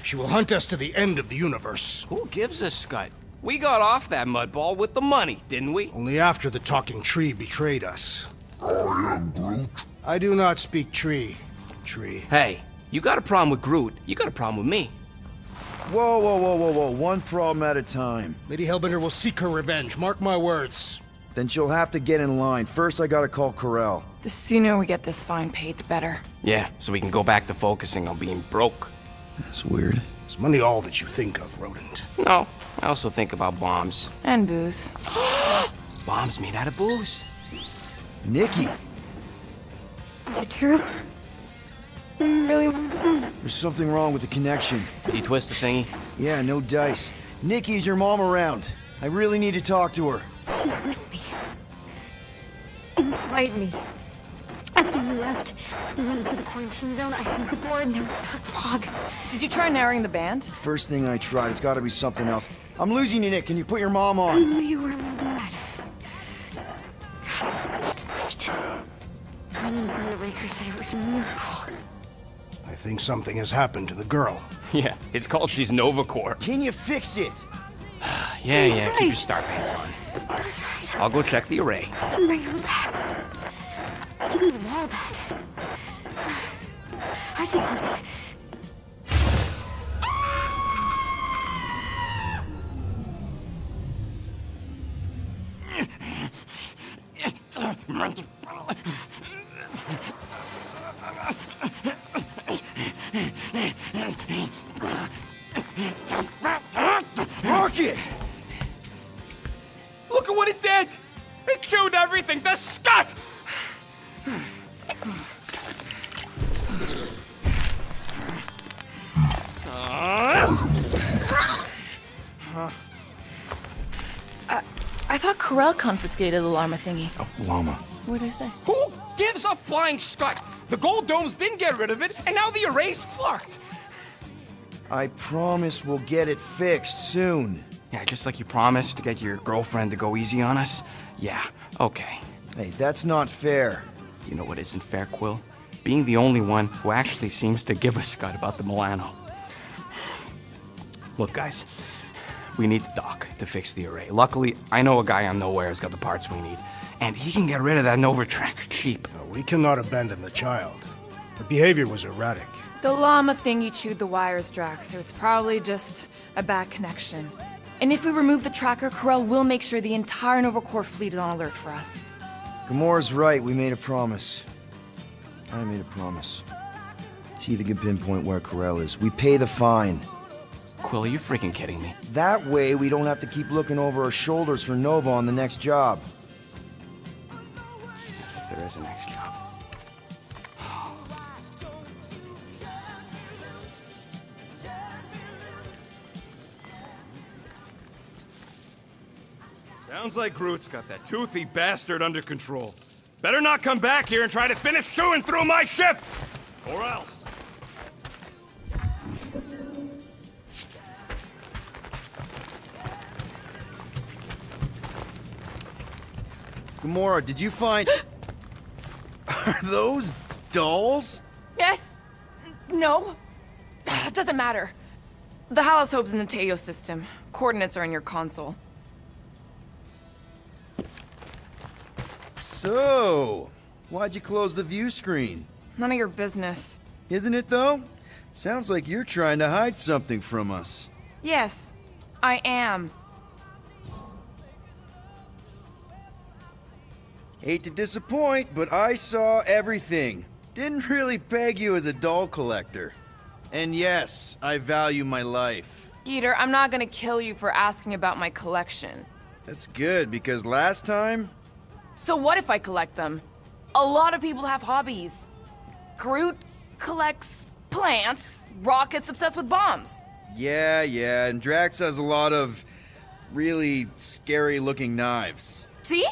She will hunt us to the end of the universe. Who gives a scut? We got off that mudball with the money, didn't we? Only after the talking tree betrayed us. I am Groot. I do not speak tree. Hey, you got a problem with Groot, you got a problem with me. Whoa, whoa, whoa, whoa, whoa. One problem at a time. Lady Hellbender will seek her revenge, mark my words. Then she'll have to get in line. First, I gotta call Corel. The sooner we get this fine paid, the better. Yeah, so we can go back to focusing on being broke. That's weird. Is money all that you think of, rodent? No, I also think about bombs. And booze. Bombs made out of booze. Nikki, Is it true? Really? there's something wrong with the connection. Did you twist the thingy? Yeah, no dice. Nikki, is your mom around? I really need to talk to her. She's with me. Inside me. After you left and went into the quarantine zone, I seen the board and there was dark fog. Did you try narrowing the band? First thing I tried, it's gotta be something else. I'm losing you, Nick. Can you put your mom I on? knew you were mad. Tonight. Running from the Raker said it was a miracle. I think something has happened to the girl. Yeah, it's called She's Novacore. Can you fix it? Yeah, keep your star pants on. I was right. I'll go check the array. I can bring her back. Give me them all back. I just have to... Rocket! Look at what it did! It chewed everything! The scut! I thought Corel confiscated the llama thingy. Oh, llama. What did I say? Who gives a flying scut? The gold domes didn't get rid of it, and now the array's fucked! I promise we'll get it fixed soon. Yeah, just like you promised to get your girlfriend to go easy on us? Yeah, okay. Hey, that's not fair. You know what isn't fair, Quill? Being the only one who actually seems to give a scut about the Milano. Look, guys, we need the doc to fix the array. Luckily, I know a guy on Nowhere has got the parts we need, and he can get rid of that Nova tracker cheap. We cannot abandon the child. Her behavior was erratic. The llama thingy chewed the wires, Drax, so it's probably just a bad connection. And if we remove the tracker, Corel will make sure the entire Nova Corps fleet is on alert for us. Gamora's right, we made a promise. I made a promise. See if you can pinpoint where Corel is. We pay the fine. Quill, are you freaking kidding me? That way, we don't have to keep looking over our shoulders for Nova on the next job. If there is a next job. Sounds like Groot's got that toothy bastard under control. Better not come back here and try to finish chewing through my ship! Or else. Gamora, did you find... Are those dolls? Yes? No? It doesn't matter. The Halosope's in the Teo system. Coordinates are in your console. So, why'd you close the view screen? None of your business. Isn't it, though? Sounds like you're trying to hide something from us. Yes, I am. Hate to disappoint, but I saw everything. Didn't really peg you as a doll collector. And yes, I value my life. Peter, I'm not gonna kill you for asking about my collection. That's good, because last time... So what if I collect them? A lot of people have hobbies. Groot collects plants, Rocket's obsessed with bombs. Yeah, and Drax has a lot of really scary-looking knives. See?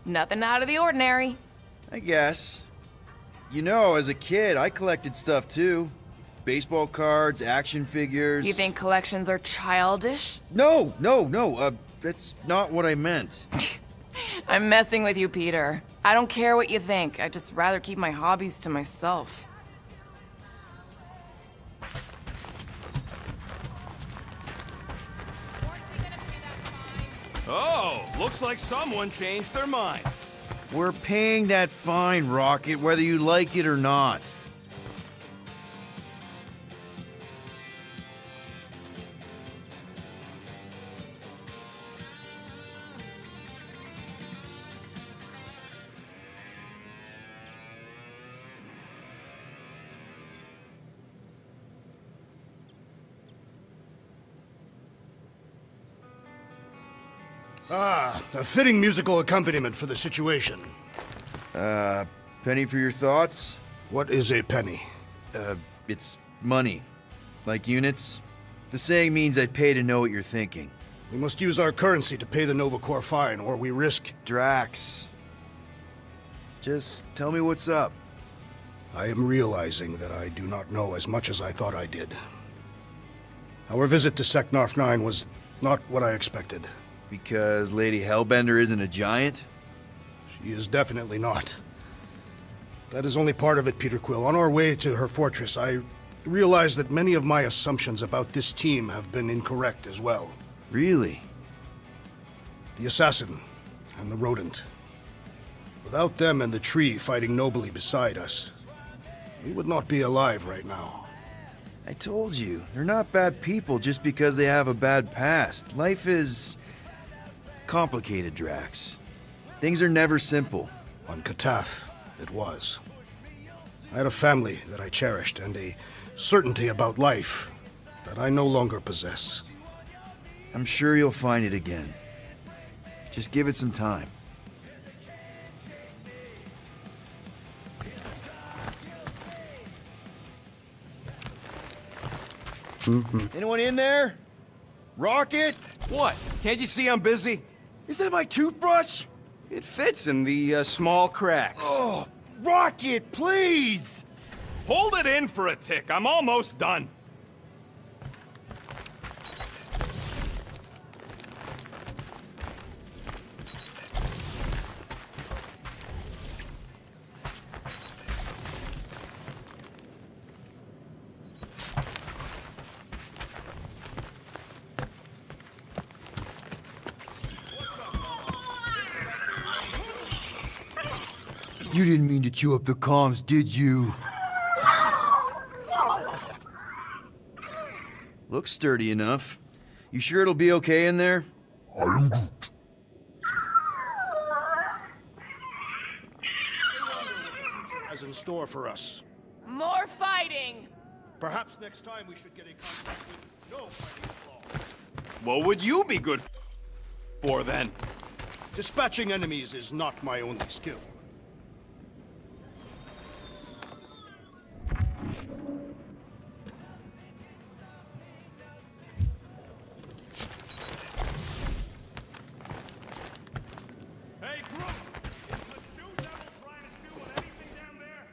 Nothing out of the ordinary. I guess. You know, as a kid, I collected stuff too. Baseball cards, action figures... You think collections are childish? No, that's not what I meant. I'm messing with you, Peter. I don't care what you think. I'd just rather keep my hobbies to myself. Oh, looks like someone changed their mind. We're paying that fine, Rocket, whether you like it or not. A fitting musical accompaniment for the situation. Penny for your thoughts? What is a penny? It's money. Like units. The saying means I'd pay to know what you're thinking. We must use our currency to pay the Nova Corps fine, or we risk... Drax. Just tell me what's up. I am realizing that I do not know as much as I thought I did. Our visit to Seknarf 9 was not what I expected. Because Lady Hellbender isn't a giant? She is definitely not. That is only part of it, Peter Quill. On our way to her fortress, I realized that many of my assumptions about this team have been incorrect as well. Really? The assassin and the rodent. Without them and the tree fighting nobly beside us, we would not be alive right now. I told you, they're not bad people just because they have a bad past. Life is... complicated, Drax. Things are never simple. On Katath, it was. I had a family that I cherished and a certainty about life that I no longer possess. I'm sure you'll find it again. Just give it some time. Anyone in there? Rocket? What? Can't you see I'm busy? Is that my toothbrush? It fits in the small cracks. Oh, Rocket, please! Hold it in for a tick. I'm almost done. You didn't mean to chew up the comms, did you? Looks sturdy enough. You sure it'll be okay in there? As in store for us. More fighting! Perhaps next time we should get a contract with no fighting involved. What would you be good for then? Dispatching enemies is not my only skill. Hey, Groot! Is the Shoe Devil trying to chew on anything down there?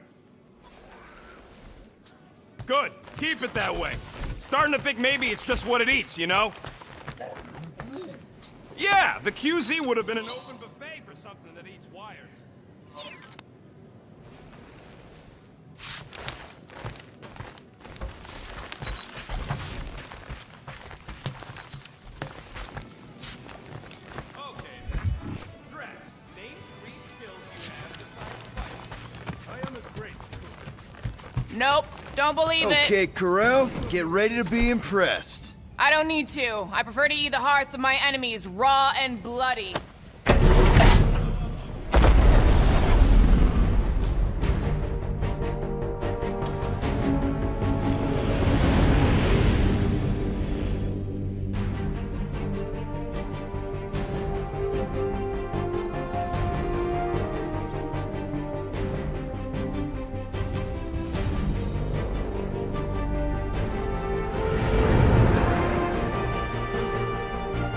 Good. Keep it that way. Starting to think maybe it's just what it eats, you know? Yeah, the QZ would have been an open buffet for something that eats wires. Okay then. Drax, name 3 skills you have besides fighting. I am a great cook. Nope, don't believe it. Okay, Corel, get ready to be impressed. I don't need to. I prefer to eat the hearts of my enemies raw and bloody.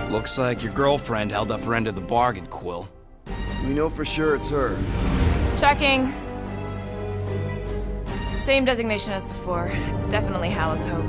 Looks like your girlfriend held up her end of the bargain, Quill. We know for sure it's her. Checking. Same designation as before. It's definitely Hallis Hope.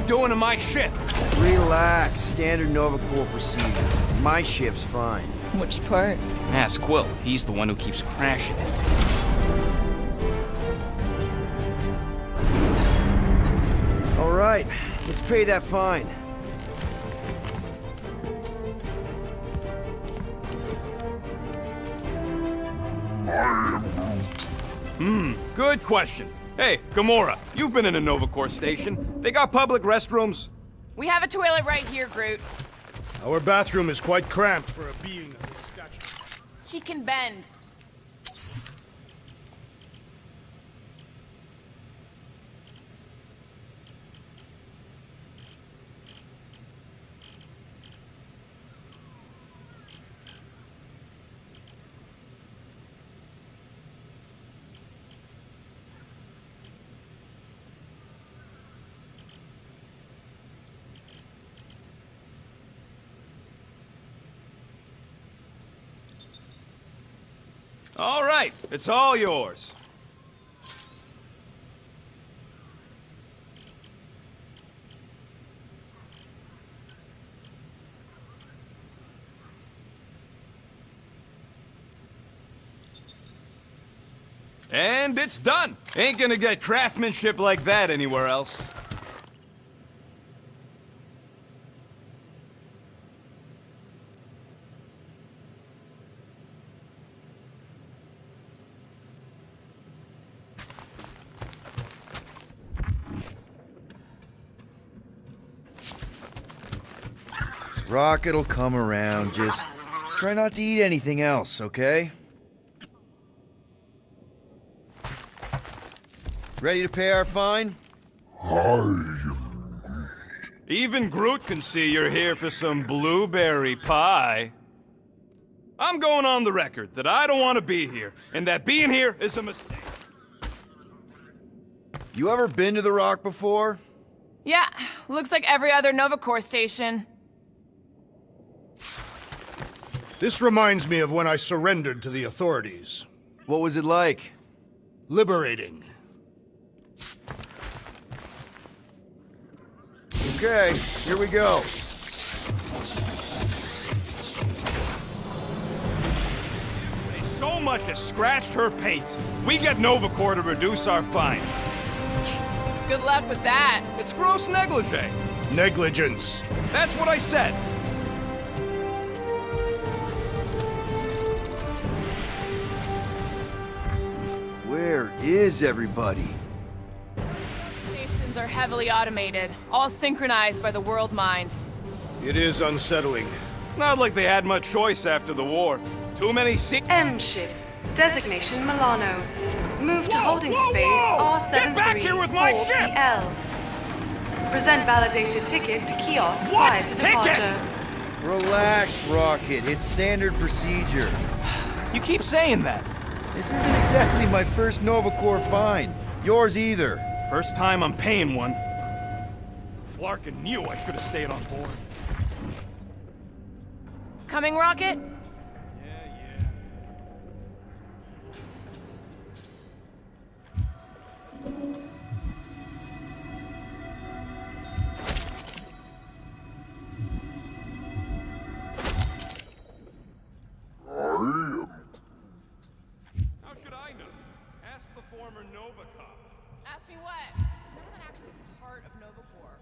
doing to my ship? Relax. Standard Nova Corps procedure. My ship's fine. Which part? Ask Quill. He's the one who keeps crashing it. All right, let's pay that fine. Good question. Hey, Gamora, you've been in a Nova Corps station. They got public restrooms? We have a toilet right here, Groot. Our bathroom is quite cramped for a being of his stature. He can bend. All right, it's all yours. And it's done. Ain't gonna get craftsmanship like that anywhere else. Rocket'll come around. Just try not to eat anything else, okay? Ready to pay our fine? Even Groot can see you're here for some blueberry pie. I'm going on the record that I don't want to be here, and that being here is a mistake. You ever been to the Rock before? Yeah, looks like every other Nova Corps station. This reminds me of when I surrendered to the authorities. What was it like? Liberating. Okay, here we go. They so much as scratched her paints. We get Nova Corps to reduce our fine. Good luck with that. It's gross negligee. Negligence. That's what I said. Where is everybody? Stations are heavily automated, all synchronized by the world mind. It is unsettling. Not like they had much choice after the war. Too many M ship. Designation Milano. Move to Whoa, holding whoa, space whoa! Get back here with my ship! R734PL. Present validated ticket to kiosk What prior to ticket? departure. Relax, Rocket. It's standard procedure. You keep saying that. This isn't exactly my first Nova Corps fine. Yours either. First time I'm paying one. Flarkin knew I should have stayed on board. Coming, Rocket? How should I know? Ask the former Nova cop. Ask me what? That wasn't actually part of Nova Corps.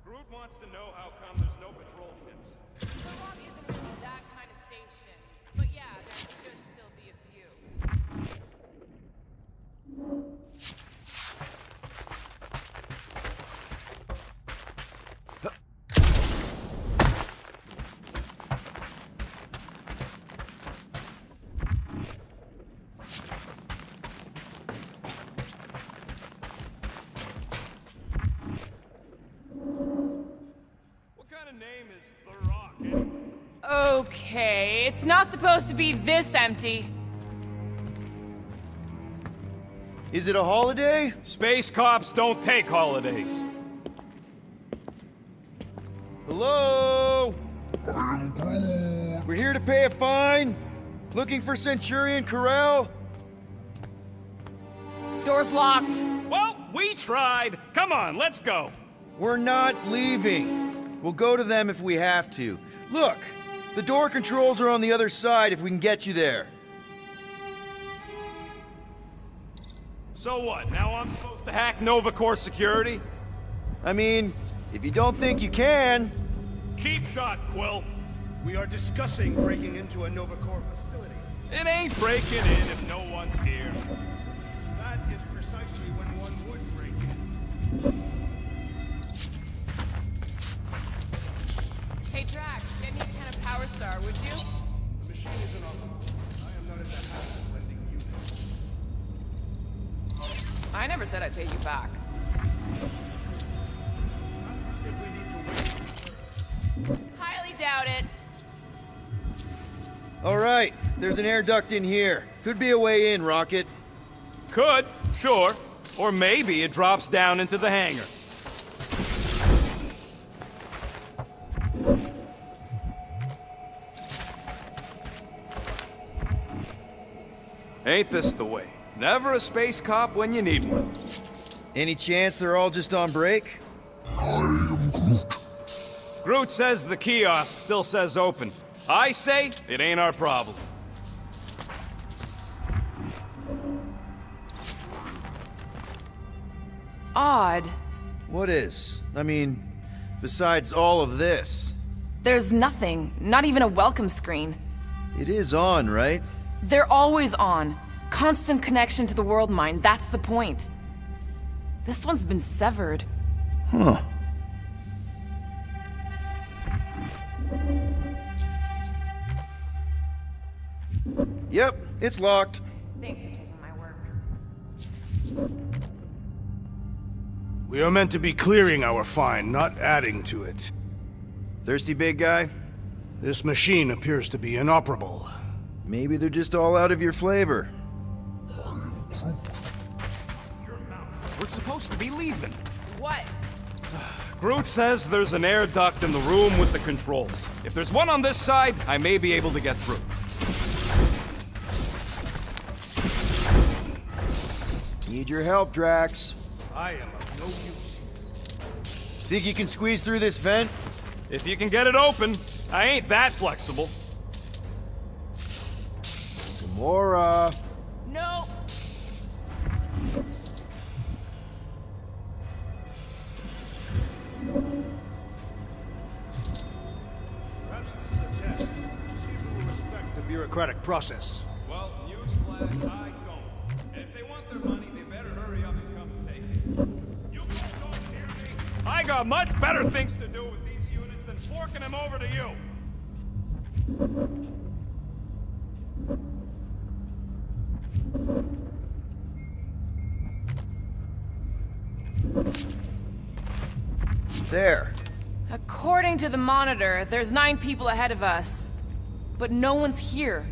Groot wants to know how come there's no patrol ships. Nova isn't really that kind of station. But yeah, there should still be a few. What kind of name is The Rock anyway? Okay, it's not supposed to be this empty. Is it a holiday? Space cops don't take holidays. Hello? We're here to pay a fine. Looking for Centurion Carell? Door's locked. Well, we tried. Come on, let's go. We're not leaving. We'll go to them if we have to. Look, the door controls are on the other side if we can get you there. So what? Now I'm supposed to hack Nova Corps security? I mean, if you don't think you can... Cheap shot, Quill. We are discussing breaking into a Nova Corps facility. It ain't breaking in if no one's here. That is precisely when one would break in. Hey, Drax, get me a can of Power Star, would you? The machine is inoperable. I am not in the habit of lending units. I never said I'd pay you back. Highly doubt it. All right, there's an air duct in here. Could be a way in, Rocket. Could, sure. Or maybe it drops down into the hangar. Ain't this the way? Never a space cop when you need one. Any chance they're all just on break? Groot says the kiosk still says open. I say it ain't our problem. Odd. What is? I mean, besides all of this. There's nothing, not even a welcome screen. It is on, right? They're always on. Constant connection to the world mind, that's the point. This one's been severed. Huh. Yep, it's locked. Thanks for taking my work. We are meant to be clearing our find, not adding to it. Thirsty, big guy? This machine appears to be inoperable. Maybe they're just all out of your flavor. We're supposed to be leaving. What? Groot says there's an air duct in the room with the controls. If there's one on this side, I may be able to get through. Need your help, Drax. I am of no use. Think you can squeeze through this vent? If you can get it open, I ain't that flexible. Gamora. No. Perhaps this is a test to see who will respect the bureaucratic process. Well, newsflash, I don't. And if they want their money, they better hurry up and come and take it. You guys don't hear me? I got much better things to do with these units than forking them over to you. There. According to the monitor, there's 9 people ahead of us. But no one's here.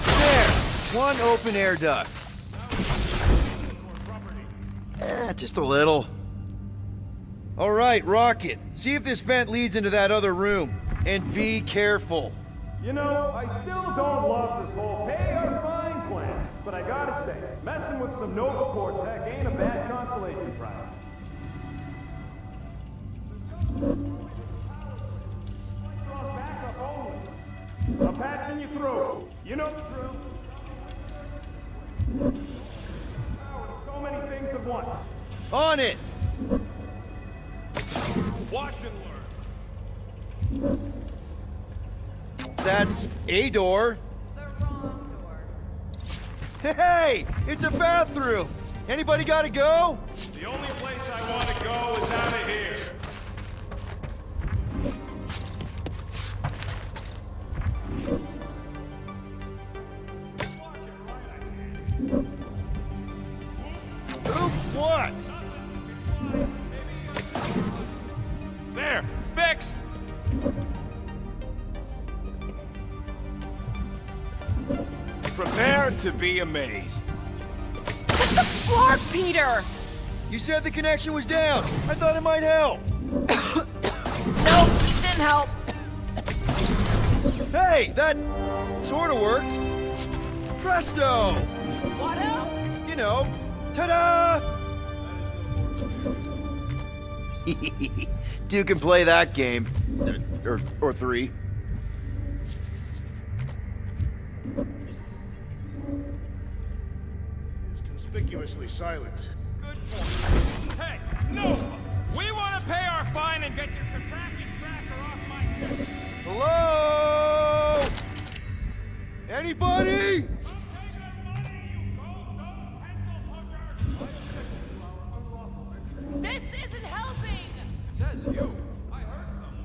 There! One open air duct. Just a little. All right, Rocket. See if this vent leads into that other room. And be careful. You know, I still don't love this whole pay or fine plan, but I gotta say, messing with some Nova Corps tech ain't a bad consolation prize. Backup only. I'm patching you through. You know the drill. So many things at once. On it! Watch and learn. That's a door. Hey! It's a bathroom! Anybody gotta go? The only place I want to go is out of here. Oops, what? There, fixed. Prepare to be amazed. Floor, Peter! You said the connection was down. I thought it might help. Nope, didn't help. Hey, that sort of worked. Presto! What? You know, ta-da! Two can play that game. Or three. It's conspicuously silent. Good point. Hey, no! We want to pay our fine and get your contracting tracker off my head. Hello? Anybody? This isn't helping! Says you. I heard someone.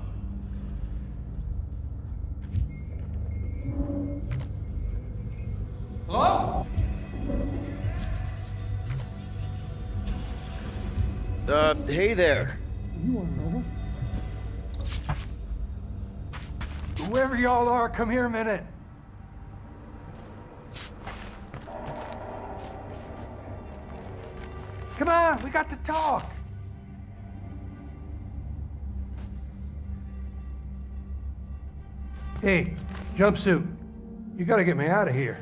Hello? Hey there. Whoever y'all are, come here a minute. Come on, we got to talk. Hey, jumpsuit. You gotta get me out of here.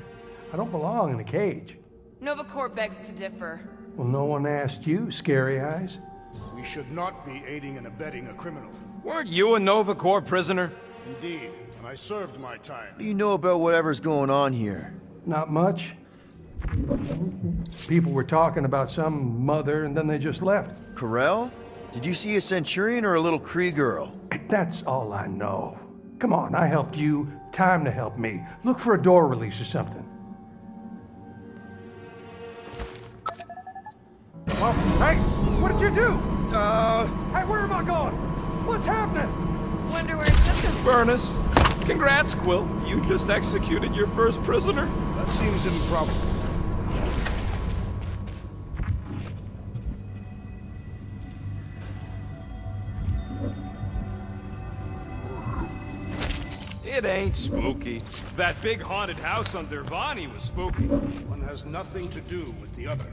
I don't belong in a cage. Nova Corps begs to differ. Well, no one asked you, Scary Eyes. We should not be aiding and abetting a criminal. Weren't you a Nova Corps prisoner? Indeed, and I served my What do time. you know about whatever's going on here? Not much. People were talking about some mother and then they just left. Corel? Did you see a Centurion or a little Kree girl? That's all I know. Come on, I helped you. Time to help me. Look for a door release or something. Well, hey, what did you do? Hey, where am I going? What's happening? Wonder where it's going. Furnace. Congrats, Quill. You just executed your first prisoner. That seems improbable. It ain't spooky. That big haunted house on Dervani was spooky. One has nothing to do with the other.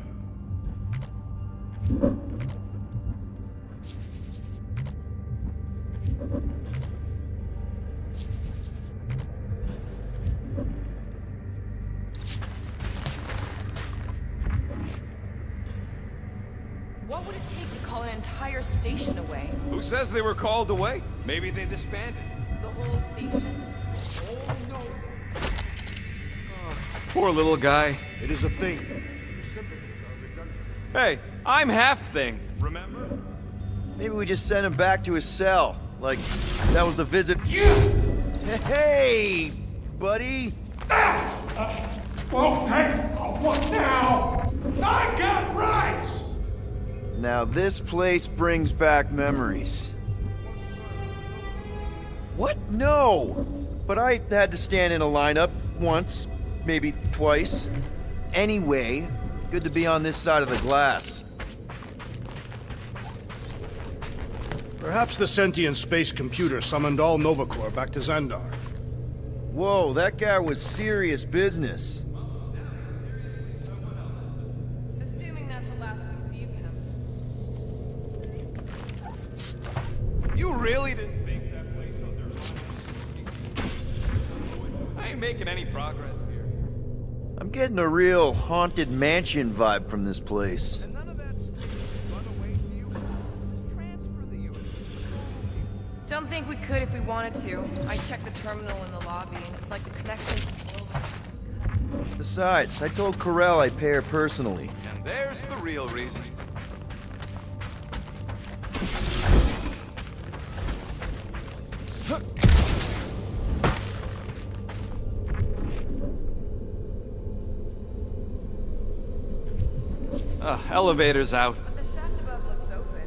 What would it take to call an entire station away? Who says they were called away? Maybe they disbanded. The whole station? Poor little guy. It is a thing. Hey, I'm half thing. Remember? Maybe we just send him back to his cell. Like, that was the visit. Hey, buddy. Well, hey, what now? I got rights! Now this place brings back memories. What? No! But I had to stand in a lineup once, maybe twice. Anyway, good to be on this side of the glass. Perhaps the sentient space computer summoned all Nova Corps back to Xandar. Whoa, that guy was serious business. Assuming that's the last we see of him. really didn't think that place out there was spooky? I ain't making any progress here. I'm getting a real haunted mansion vibe from this place. And none of that spooky run away to you. Just transfer the unit. Don't think we could if we wanted to. I checked the terminal in the lobby, and it's like the connections. Besides, I told Corell I'd pay her personally. And there's the real reason. Elevator's out. But the shaft above looks open.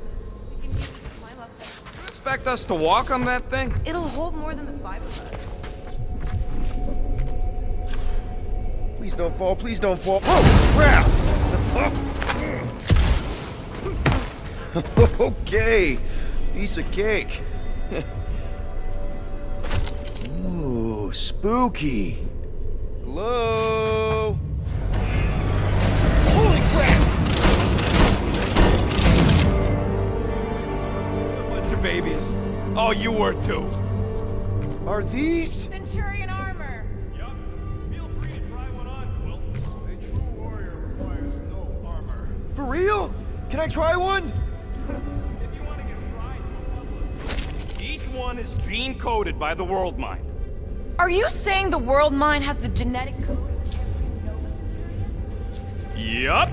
We can use it to climb up there. You expect us to walk on that thing? It'll hold more than the 5 of us. Please don't fall, please don't fall. Oh, crap! Okay, piece of cake. Ooh, spooky. Hello? Holy crap! A bunch of babies. Oh, you were too. Are these? Centurion armor! Yup. Feel free to try one on, Quill. A true warrior requires no armor. For real? Can I try one? If you want to get fried, each one is gene-coded by the World Mind. Are you saying the world mine has the genetic code? Yup.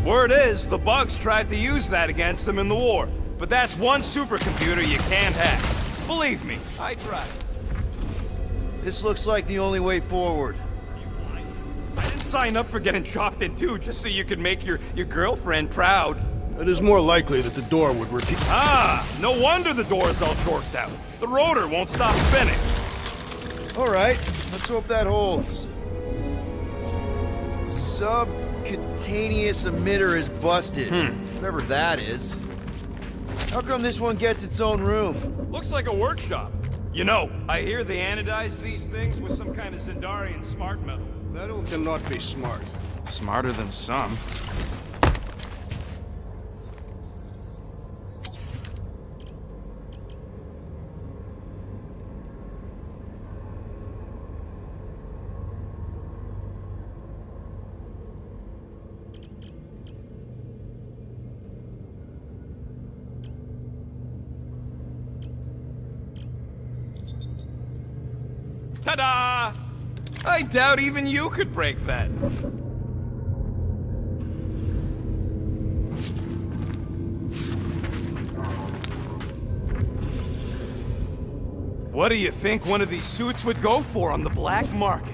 Word is, the bugs tried to use that against them in the war. But that's one supercomputer you can't hack. Believe me, I tried. This looks like the only way forward. I didn't sign up for getting chopped in two just so you could make your girlfriend proud. It is more likely that the door would repeat. Ah, no wonder the door's all torqued out. The rotor won't stop spinning. All right, let's hope that holds. Subcutaneous emitter is busted. Whatever that is. How come this one gets its own room? Looks like a workshop. You know, I hear they anodize these things with some kind of Zendarian smart metal. Metal cannot be smart. Smarter than some. Ta-da! I doubt even you could break that. What do you think one of these suits would go for on the black market?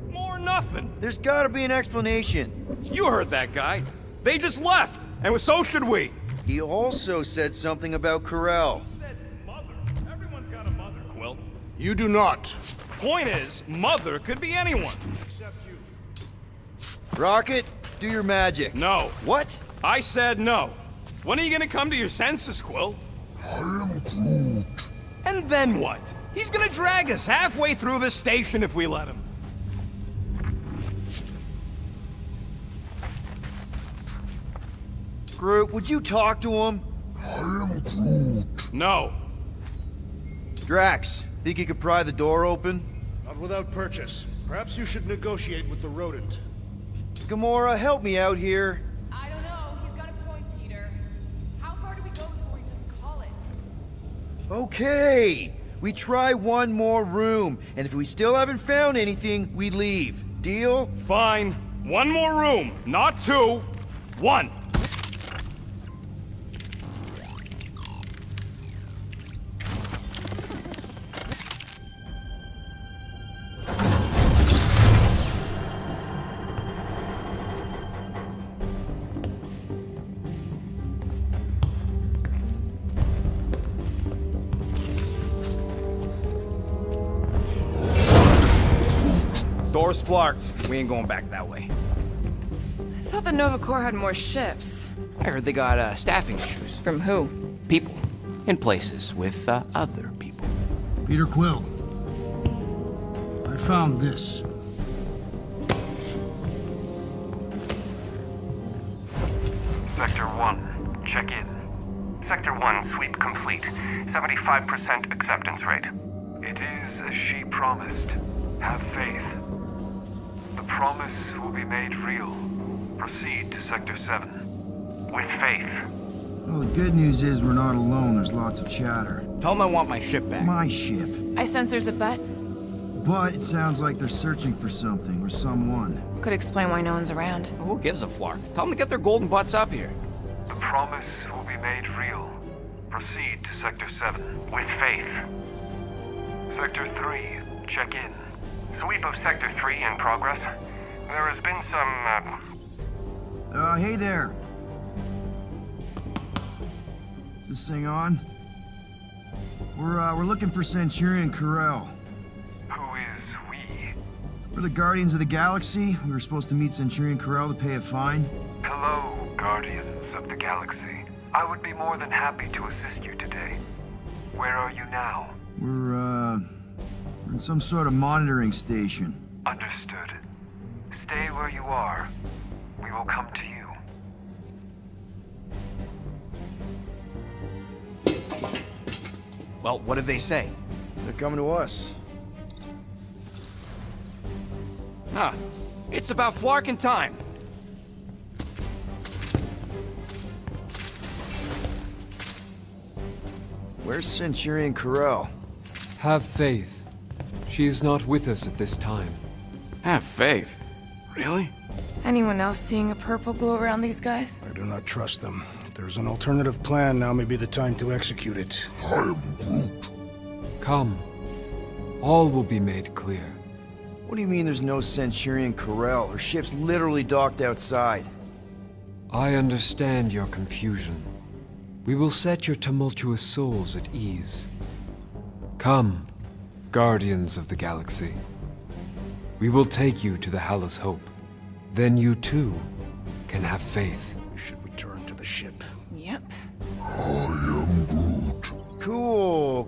More nothing. There's gotta be an explanation. You heard that guy. They just left, and so should we. He also said something about Corell. Said mother. Everyone's got a mother, Quill. You do not. Point is, mother could be anyone. Except you. Rocket, do your magic. No. What? I said no. When are you gonna come to your senses, Quill? I am Groot. And then what? He's gonna drag us halfway through this station if we let him. Groot, would you talk to him? I am Groot. No. Drax, think you could pry the door open? Not without purchase. Perhaps you should negotiate with the rodent. Gamora, help me out here. I don't know. He's got a point, Peter. How far do we go before we just call it? Okay. We try one more room, and if we still haven't found anything, we leave. Deal? Fine. One more room. Not two. One. Door's flarked. We ain't going back that way. I thought the Nova Corps had more ships. I heard they got staffing issues. From who? People. In places with other people. Peter Quill. I found this. Vector 1, check in. Sector 1, sweep complete. 75% acceptance rate. It is as she promised. Have faith. The promise will be made real. Proceed to Sector 7. With faith. Well, the good news is we're not alone. There's lots of chatter. Tell him I want my ship back. My ship. I sense there's a bet. But it sounds like they're searching for something or someone. Could explain why no one's around. Who gives a flark? Tell them to get their golden butts up here. The promise will be made real. Proceed to Sector 7. With faith. Sector 3, check in. Sweep of Sector 3 in progress. There has been some, Hey there. Is this thing on? We're looking for Centurion Corell. Who is we? We're the Guardians of the Galaxy. We were supposed to meet Centurion Corell to pay a fine. Hello, Guardians of the Galaxy. I would be more than happy to assist you today. Where are you now? We're in some sort of monitoring station. Understood. Stay where you are. We will come to you. Well, what did they say? They're coming to us. Huh. It's about flarkin' time. Where's Centurion Corell? Have faith. She is not with us at this time. Have faith. Really? Anyone else seeing a purple glow around these guys? I do not trust them. If there's an alternative plan, now may be the time to execute it. I am Groot. Come. All will be made clear. What do you mean there's no Centurion Corell? Her ship's literally docked outside. I understand your confusion. We will set your tumultuous souls at ease. Come, Guardians of the Galaxy. We will take you to the Hallis Hope. Then you too can have faith. We should return to the ship. Yep. I am Groot. Cool.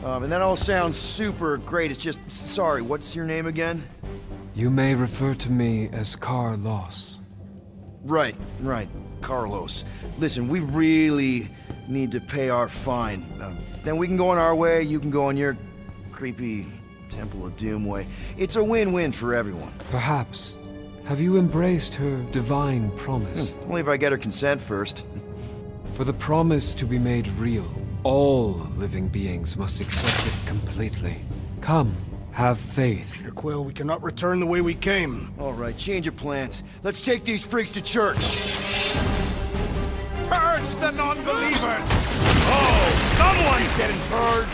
And that all sounds super great. It's just, sorry, what's your name again? You may refer to me as Carlos. Right. Carlos. Listen, we really need to pay our fine. Then we can go on our way, you can go on your creepy Temple of Doom way. It's a win-win for everyone. Perhaps. Have you embraced her divine promise? Only if I get her consent first. For the promise to be made real, all living beings must accept it completely. Come, have faith. Peter Quill, we cannot return the way we came. All right, change of plans. Let's take these freaks to church. Purge the non-believers! Oh, someone's getting purged!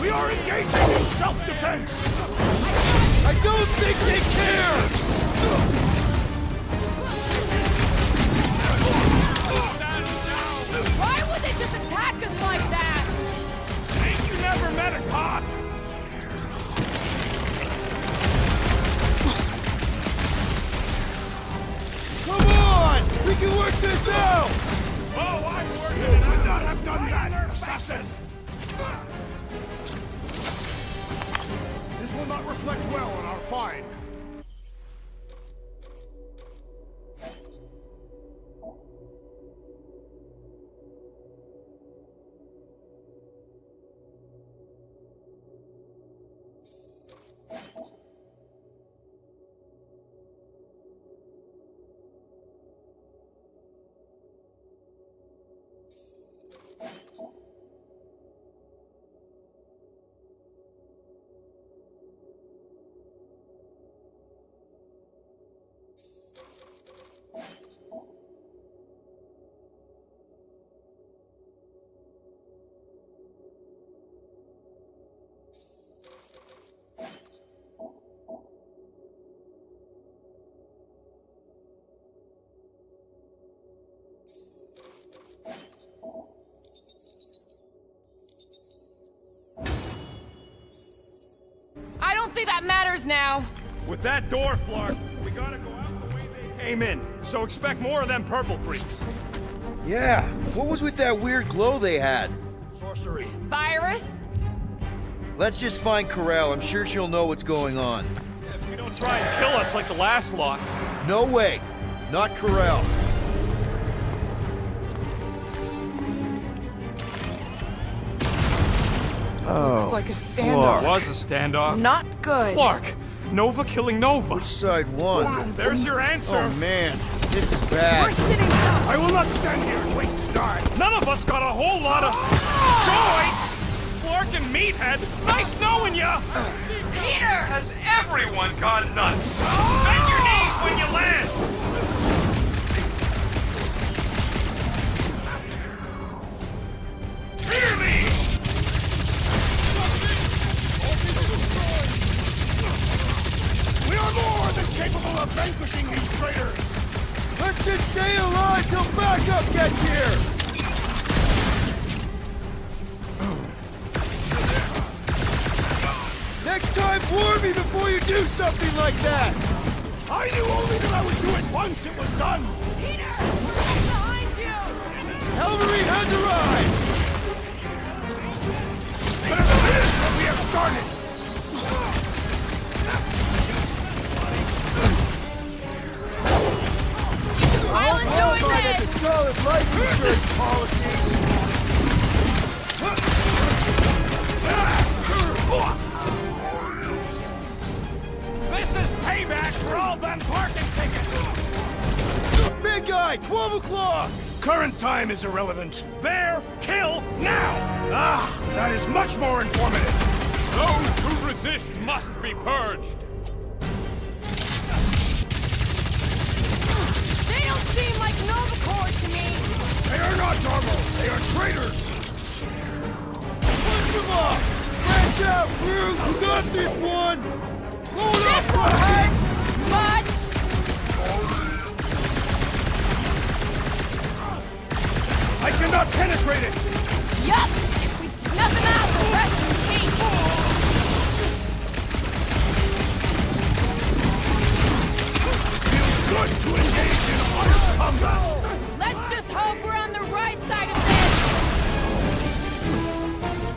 We are engaging in self-defense! I don't think they care! Why would they just attack us like that? Ain't you never met a cop? Come on! We can work this out! Oh, I'm working it out! Would not have done that, assassin! This will not reflect well on our fine. I don't think that matters now. With that door, Flark, we gotta go out the way they came in. So expect more of them purple freaks. Yeah, what was with that weird glow they had? Sorcery. Virus? Let's just find Corell. I'm sure she'll know what's going on. If we don't try and kill us like the last lot. No way. Not Corel. Looks like a standoff. Was a standoff. Not good. Clark, Nova killing Nova. Which side won? There's your answer. Oh man, this is bad. We're sitting ducks. I will not stand here and wait to die. None of us got a whole lot of choice. Clark and Meathead, nice knowing ya. Peter! Has everyone gone nuts? Bend your knees when you land. Hear me! We are more than capable of vanquishing these traitors. Let's just stay alive till backup gets here. Next time, warn me before you do something like that. I knew only that I would do it once it was done. Peter! We're behind you! Cavalry has arrived. Let us finish what we have started. I'll enjoy That's a this! solid life insurance policy. This is payback for all them parking tickets. Big guy, 12 o'clock. Current time is irrelevant. There, kill now. Ah, that is much more informative. Those who resist must be purged. They don't seem like Nova Corps to me! They are not normal. They are traitors. Punch him up. Branch out, crew. You got this one. Load This up, one Rocky. hurts! Much! I cannot penetrate it. Yup! If we snuff him out, the rest is cake! Feels good to engage in honest combat. Let's just hope we're on the right side of this!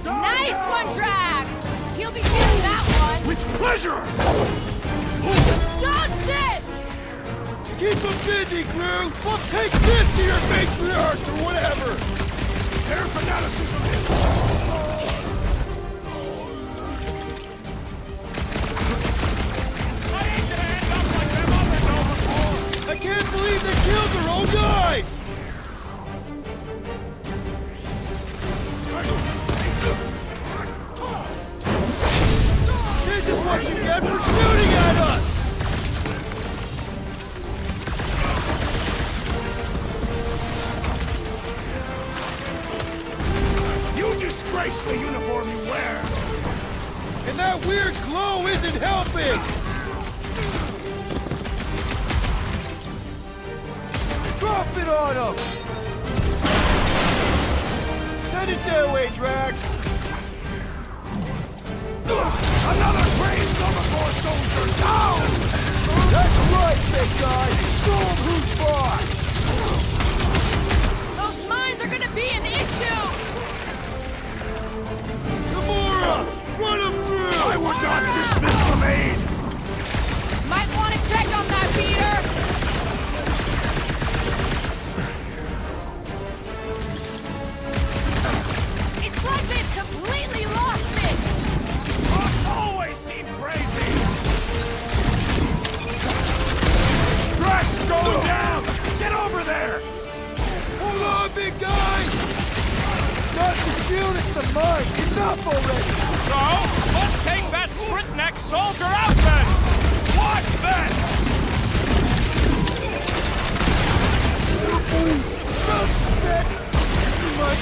Nice one, Drax! He'll be feeling that one! With pleasure. Dodge this! Keep them busy, crew. We'll take this to your matriarch or whatever. Their fanaticism is... I can't believe they killed their own guys. This is what you get for shooting at us. You disgrace the uniform you wear. And that weird glow isn't helping. Drop it on them. Send it their way, Drax. Another crazed Nova Corps soldier down. That's right, big guy. Show them who's boss. Those mines are gonna be an issue! Gamora, run them through. I would not dismiss some aid. Might want to check on that, Peter! It's like they've completely lost it! Cops always seem crazy. Drax is going down. Get over there. Hold on, big guy. It's not the shield, it's the mine. Enough already. So, let's take that sprint-neck soldier out then. What then? My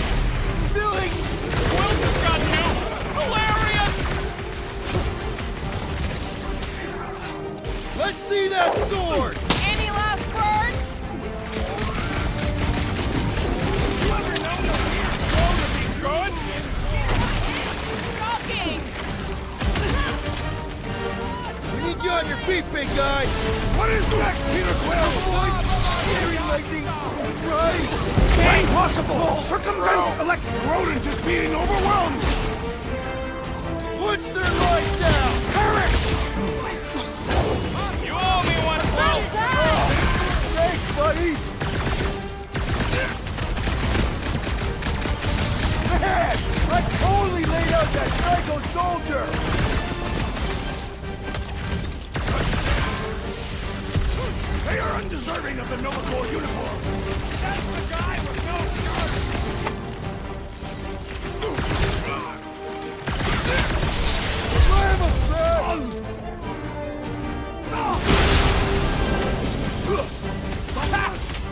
feelings. Will just got you. Hilarious. Let's see that sword. Any last words? You ever known a weird crow to be good? Shocking! We need you on your feet, big guy. What is next, Peter Quill? Scary lightning. Right. Impossible. Circumvent electric rodent is being overwhelmed. Punch their lights out. Perish. You owe me one, Quill! Thanks, buddy! Man! I totally laid out that psycho soldier! They are undeserving of the Nova Corps uniform! That's the guy with no shirt! Slam him, Drax!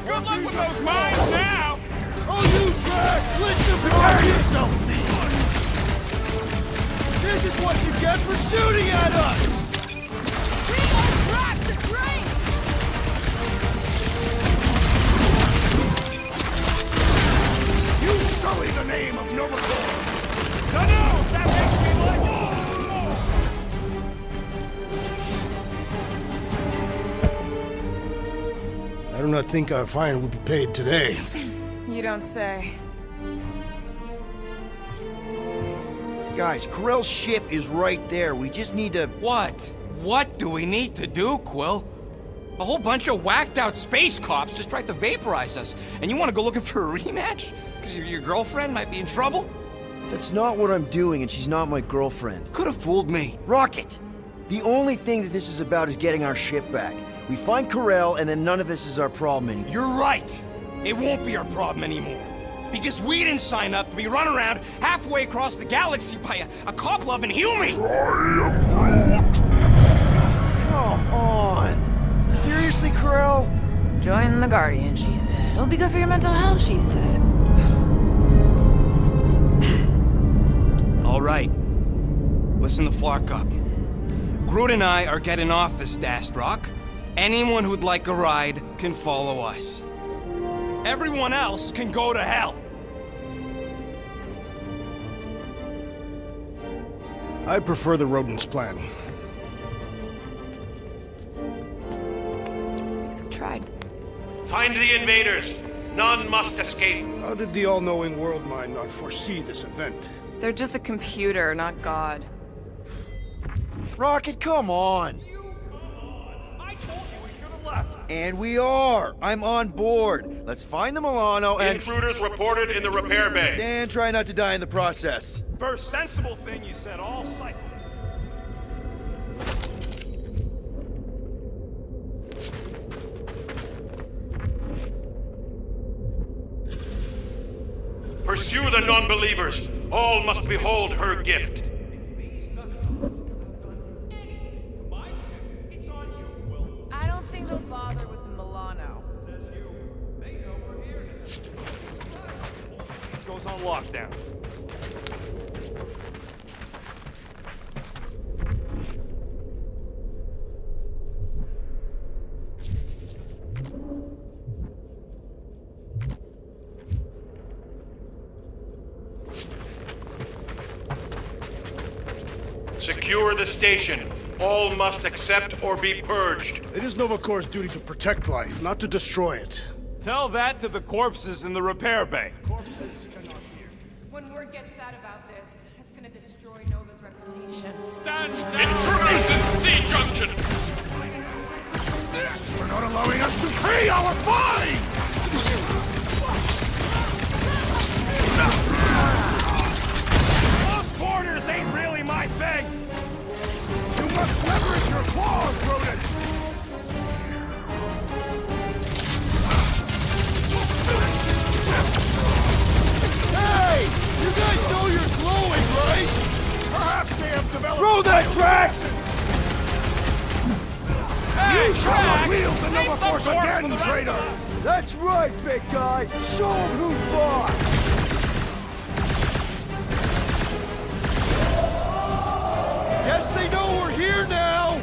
Good luck with those mines now! Oh, you Drax! Listen, prepare yourself! This is what you get for shooting at us! We owe Drax a drink! You sully the name of Nova Corps! No, that makes me like you! I do not think our fine will be paid today. You don't say. Guys, Corell's ship is right there. We just need to... What? What do we need to do, Quill? A whole bunch of whacked out space cops just tried to vaporize us, and you want to go looking for a rematch? Because your girlfriend might be in trouble? That's not what I'm doing, and she's not my girlfriend. Could have fooled me. Rocket! The only thing that this is about is getting our ship back. We find Corell, and then none of this is our problem anymore. You're right. It won't be our problem anymore. Because we didn't sign up to be run around halfway across the galaxy by a cop-loving human! Come on! Seriously, Corell? Join the Guardian, she said. It'll be good for your mental health, she said. All right. Listen to Flarkup. Groot and I are getting off this Dast Rock. Anyone who'd like a ride can follow us. Everyone else can go to hell. I prefer the rodents' plan. So we tried. Find the invaders. None must escape. How did the all-knowing world mind not foresee this event? They're just a computer, not God. Rocket, come on! I told you we should have left. And we are! I'm on board. Let's find the Milano and... Intruders reported in the repair bay. And try not to die in the process. First sensible thing you said all cycle. Pursue the non-believers. All must behold her gift. I don't think they'll bother with the Milano. Says you. They know we're here. Goes on lockdown. Secure the station. All must accept or be purged. It is Nova Corps' duty to protect life, not to destroy it. Tell that to the corpses in the repair bay. Corpses cannot hear. When word gets out about this, it's gonna destroy Nova's reputation. Stand down! Intruders in C-Junction! This is for not allowing us to pay our fine! Close quarters ain't really my thing! You must leverage your claws, rodent! Hey! You guys know you're glowing, right? Perhaps they have developed... Throw that, Drax! Hey, You shall not Drax! wield the Take Nova some Force torch for again, the rest traitor! of us. That's right, big guy! Show him who's boss! Guess they know we're here now!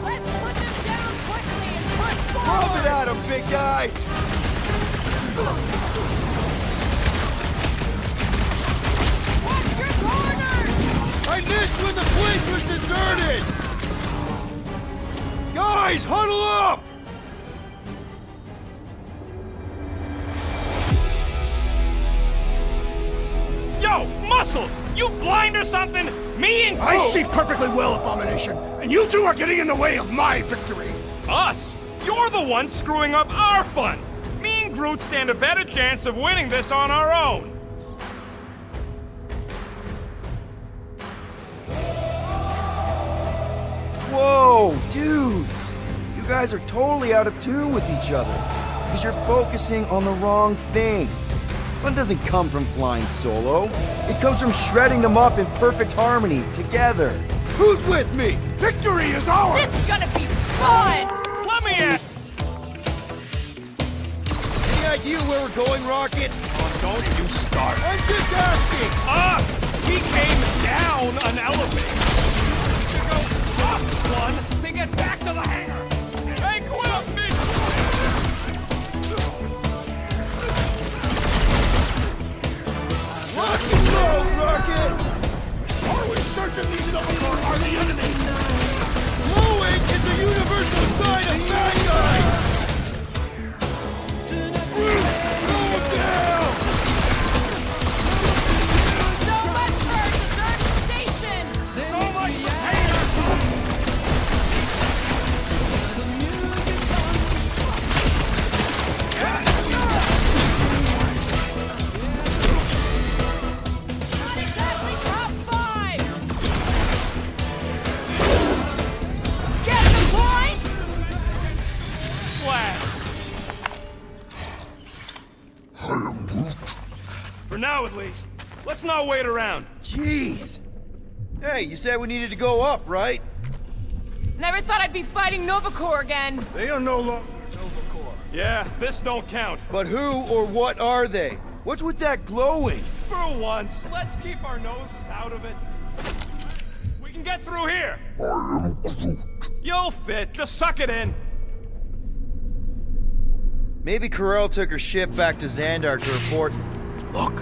Let's put them down quickly and push Throw forward! it at him, big guy! Watch your corners! I missed when the place was deserted! Guys, huddle up! Yo, Muscles! You blind or something? Me and Groot... I see perfectly well, Abomination, and you two are getting in the way of my victory. Us? You're the one screwing up our fun! Me and Groot stand a better chance of winning this on our own! Whoa, dudes! You guys are totally out of tune with each other. Because you're focusing on the wrong thing. Fun doesn't come from flying solo. It comes from shredding them up in perfect harmony, together. Who's with me? Victory is ours! This is gonna be fun! Let me in! Any idea where we're going, Rocket? Oh, don't you start. I'm just asking! We came down an elevator. To go up one to get back to the hangar. Hey, Quill! Rock and roll, Rocket! Are we certain these Novacor are the enemy? Glowing is the universal sign of bad guys! Slow him down! So much for a deserted station! So much for haters! Not exactly top 5! Get the point? Blast! I am Groot. For now, at least. Let's not wait around. Jeez! Hey, you said we needed to go up, right? Never thought I'd be fighting Novacor again. They are no longer Novacor. Yeah, this don't count. But who or what are they? What's with that glowing? For once, let's keep our noses out of it. We can get through here. I am Groot. You'll fit. Just suck it in. Maybe Corel took her ship back to Xandar to report. Look!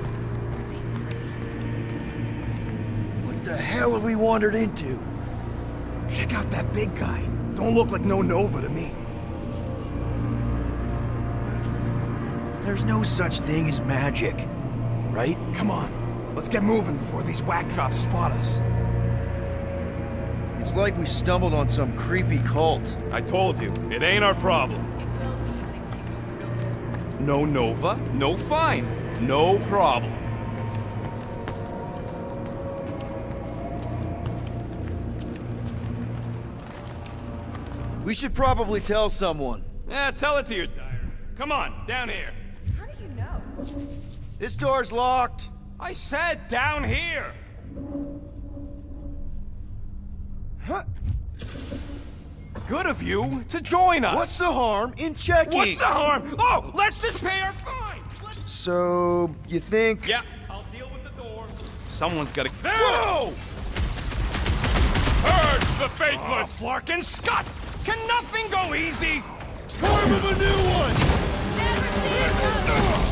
What the hell have we wandered into? Check out that big guy. Don't look like no Nova to me. There's no such thing as magic, right? Come on, let's get moving before these whack drops spot us. It's like we stumbled on some creepy cult. I told you, it ain't our problem. No Nova, no fine, no problem. We should probably tell someone. Yeah, tell it to your dyer. Come on, down here. How do you know? This door's locked. I said down here. Huh? Good of you to join us. What's the harm in checking? What's the harm? Oh, let's just pay our fine. So, you think... Yeah, I'll deal with the door. Someone's gotta... There! Whoa! Purge the faithless! Flark and Scott! Can nothing go easy? Form of a new one! Never see it coming!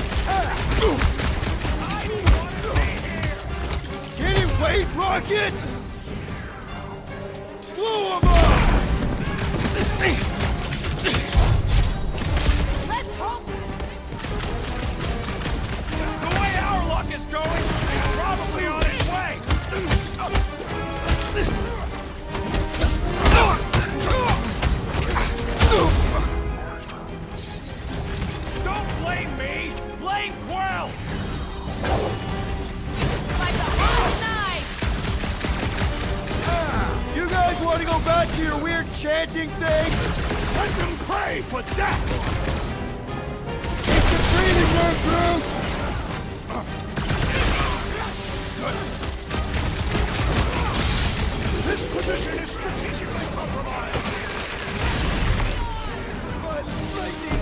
Can you wait, Rocket? Blow him up! Let's hope! The way our luck is going, it's probably on its way. Don't blame me! Blame Quell! Like a hot knife! You guys want to go back to your weird chanting thing? Let them pray for death! Keep the breathing room, Groot! This position is strategically compromised. But, lightning...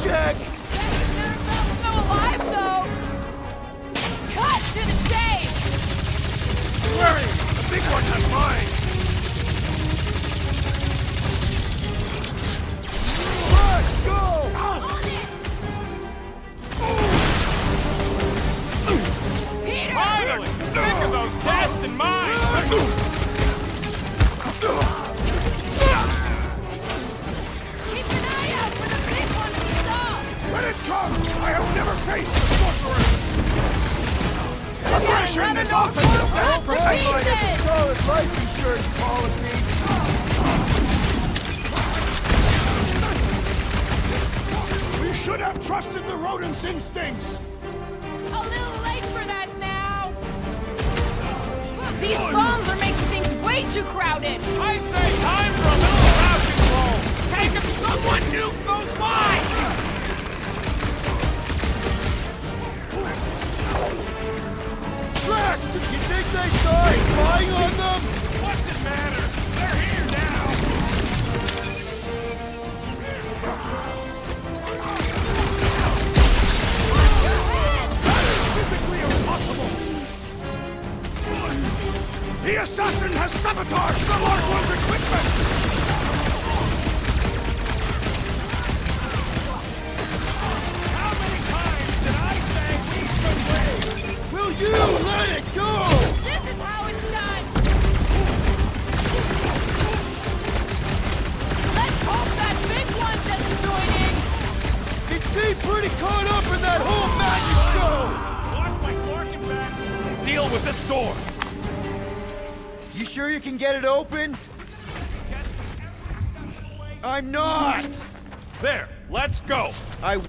Check! Never felt so alive, though! Cut to the chase! Worry! The big one has mine! Let's go! On it! Peter! Finally! Sick of those tests and mines! Keep an eye out for the big one we saw! Let it come! I have never faced a sorcerer! turn this off into the best protection. Solid life insurance policy. We should have trusted the rodent's instincts. A little late for that now! These bombs are making things way too crowded! I say time for a little crowd control! Take him! Someone nuke those mines! Drax, you think they saw us spying on them? What's it matter? They're here now! That is physically impossible. The assassin has sabotaged the large one's equipment. How many times did I say we should wait? Will you let it go? This is how it's done! Let's hope that big one doesn't join in! It seemed pretty caught up in that whole magic show! Watch my Clark and back. Deal with this door. You sure you can get it open? I'm not! There, let's go. I...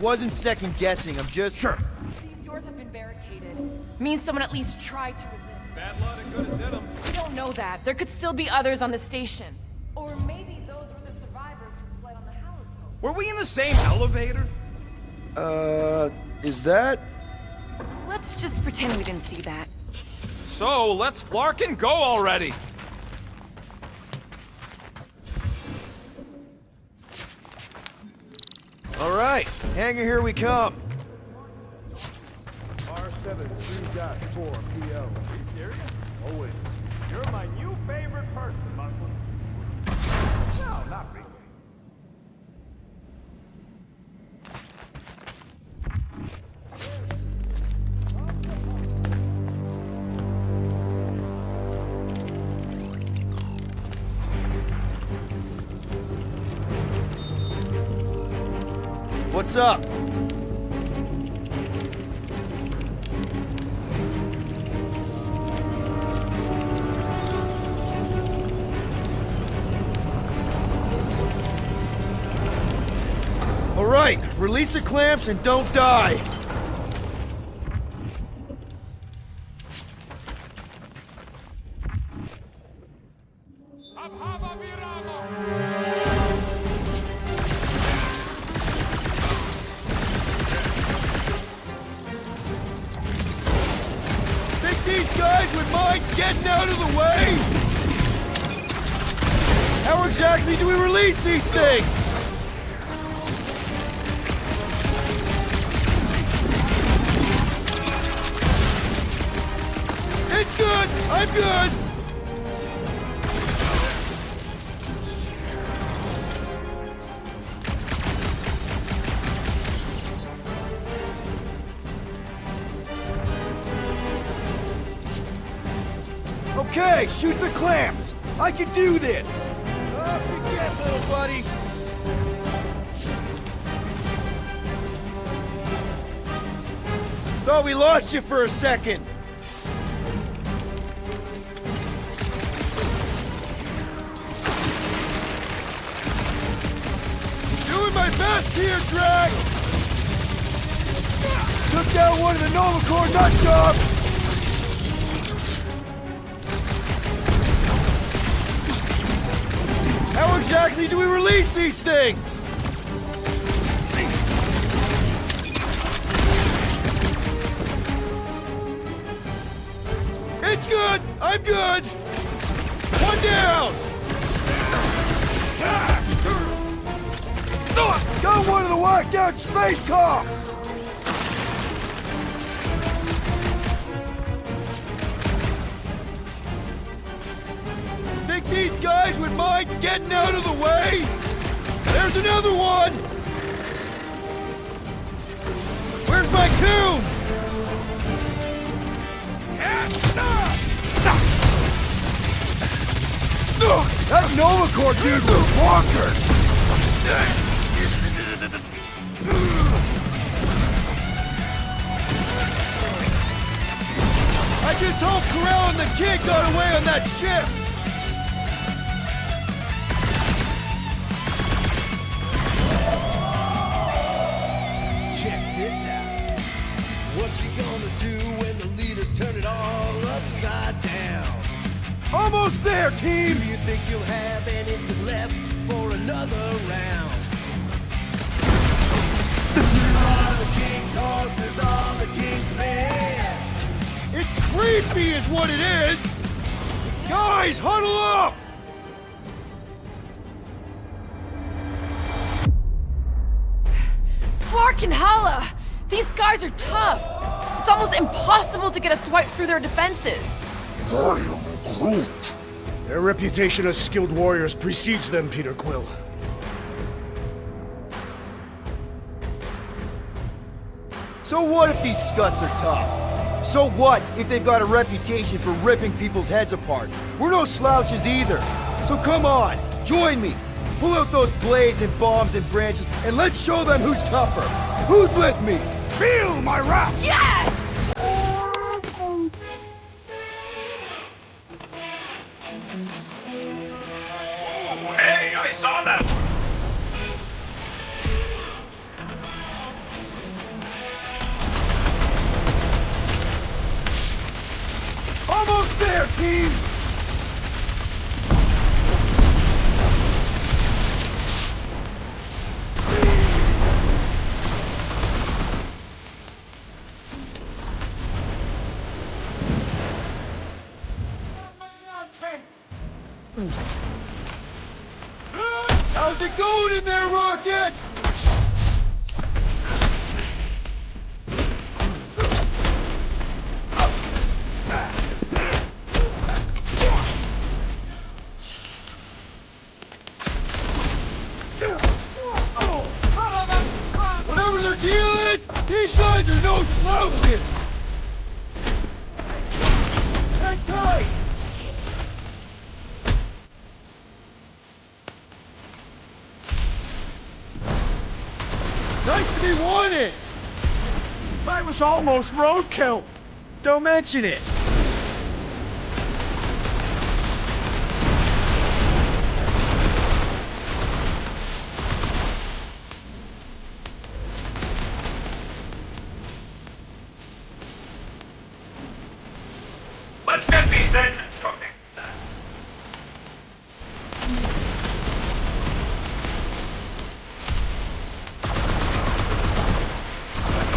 wasn't second guessing, I'm just... Sure. These doors have been barricaded. Means someone at least tried to resist. Bad luck and good it did 'em. We don't know that. There could still be others on the station. Or maybe those were the survivors who fled on the Hallows. Were we in the same elevator? Is that... Let's just pretend we didn't see that. So, let's flark and go already. All right, hangar, here we come. R73.4 PO. Are you serious? Always. You're my new favorite person, Muscle. No, not really. What's up? All right, release the clamps and don't die. Think these guys would mind getting out of the way? How exactly do we release these things? It's good! I'm good! Okay, shoot the clamps! I can do this! Off you get, little buddy! Thought we lost you for a second! Doing my best here, Drax! Took down one of the Nova Corps nut jobs! How exactly do we release these things? It's good! I'm good! One down! Got one of the whacked out space cops! Think these guys would mind getting out of the way? There's another one! Where's my tunes? Nova Corps dudes are bonkers! I just hope Corell and the kid got away on that ship! Check this out. What you gonna do when the leaders turn it all upside down? Almost there, team! Do you think you'll have anything left for another round? All the king's horses, all the king's men. It's creepy is what it is! Guys, huddle up! Flark and Hala! These guys are tough! It's almost impossible to get a swipe through their defenses! I am Groot. Their reputation as skilled warriors precedes them, Peter Quill. So what if these scuts are tough? So what if they've got a reputation for ripping people's heads apart? We're no slouches either. So come on, join me. Pull out those blades and bombs and branches, and let's show them who's tougher. Who's with me? Feel my wrath! Yes! Hey, I saw that one. Almost there, team! How's it going in there, Rocket? Whatever their deal is, these guys are no slouches! Hang tight! Nice to be wanted! That was almost roadkill. Don't mention it! Let's get these engines cooking.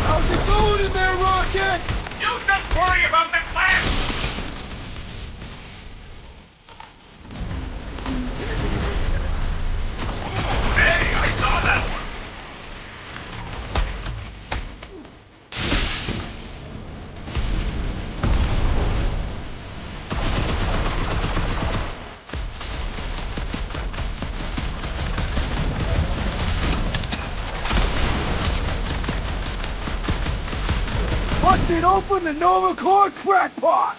How's it going in there, Rocket? You just worry about the class. Hey, I saw that one. Busted open the Nova Corps crackpot!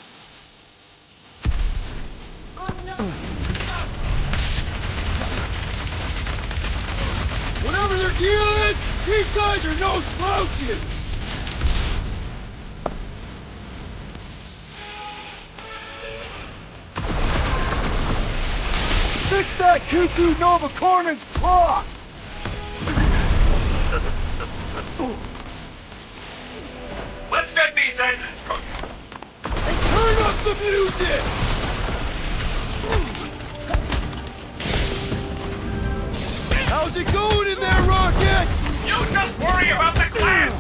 Whatever their deal is, these guys are no slouches! Fix that cuckoo Nova Corn's clock! Let's get these engines cooking. And turn up the music! How's it going in there, Rocket? You just worry about the class.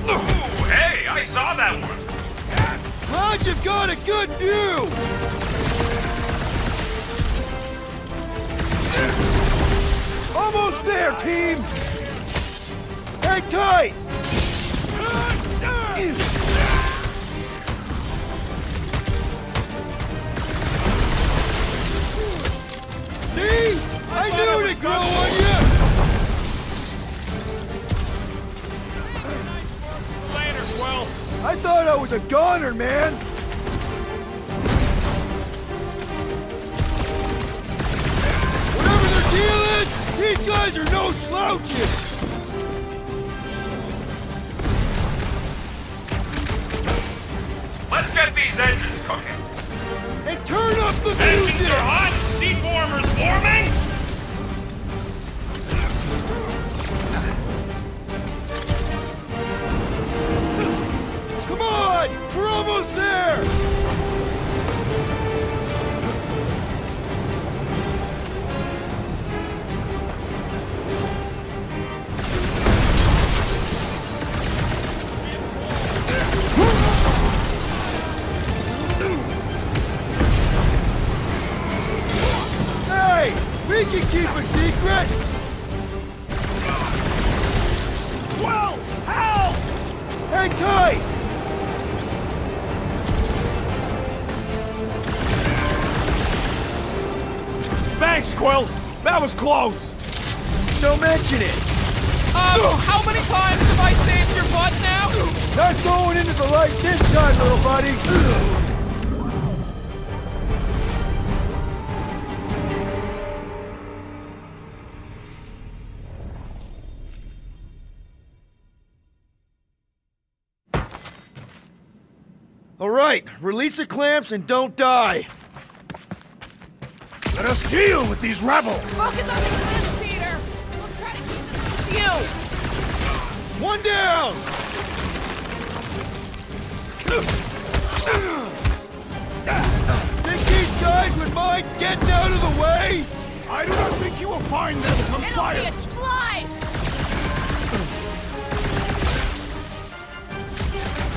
Ooh, hey, I saw that one. Glad you've got a good view! Almost there, team! Hang tight! See? I knew it'd grow on you! Later, Quill. I thought I was a goner, man! Whatever their deal is, these guys are no slouches! Let's get these engines cooking. And turn up the Engines music! are hot, seat warmers warming. Come on! We're almost there! Hey! We can keep a secret! Well, help! Hang tight! Thanks, Quill. That was close. Don't mention it! How many times have I saved your butt now? Not going into the light this time, little buddy! All right, release the clamps and don't die. Let us deal with these rebels! Focus on the clamps, Peter! We'll try to keep this with you! One down! Think these guys would mind getting out of the way? I do not think you will find them compliant! It'll be a slice!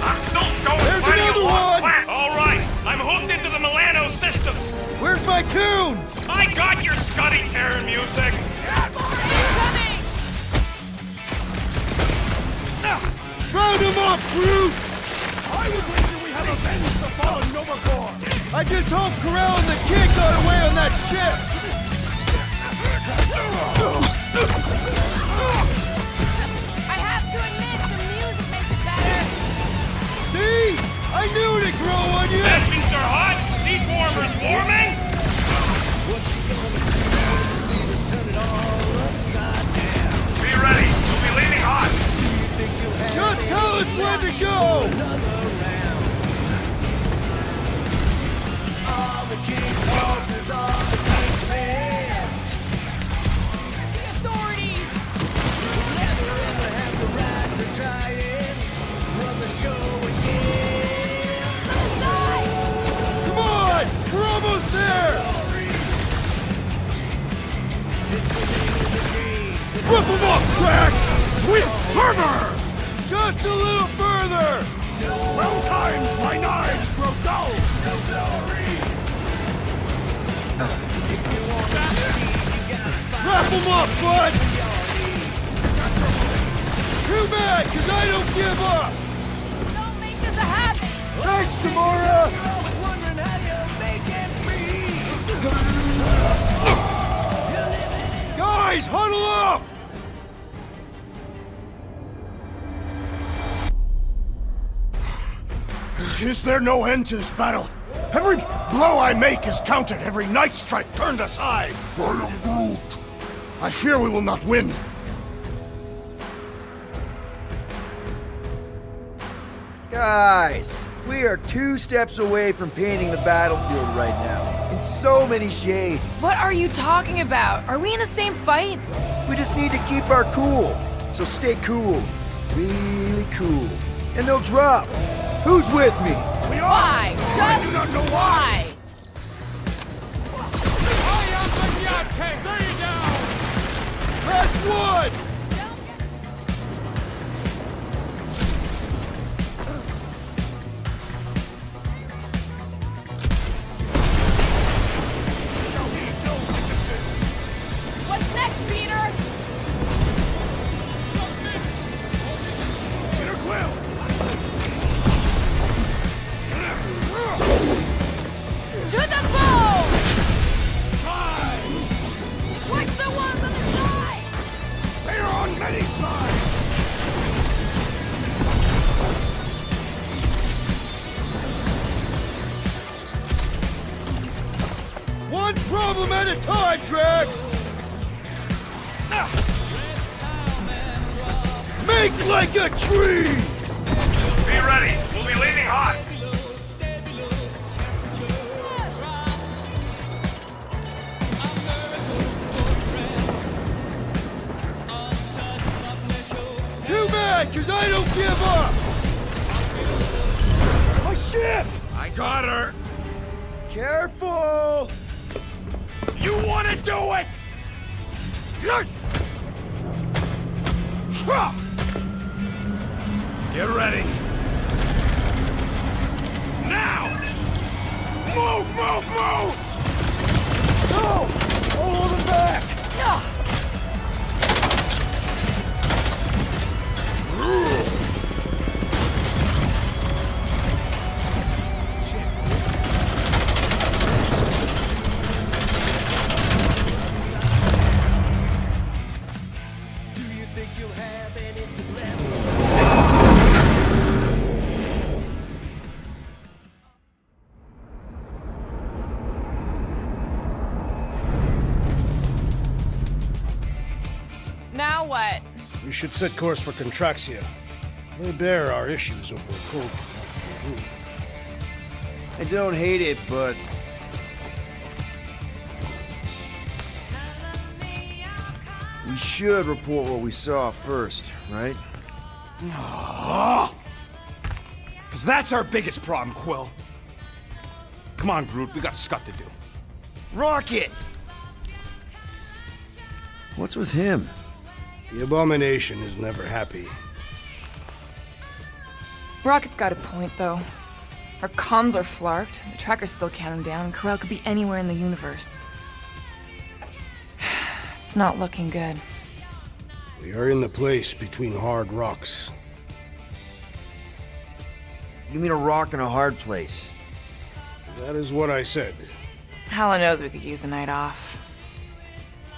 I'm still going. There's plenty another along one! plan. All right, I'm hooked into the Milano system. Where's my tunes? I got your Scuddy Karen music. Round him up, Groot! I would wager we have avenged the fallen Nova Corps! I just hope Corral and the kid got away on that ship! I have to admit, the music makes it better. See? I knew it'd grow on you! Engines are hot, seat warmers warming. Be ready. We'll be leaving hot. Just tell us when to go! The authorities! Come on! We're almost there! Rip them up, Drax! With fervor! Just a little further! Well timed, my knives grow dull! Wrap them up, bud! Too bad, because I don't give up! Don't make this a habit! Thanks, Gamora! Guys, huddle up! Is there no end to this battle? Every blow I make is counted, every night strike turned aside! I am Groot! I fear we will not win. Guys, we are 2 steps away from painting the battlefield right now. In so many shades. What are you talking about? Are we in the same fight? We just need to keep our cool. So stay cool. Really cool. And they'll drop. Who's with me? We are! Why? I do not know why! Stay down. Last one! What's next, Peter? Peter Quill! To the bow! Watch the ones on the side! They are them at a time, Drax! Make like a tree! Be ready. We'll be leaving hot. Too bad, cause I don't give up! My ship! I got her. Careful! You want to do it? Get ready. Now! Move, move, move! No! I'll hold him back! Do you think you'll have anything left? Now what? We should set course for Contraxia. Lay bare our issues over a cold brew. I don't hate it, but... we should report what we saw first, right? Because that's our biggest problem, Quill. Come on, Groot, we got scut to do. Rocket! What's with him? The Abomination is never happy. Rocket's got a point, though. Our comms are flarked, the tracker's still counting down, and Corel could be anywhere in the universe. It's not looking good. We are in the place between hard rocks. You mean a rock in a hard place? That is what I said. Hala knows we could use a night off.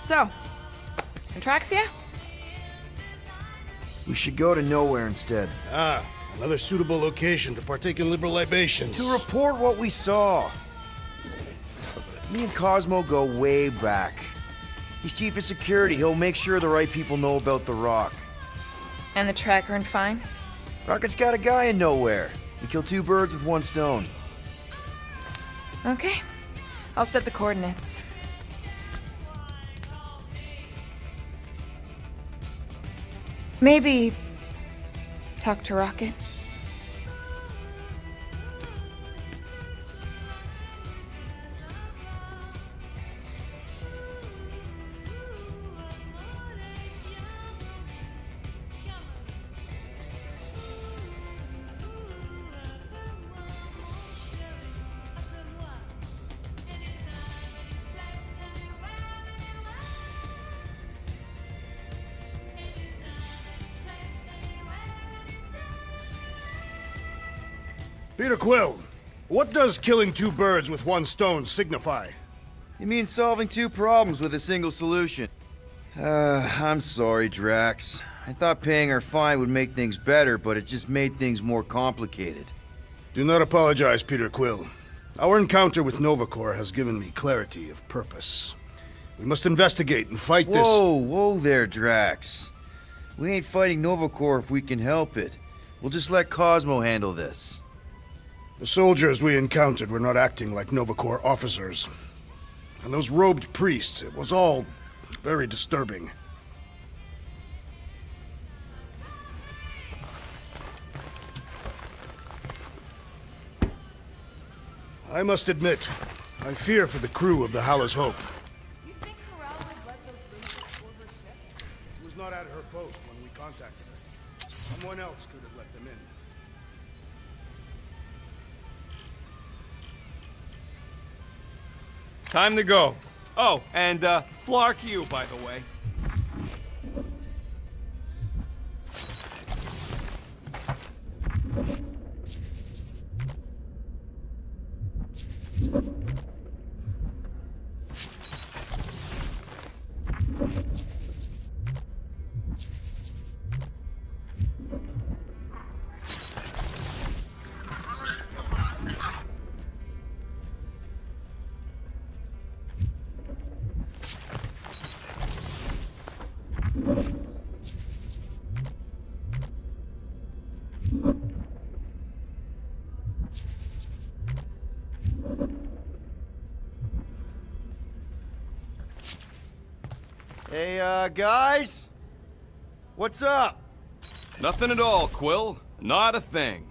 So, Contraxia? We should go to nowhere instead. Ah, another suitable location to partake in liberal libations. To report what we saw. Me and Cosmo go way back. He's chief of security. He'll make sure the right people know about the rock. And the tracker and Fine? Rocket's got a guy in nowhere. We kill two birds with one stone. Okay. I'll set the coordinates. Maybe talk to Rocket. Peter Quill, what does killing two birds with one stone signify? You mean solving two problems with a single solution? I'm sorry, Drax. I thought paying our fine would make things better, but it just made things more complicated. Do not apologize, Peter Quill. Our encounter with Nova Corps has given me clarity of purpose. We must investigate and fight this... Whoa there, Drax. We ain't fighting Nova Corps if we can help it. We'll just let Cosmo handle this. The soldiers we encountered were not acting like Nova Corps officers. And those robed priests, it was all very disturbing. I must admit, I fear for the crew of the Hala's Hope. You think Corel would let those losers board her ship? She was not at her post when we contacted her. Someone else could have let them in. Time to go. Oh, and Flark you, by the way. Hey, guys? What's up? Nothing at all, Quill. Not a thing.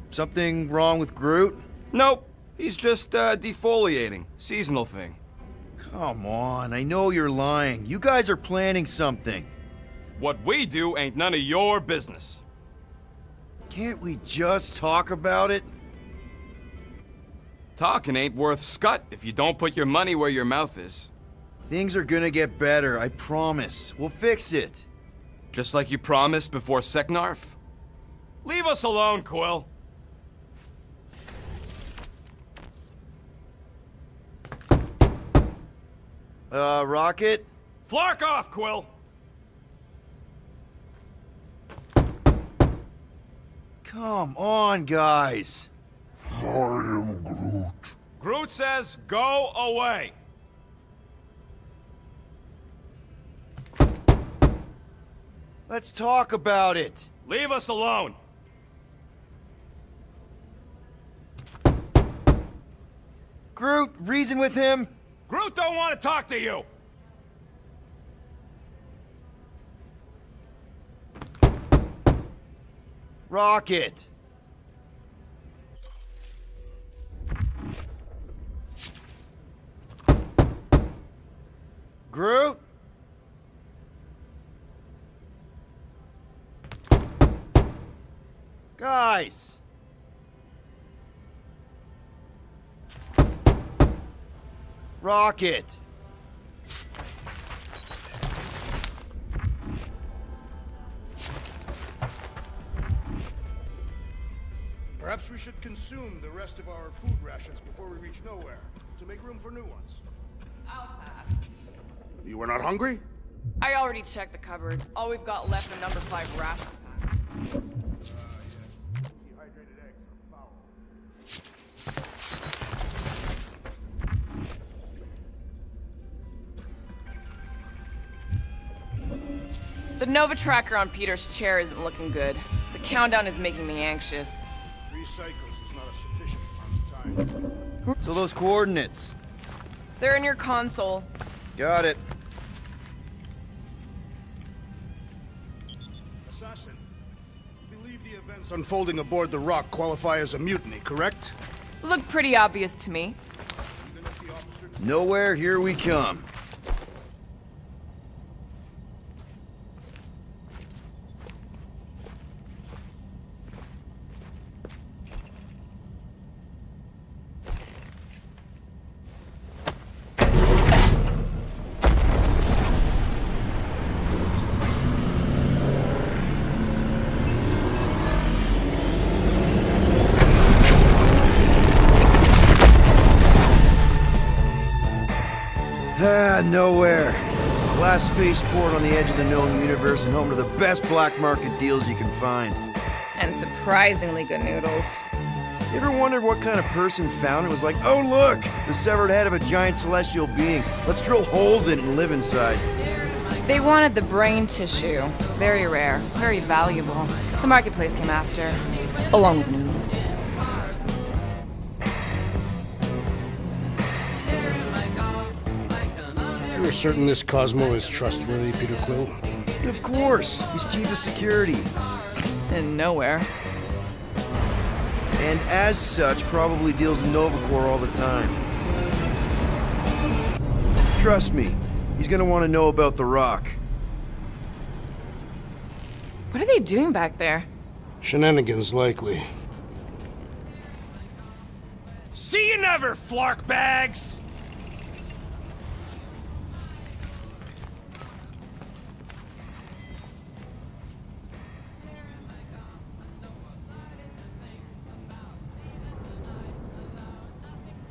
Something wrong with Groot? Nope. He's just, defoliating. Seasonal thing. Come on, I know you're lying. You guys are planning something. What we do ain't none of your business. Can't we just talk about it? Talking ain't worth scut if you don't put your money where your mouth is. Things are gonna get better, I promise. We'll fix it. Just like you promised before Seknarf? Leave us alone, Quill. Rocket? Flark off, Quill! Come on, guys. I am Groot. Groot says, go away. Let's talk about it. Leave us alone. Groot, reason with him. Groot don't want to talk to you. Rocket. Groot? Guys! Rocket! Perhaps we should consume the rest of our food rations before we reach nowhere, to make room for new ones. I'll pass. You were not hungry? I already checked the cupboard. All we've got left are number 5 ration packs. Dehydrated eggs are foul. The Nova tracker on Peter's chair isn't looking good. The countdown is making me anxious. 3 cycles is not a sufficient amount of time. So those coordinates. They're in your console. Got it. Assassin, you believe the events unfolding aboard the Rock qualify as a mutiny, correct? Looked pretty obvious to me. Even if the officer... Nowhere, here we come. Nowhere. Last spaceport on the edge of the known universe and home to the best black market deals you can find. And surprisingly good noodles. You ever wondered what kind of person found it? Was like, oh look, the severed head of a giant celestial being. Let's drill holes in it and live inside. They wanted the brain tissue. Very rare, very valuable. The marketplace came after, along with the noodles. You're certain this Cosmo is trustworthy, Peter Quill? Of course. He's chief of security. And nowhere. And as such, probably deals in Nova Corps all the time. Trust me, he's gonna want to know about the Rock. What are they doing back there? Shenanigans, likely. See you never, Flark bags!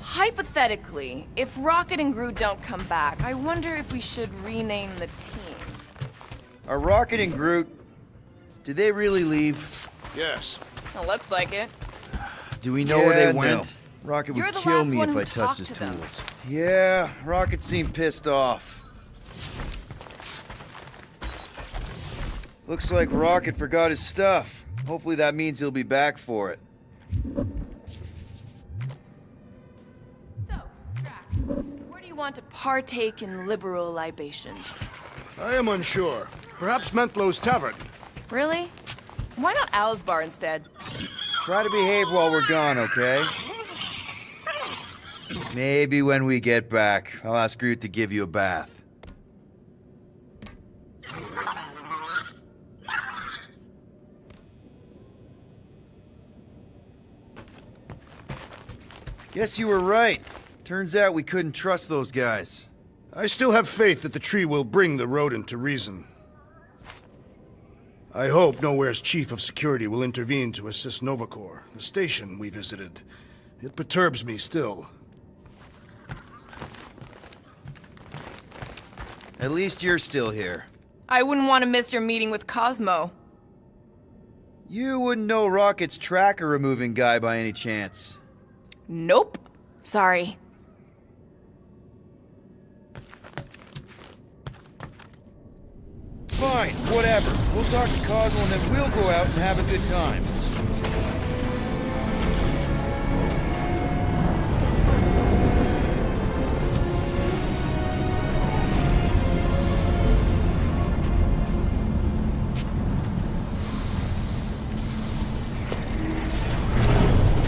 Hypothetically, if Rocket and Groot don't come back, I wonder if we should rename the team. Are Rocket and Groot... Did they really leave? Yes. It looks like it. Do we know where they no. went? Rocket You're would the kill last me one if who I touched talked his to them. tools. Yeah, Rocket seemed pissed off. Looks like Rocket forgot his stuff. Hopefully that means he'll be back for it. So, Drax, where do you want to partake in liberal libations. I am unsure. Perhaps Mentlow's Tavern. Really? Why not Al's bar instead? Try to behave while we're gone, okay? Maybe when we get back, I'll ask Groot to give you a bath. Guess you were right. Turns out we couldn't trust those guys. I still have faith that the tree will bring the rodent to reason. I hope Nowhere's chief of security will intervene to assist Novacor, the station we visited. It perturbs me still. At least you're still here. I wouldn't want to miss your meeting with Cosmo. You wouldn't know Rocket's tracker removing guy by any chance. Nope. Sorry. Fine, whatever. We'll talk to Cosmo and then we'll go out and have a good time.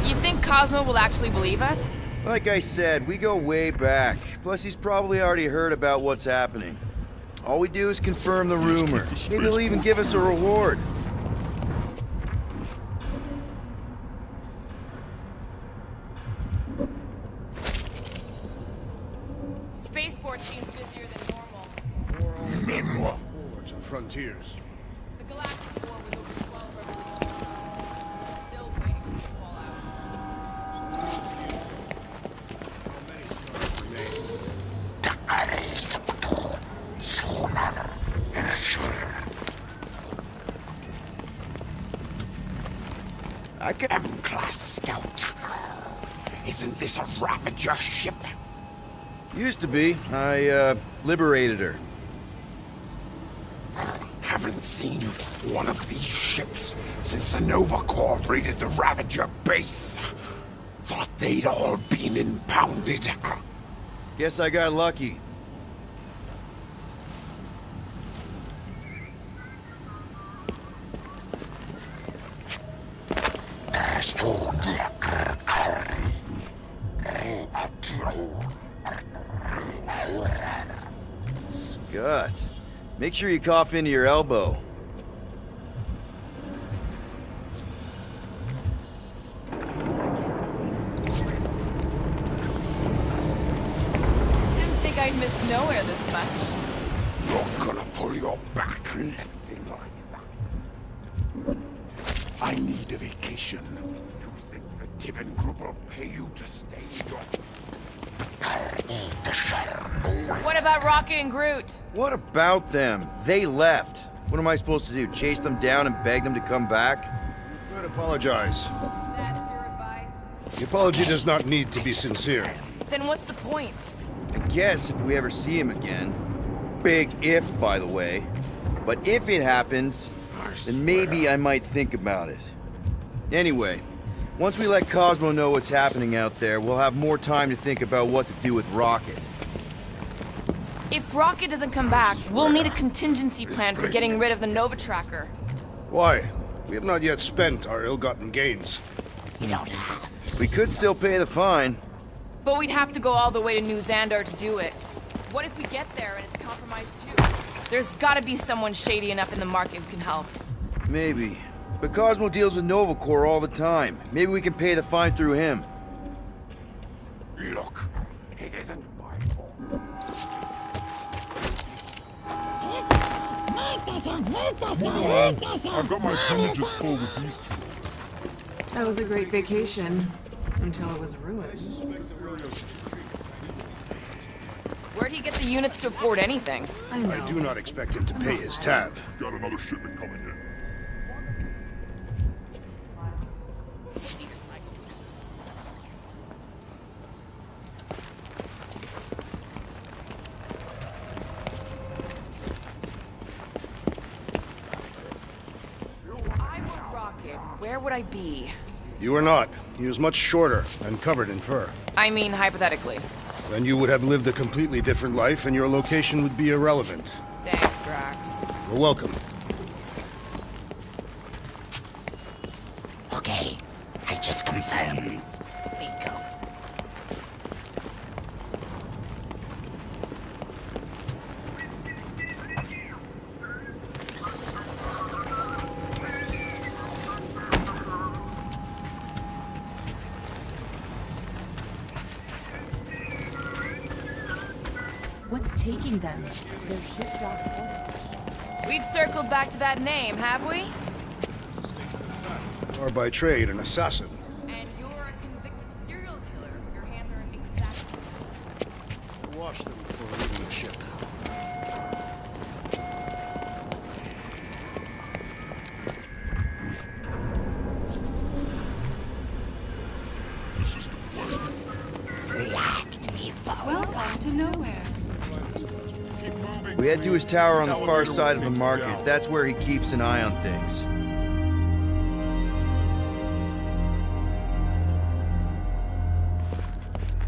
You think Cosmo will actually believe us? Like I said, we go way back. Plus, he's probably already heard about what's happening. All we do is confirm the rumor. Maybe he'll even give us a reward. Spaceport seems busier than normal. Memoir. Forward to the frontiers. The Galactic War was over 12 revolutions. We're still waiting for it to fall out. How many scars remain? I can M-class scout. Isn't this a Ravager ship? Used to be. I, liberated her. Haven't seen one of these ships since the Nova Corps raided the Ravager base. Thought they'd all been impounded. Guess I got lucky. Scott, make sure you cough into your elbow. Didn't think I'd miss Nowhere this much. You're gonna pull your back lifting like that. I need a vacation. You think the Tiven group will pay you to stay? What about Rocket and Groot? What about them? They left. What am I supposed to do? Chase them down and beg them to come back? Good, apologize. That's your advice? The apology does not need to be sincere. Then what's the point? I guess if we ever see him again. Big if, by the way. But if it happens, then maybe I might think about it. Anyway, once we let Cosmo know what's happening out there, we'll have more time to think about what to do with Rocket. If Rocket doesn't come back, we'll need a contingency plan for getting rid of the Nova Tracker. Why? We have not yet spent our ill-gotten gains. You don't have. We could still pay the fine. But we'd have to go all the way to New Xandar to do it. What if we get there and it's compromised too? There's gotta be someone shady enough in the market who can help. Maybe. But Cosmo deals with Nova Corps all the time. Maybe we can pay the fine through him. Look, it isn't my fault. I've got my appendages full with these two. That was a great vacation. Until it was ruined. Where'd he get the units to afford anything? I do not expect him to pay his tab. Got another shipment coming in. I were Rocket, where would I be? You are not. He was much shorter and covered in fur. I mean, hypothetically. Then you would have lived a completely different life and your location would be irrelevant. Thanks, Drax. You're welcome. Okay, I just confirmed. We go. What's taking them? Their ship lost order. We've circled back to that name, have we? You are by trade an assassin. And you're a convicted serial killer. Your hands are in exactly. Wash them before leaving the ship. This is the plan. Welcome to nowhere. We head to his tower on the far side of the market. That's where he keeps an eye on things.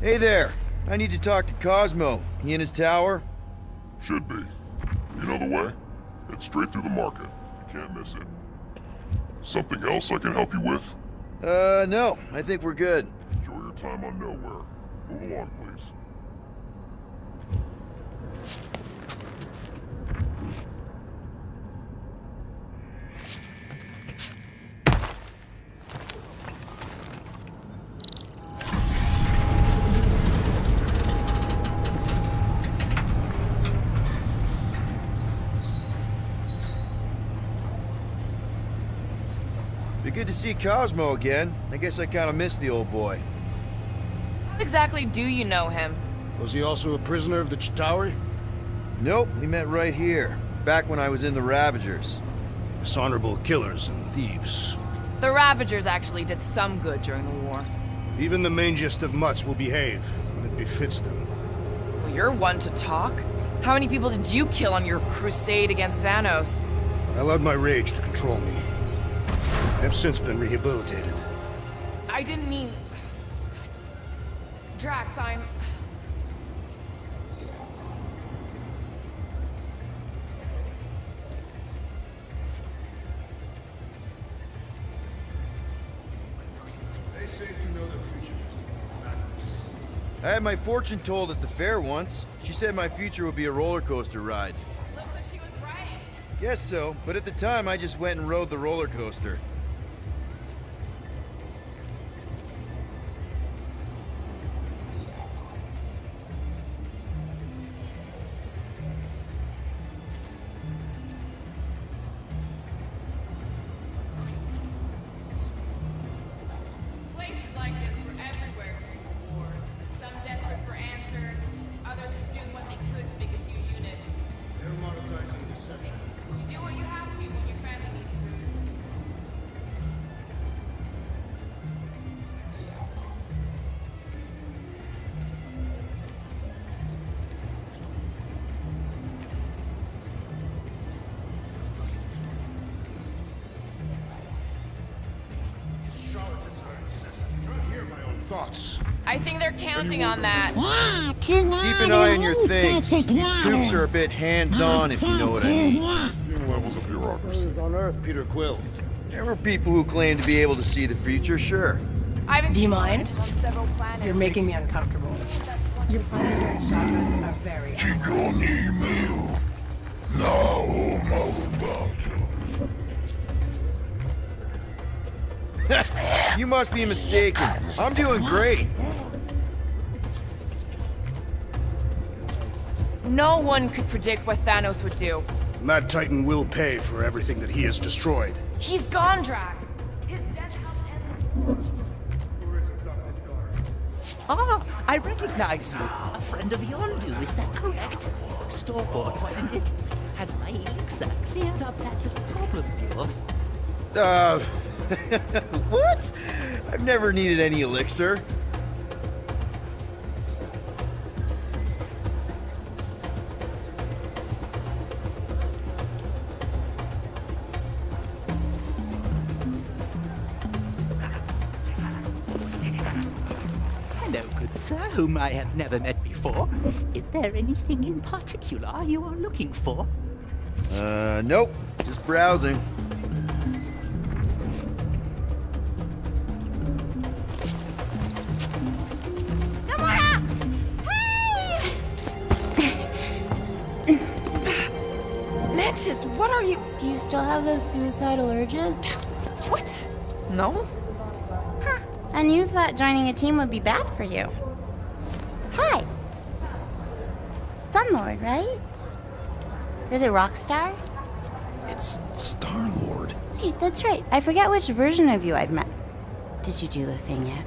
Hey there. I need to talk to Cosmo. He in his tower? Should be. You know the way? Head straight through the market. You can't miss it. Something else I can help you with? No. I think we're good. Enjoy your time on Nowhere. Move along, please. Be good to see Cosmo again. I guess I kind of missed the old boy. How exactly do you know him? Was he also a prisoner of the Chitauri? Nope, we met right here. Back when I was in the Ravagers. Dishonorable killers and thieves. The Ravagers actually did some good during the war. Even the mangiest of mutts will behave when it befits them. Well, you're one to talk. How many people did you kill on your crusade against Thanos? I allowed my rage to control me. I have since been rehabilitated. I didn't mean... Scott. Drax, I'm... They say to know the future is to be madness. I had my fortune told at the fair once. She said my future would be a roller coaster ride. Looks like she was right. Guess so, but at the time I just went and rode the roller coaster. Places like this were everywhere during the war. Some desperate for answers, others just doing what they could to make a few units. They're monetizing deception. You do what you have to when your family needs food. Charlatans are incessant. I can't hear my own thoughts. I think they're counting on that. Keep an eye on your things. These kooks are a bit hands-on, if you know what I mean. New levels of bureaucracy. On Earth, Peter Quill. There were people who claimed to be able to see the future, sure. Do you mind? You're making me uncomfortable. Your planetary chakras are very... You must be mistaken. I'm doing great. No one could predict what Thanos would do. Mad Titan will pay for everything that he has destroyed. He's gone, Drax. His death helped everyone. Ah, I recognize you. A friend of Yondu, is that correct? Store-bought, wasn't it? Has my elixir cleared up that little problem of yours? What? I've never needed any elixir. Hello, good Sir, whom I have never met before, is there anything in particular you are looking for? Nope. Just browsing. Gamora! Hey! Mantis, what are you... Do you still have those suicidal urges? What? No? Huh. And you thought joining a team would be bad for you. Hi. Sunlord, right? Is it Rockstar? It's Star-Lord. Hey, that's right. I forget which version of you I've met. Did you do the thing yet?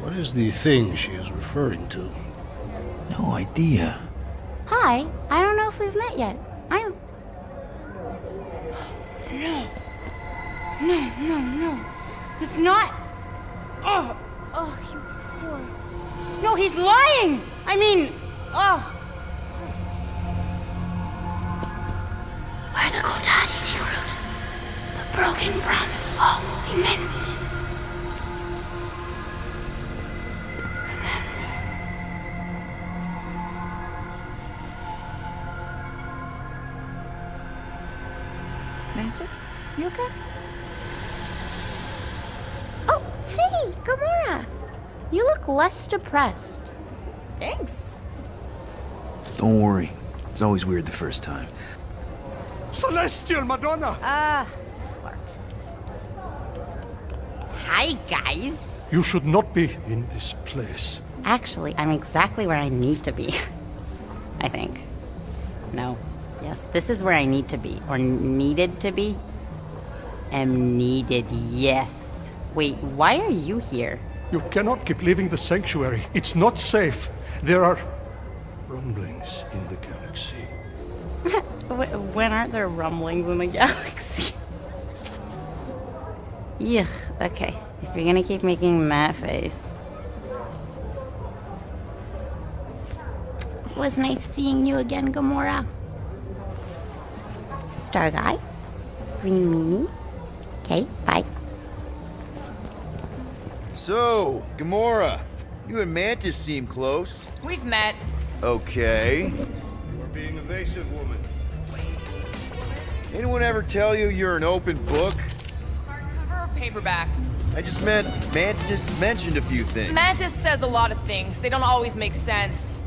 What is the thing she is referring to? No idea. Hi. I don't know if we've met yet. I'm... No. It's not... Oh, you poor... No, he's lying! I mean... Oh... Where the Kotati take root, the broken promise of all will be mended. Mantis, you okay? Oh, hey, Gamora! You look less depressed. Thanks. Don't worry. It's always weird the first time. Celestial Madonna! Clark. Hi, guys. You should not be in this place. Actually, I'm exactly where I need to be. I think. No. Yes, this is where I need to be. Or needed to be. Am needed, yes. Wait, why are you here? You cannot keep leaving the sanctuary. It's not safe. There are rumblings in the galaxy. When aren't there rumblings in the galaxy? Yuck, okay. If you're gonna keep making that face. It was nice seeing you again, Gamora. Star Guy. Green Meanie. Okay, bye. So, Gamora, you and Mantis seem close. We've met. Okay. You are being evasive, woman. Anyone ever tell you you're an open book? Hardcover or paperback? I just meant Mantis mentioned a few things. Mantis says a lot of things. They don't always make sense.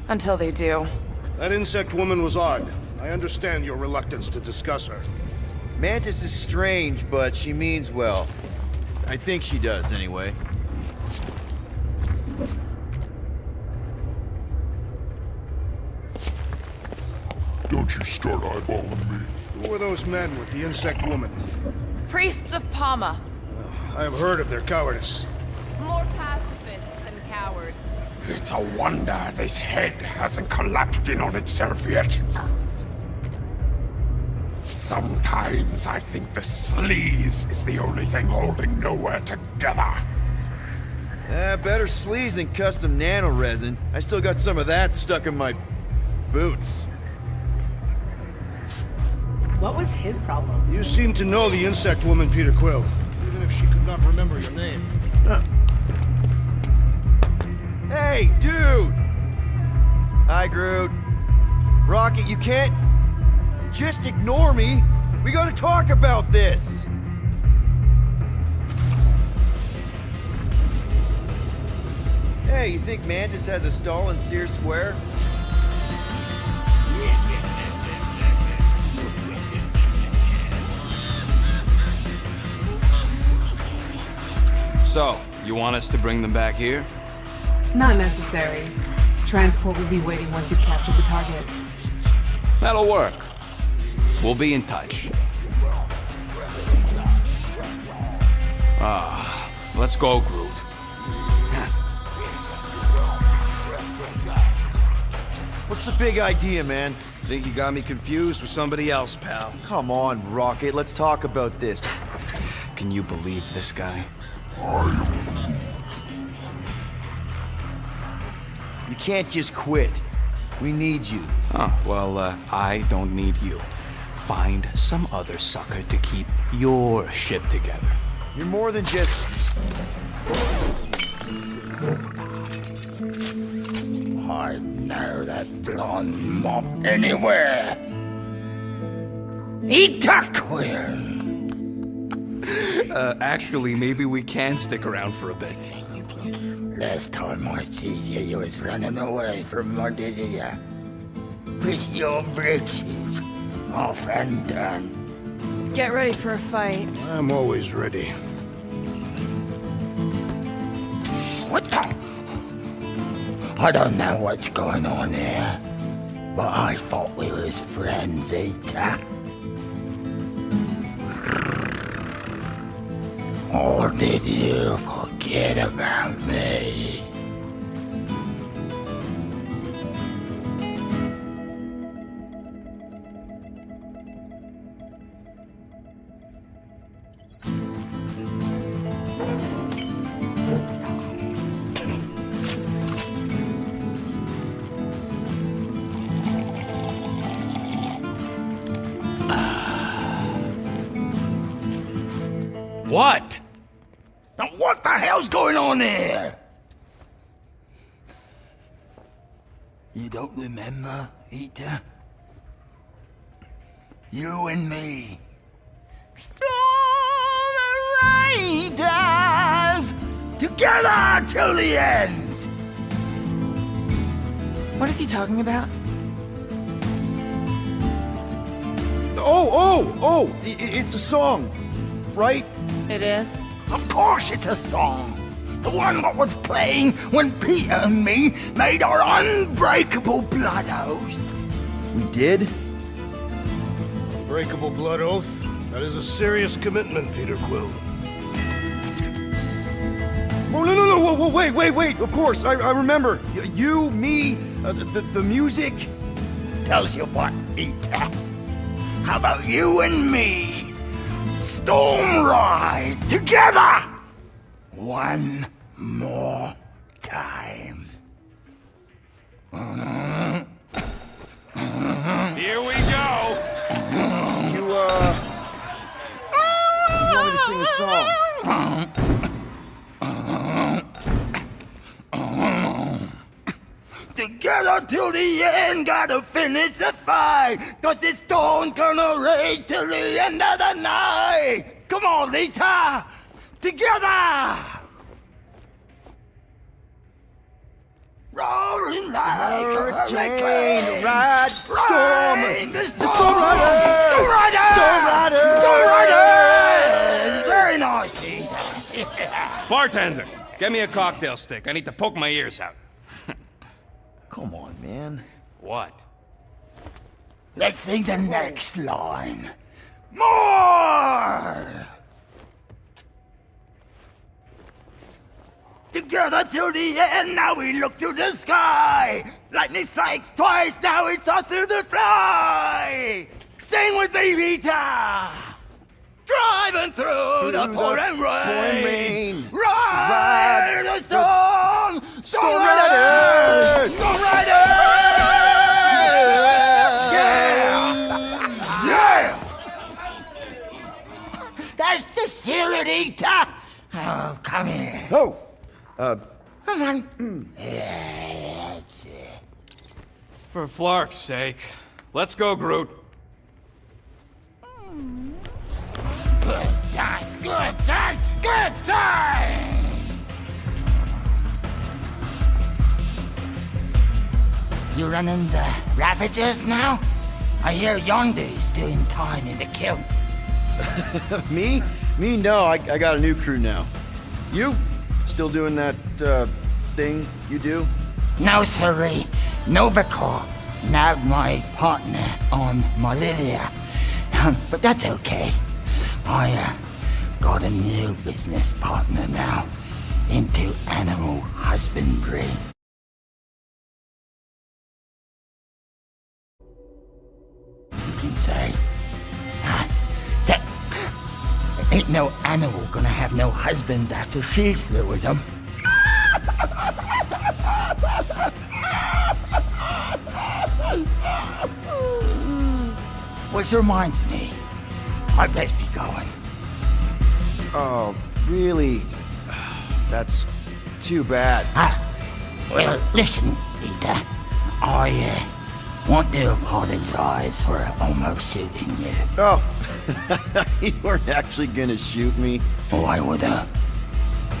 Until they do. That insect woman was odd. I understand your reluctance to discuss her. Mantis is strange, but she means well. I think she does, anyway. Don't you start eyeballing me. Who were those men with the insect woman? Priests of Palma. I have heard of their cowardice. More pacifists than cowards. It's a wonder this head hasn't collapsed in on itself yet. Sometimes I think the sleaze is the only thing holding nowhere together. Better sleaze than custom nanoresin. I still got some of that stuck in my boots. What was his problem? You seem to know the insect woman, Peter Quill, even if she could not remember your name. Hey, dude! Hi, Groot. Rocket, you can't just ignore me. We gotta talk about this. Hey, you think Mantis has a stall in Sears Square? So, you want us to bring them back here? Not necessary. Transport will be waiting once you've captured the target. That'll work. We'll be in touch. Let's go, Groot. What's the big idea, man? Think you got me confused with somebody else, pal. Come on, Rocket, let's talk about this. Can you believe this guy? You can't just quit. We need you. I don't need you. Find some other sucker to keep your ship together. You're more than just... I know that blonde mop anywhere. Itaquil! Actually, maybe we can stick around for a bit. Last time I see you, you was running away from under you. With your britches off and done. Get ready for a fight. I'm always ready. What the? I don't know what's going on here, but I thought we was friends, Ita. Or did you forget about me? What? Now what the hell's going on here? You don't remember, Ita? You and me. Storm Raiders! Together till the end! What is he talking about? It's a song, right? It is. Of course it's a song. The one that was playing when Peter and me made our unbreakable blood oath. We did? Breakable blood oath? That is a serious commitment, Peter Quill. Oh, no, whoa, wait, of course, I remember. You, me, the music. Tells you what, Ita. How about you and me? Storm Ride together! One more time. Here we go! You want me to sing a song? Together till the end, gotta finish the fight. Cause this storm's gonna rage till the end of the night. Come on, Ita! Together! Roaring like a hurricane. Ride, storm, the Storm Riders! Storm Riders! Storm Riders! Storm Riders! Very nice, Ita. Bartender, get me a cocktail stick. I need to poke my ears out. Come on, man. What? Let's sing the next line. More! Together till the end, now we look to the sky. Lightning strikes twice, now it's all through the fly. Sing with me, Rita. Driving through the pouring rain. Ride the storm. Storm Riders. Storm Riders. Yeah. That's the spirit, Ita. Oh, come here. Oh, Come on. Yeah, that's it. For Flark's sake. Let's go, Groot. Good times, good times, good times! You running the Ravagers now? I hear Yondu's doing time in the kiln. me? Me? No, I got a new crew now. You? Still doing that, thing you do? No, sirree. Novacore, now my partner on Molilia. But that's okay. I got a new business partner now into animal husbandry. You can say, that ain't no animal gonna have no husbands after she's through with them. Which reminds me, I best be going. Oh, really? That's too bad. Well, listen, Peter. I want to apologize for almost shooting you. Oh, you weren't actually gonna shoot me? Oh, I would've.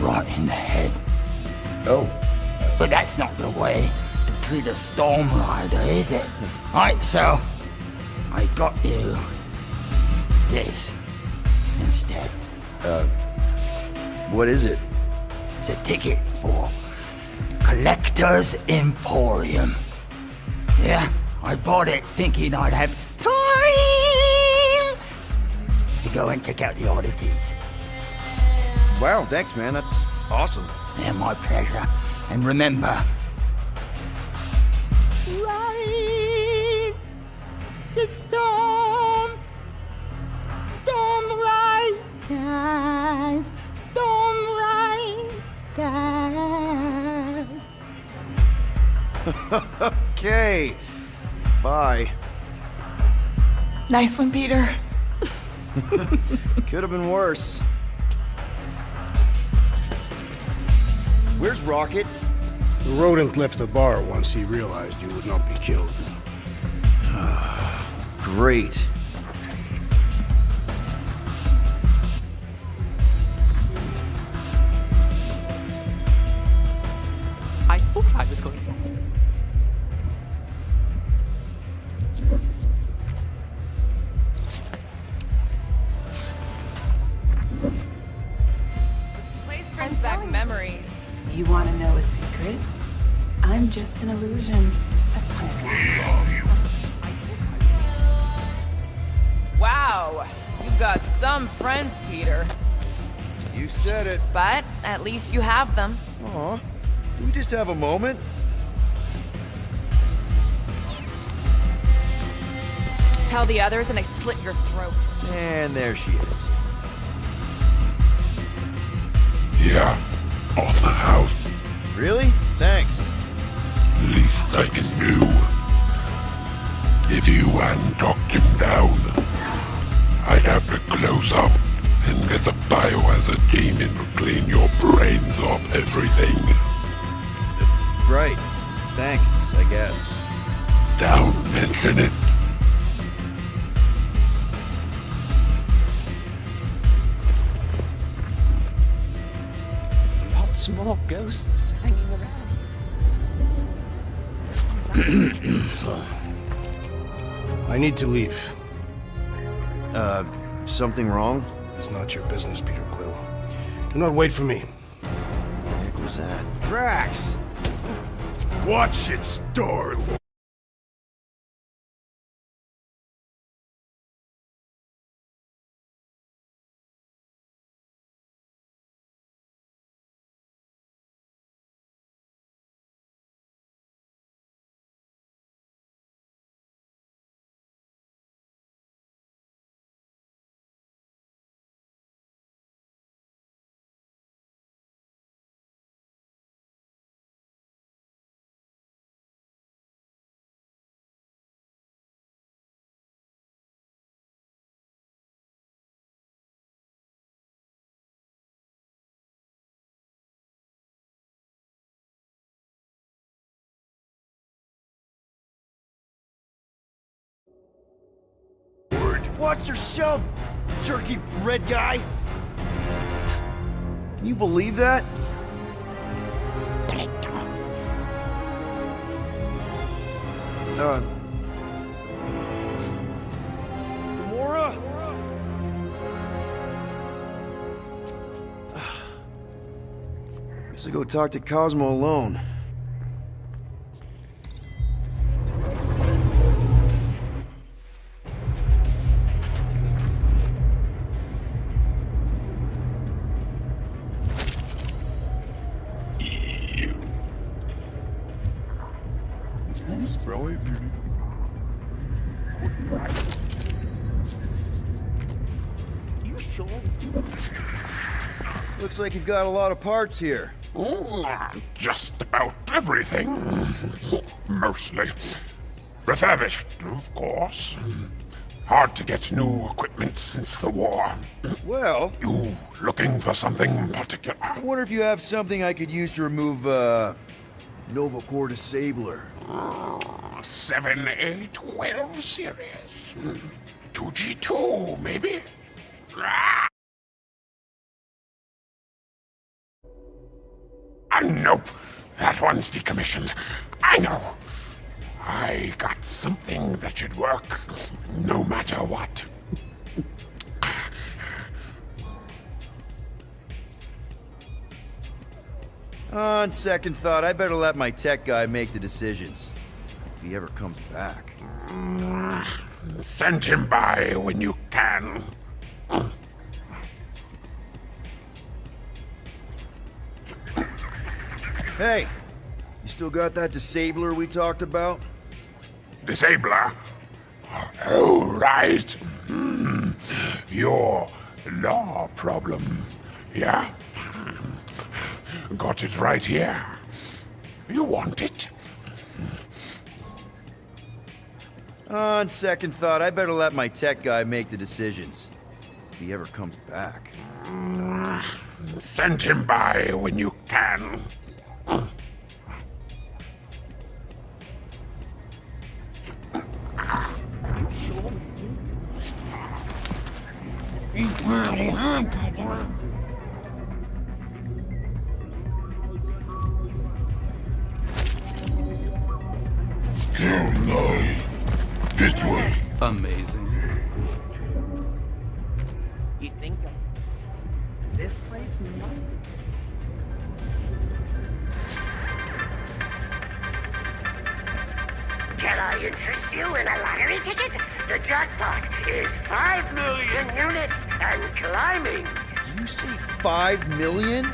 Right in the head. Oh. But that's not the way to treat a Storm Rider, is it? Right, so I got you this instead. What is it? It's a ticket for Collector's Emporium. Yeah, I bought it thinking I'd have time to go and check out the oddities. Wow, thanks, man. That's awesome. Yeah, my pleasure. And remember, ride the storm, storm ride, guys, storm ride, guys. Okay. Bye. Nice one, Peter. Could have been worse. Where's Rocket? The rodent left the bar once he realized you would not be killed. Great. I thought I was going. Place brings back memories. You want to know a secret? I'm just an illusion. A Wow, you've got some friends, Peter. You said it. But at least you have them. Aw. Do we just have a moment? Tell the others and I slit your throat. And there she is. Yeah, on the house. Really? Thanks. Least I can do. If you hadn't talked him down, I'd have to close up and get the biohazard team in to clean your brains off everything. Right. Thanks, I guess. Don't mention it. Lots more ghosts hanging around. I need to leave. Something wrong? It's not your business, Peter Quill. Do not wait for me. What the heck was that? Drax! Watch it, Star-Lord. Watch yourself, jerky red guy! Can you believe that? Gamora? Guess I'll go talk to Cosmo alone. You sure? Looks like you've got a lot of parts here. Just about everything. Mostly. Refurbished, of course. Hard to get new equipment since the war. Well, You looking for something particular? I wonder if you have something I could use to remove, Nova Core Disabler. 7A12 series. 2G2, maybe? Ah, nope. That one's decommissioned. I know. I got something that should work, no matter what. On second thought, I better let my tech guy make the decisions. If he ever comes back. Send him by when you can. Hey, you still got that disabler we talked about? Disabler? Oh, right. Your law problem. Yeah? Got it right here. You want it? On second thought, I better let my tech guy make the decisions. If he ever comes back. Send him by when you can. Amazing. You think This place might. Can I interest you in a lottery ticket? The jackpot is 5 million units and climbing. Did you say 5 million?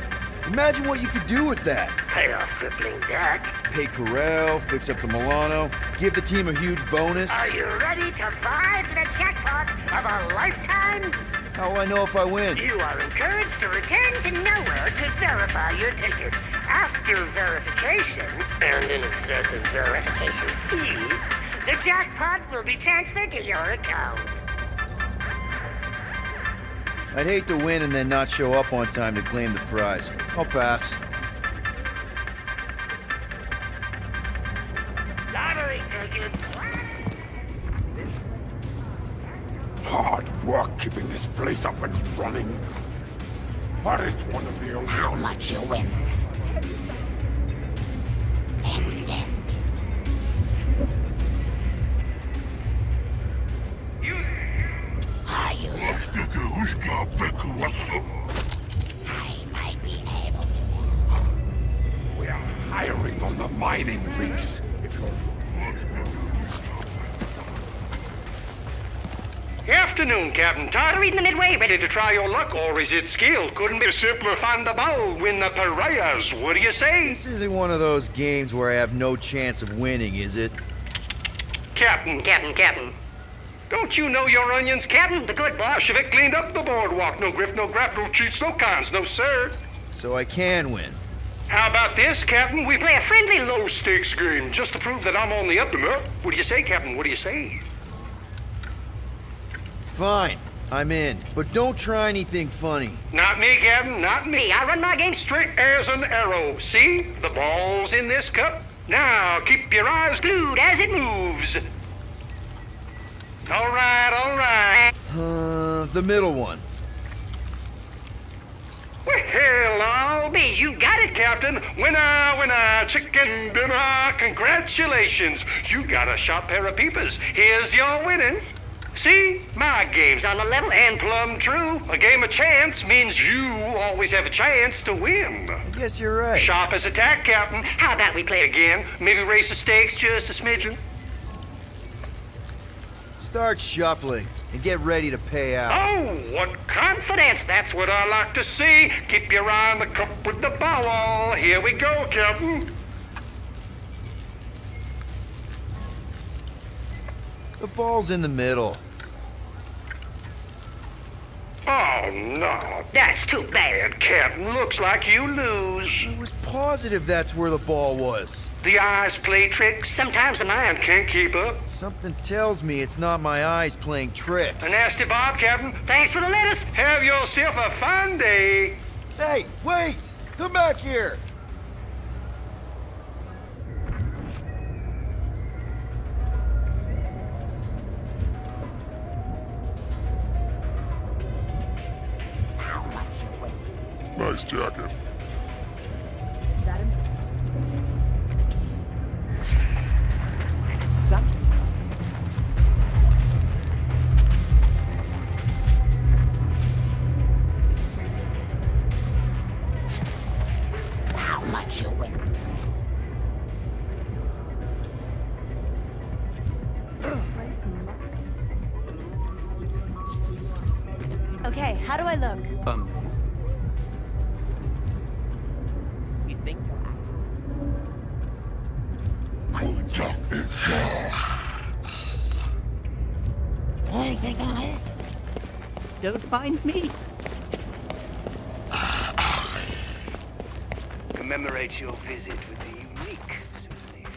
Imagine what you could do with that. Pay off crippling debt. Pay Corel, fix up the Milano, give the team a huge bonus. Are you ready to buy the jackpot of a lifetime? How will I know if I win? You are encouraged to return to nowhere to verify your ticket. After verification, and an excessive verification fee, the jackpot will be transferred to your account. I'd hate to win and then not show up on time to claim the prize. I'll pass. Lottery ticket. Hard work keeping this place up and running. But it's one of the only... How much you win? Are you I might be able to. We're hiring on the mining rigs. Afternoon, Captain. Tired of reading the Midway? Ready to try your luck, or is it skill? Couldn't be simpler find the ball, win the pariahs. What do you say? This isn't one of those games where I have no chance of winning, is it? Captain. Don't you know your onions, Captain? The good Bolshevik cleaned up the boardwalk. No grift, no graft, no cheats, no cons, no sir. So I can win. How about this, Captain? We play a friendly low-stakes game just to prove that I'm on the up and up. What do you say, Captain? What do you say? Fine, I'm in. But don't try anything funny. Not me, Captain, not me. I run my game straight as an arrow. See? The ball's in this cup. Now, keep your eyes glued as it moves. All right. The middle one. Well, I'll be. You got it, Captain. Winner, chicken dinner. Congratulations. You got a sharp pair of peepers. Here's your winnings. See? My game's on the level and plumb true. A game of chance means you always have a chance to win. I guess you're right. Sharp as a tack, Captain. How about we play again? Maybe raise the stakes just a smidgen. Start shuffling and get ready to pay out. Oh, what confidence! That's what I like to see. Keep your eye on the cup with the ball. Here we go, Captain. The ball's in the middle. Oh, no. That's too bad, Captain. Looks like you lose. I was positive that's where the ball was. The eyes play tricks. Sometimes the mind can't keep up. Something tells me it's not my eyes playing tricks. A nasty Bob, Captain. Thanks for the lettuce. Have yourself a fine day. Hey, wait! Come back here! Nice jacket. Some. How much you win? Okay, how do I look? You think Don't mind me. Commemorate your visit with a unique souvenir.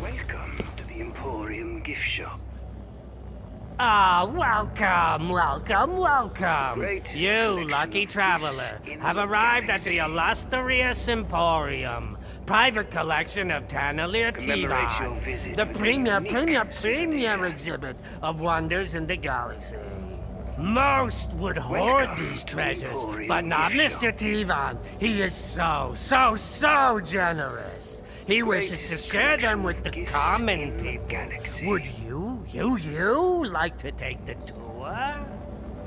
Welcome to the Emporium gift shop. Ah, welcome, welcome, welcome. Greatest You, collection lucky of traveler, gifts in have the arrived at the illustrious Emporium, private collection of Tannelir Commemorate your Tivan, visit the with a premier unique exhibit of wonders in the galaxy. Most would hoard Welcome these to the treasures, Emporium but not gift Mr. Tivan. He is so generous. He wishes to share them with the common people. Would you like to take the tour?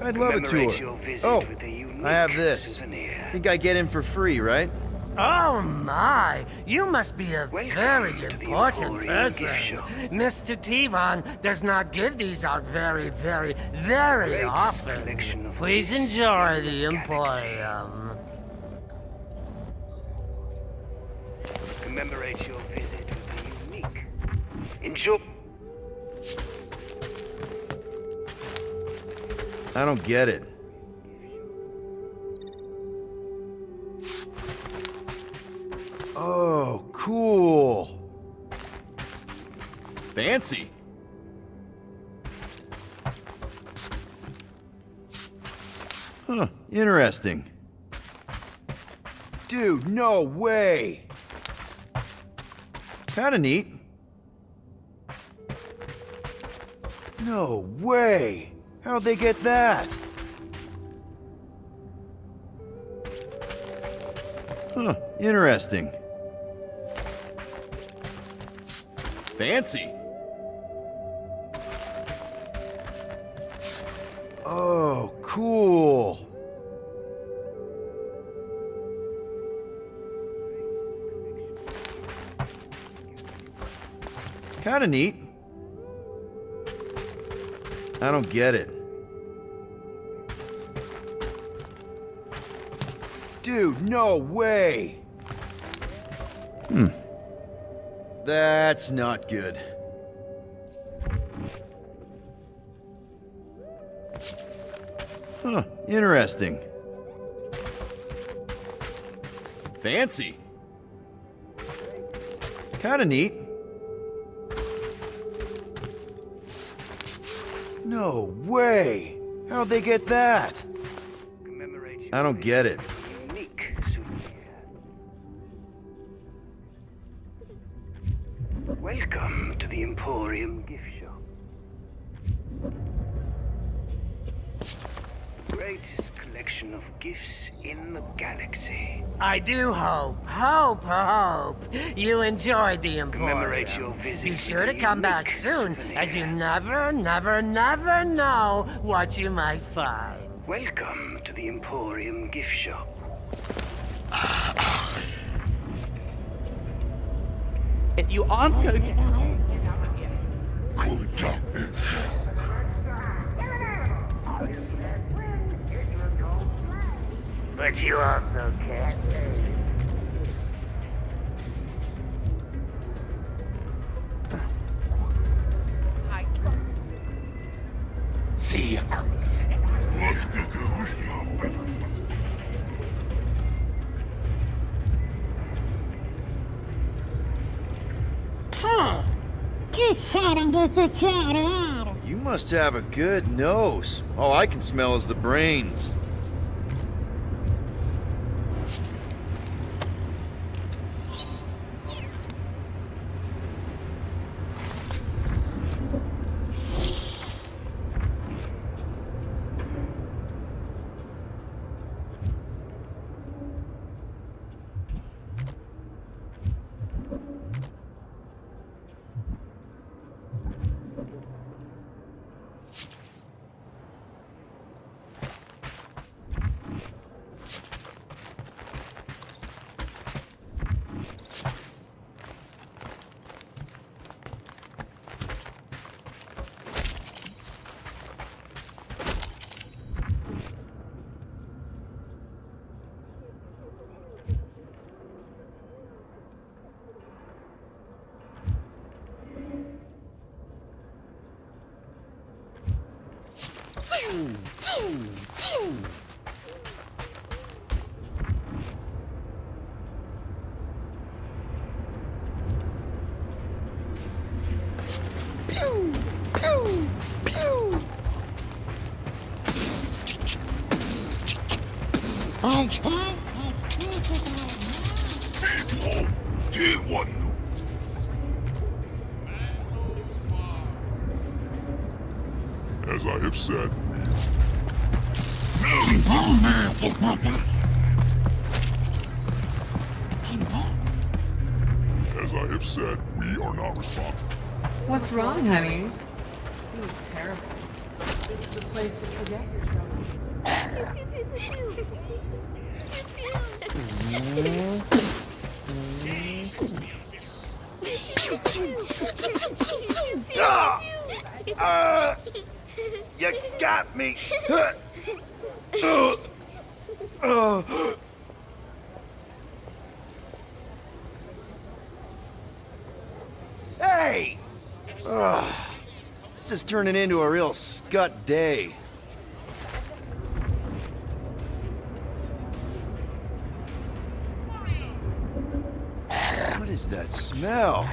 I'd love a Commemorate tour. your visit Oh, with a unique I have this. souvenir. Think I get in for free, right? Oh my, you must be a very important Emporium person. gift shop. Mr. Tivan does not give these out very often. Please enjoy the Emporium. Commemorate your visit with a unique. Enjoy. I don't get it. Oh, cool. Fancy. Huh, interesting. Dude, no way. Kinda neat. No way. How'd they get that? Huh, interesting. Fancy. Oh, cool. Kinda neat. I don't get it. Dude, no way! That's not good. Huh, interesting. Fancy. Kinda neat. No way! How'd they get that? I don't get it. Unique souvenir. Welcome to the Emporium gift shop. Greatest collection of gifts in the galaxy. I do hope you enjoyed the Commemorate Emporium. your visit Be sure with to a come back unique soon, as you never know what you might find. Welcome to the Emporium gift shop. If you aren't going to. But you also can't. See ya. You must have a good nose. All I can smell is the brains. As I have said, as I have said, we are not responsible. What's wrong, honey? You look terrible. This is the place to forget your trouble. You got me. Hey! This is turning into a real scut day. What is that smell?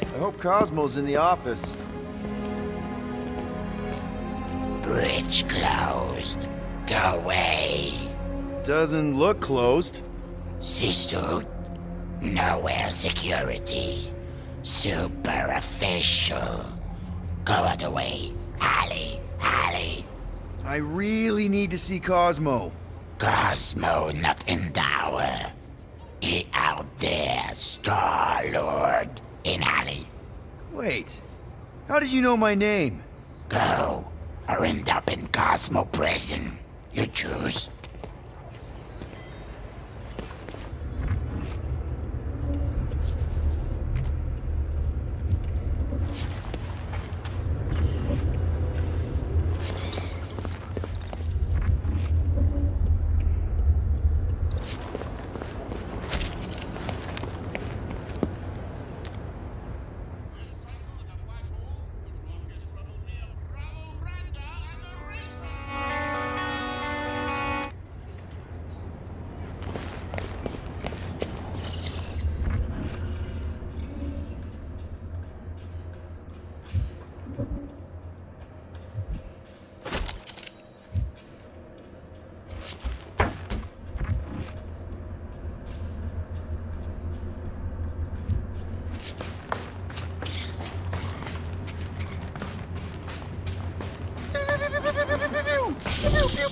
I hope Cosmo's in the office. Bridge closed. Go away. Doesn't look closed. C-suit. Nowhere security. Super official. Go other way. Alley. I really need to see Cosmo. Cosmo not in tower. He out there, Star-Lord. In alley. Wait. How did you know my name? Go. Or end up in Cosmo prison. You choose.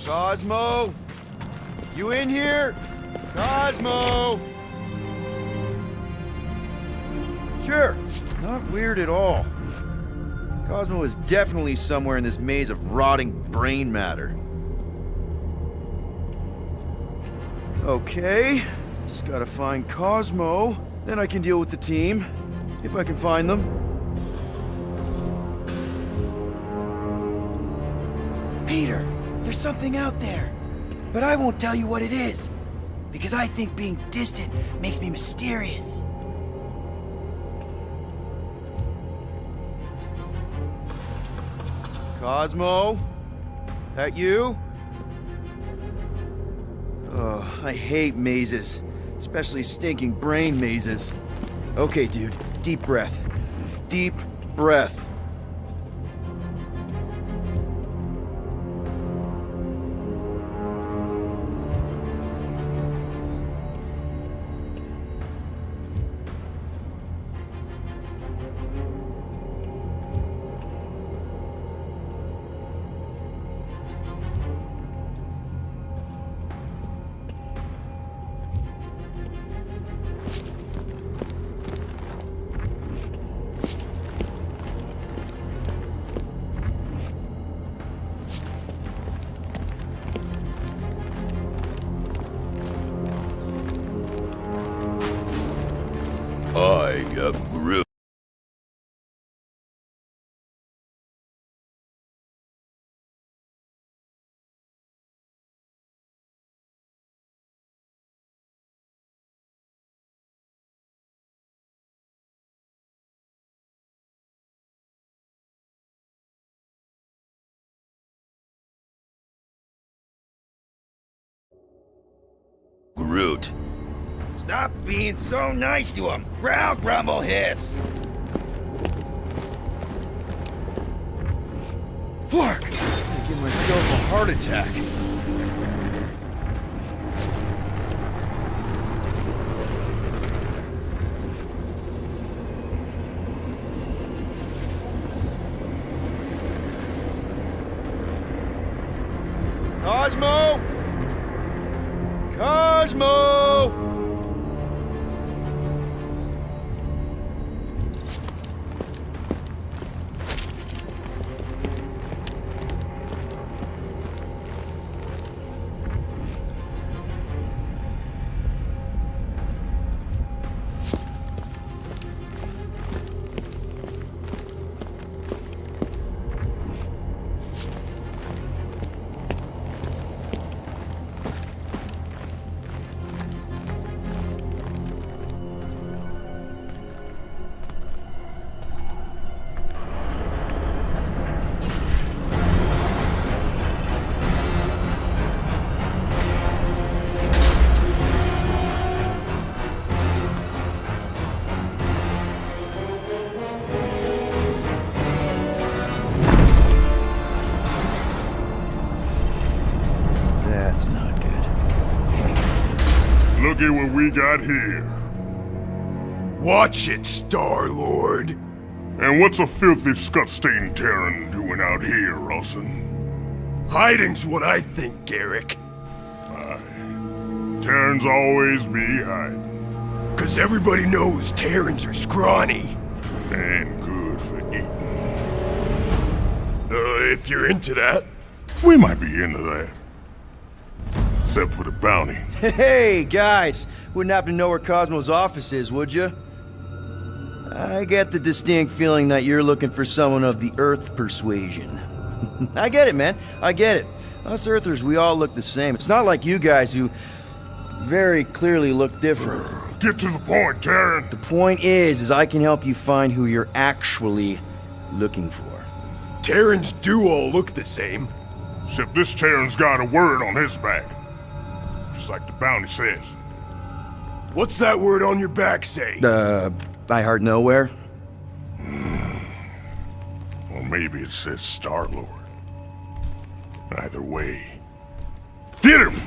Cosmo! You in here? Cosmo! Sure, not weird at all. Cosmo is definitely somewhere in this maze of rotting brain matter. Okay, just gotta find Cosmo. Then I can deal with the team, if I can find them. Peter, there's something out there. But I won't tell you what it is. Because I think being distant makes me mysterious. Cosmo? That you? Oh, I hate mazes. Especially stinking brain mazes. Okay, dude. Deep breath. Deep breath. I am Groot. Groot. Stop being so nice to him. Growl, grumble, hiss. Flark! I'm gonna give myself a heart attack. Cosmo! Cosmo! That's not good. Look at what we got here. Watch it, Star-Lord. And what's a filthy scut-stained Terran doing out here, Rawson? Hiding's what I think, Garrick. Terrans always be hiding. 'Cause everybody knows Terrans are scrawny. And good for eating. If you're into that. We might be into that. Except for the bounty. Hey, guys! Wouldn't happen to know where Cosmo's office is, would you? I get the distinct feeling that you're looking for someone of the Earth persuasion. I get it, man. I get it. Us Earthers, we all look the same. It's not like you guys who very clearly look different. Get to the point, Terran. The point is I can help you find who you're actually looking for. Terrans do all look the same. Except this Terran's got a word on his back. Just like the bounty says. What's that word on your back say? I heart nowhere? Or maybe it says Star-Lord. Either way. Get him!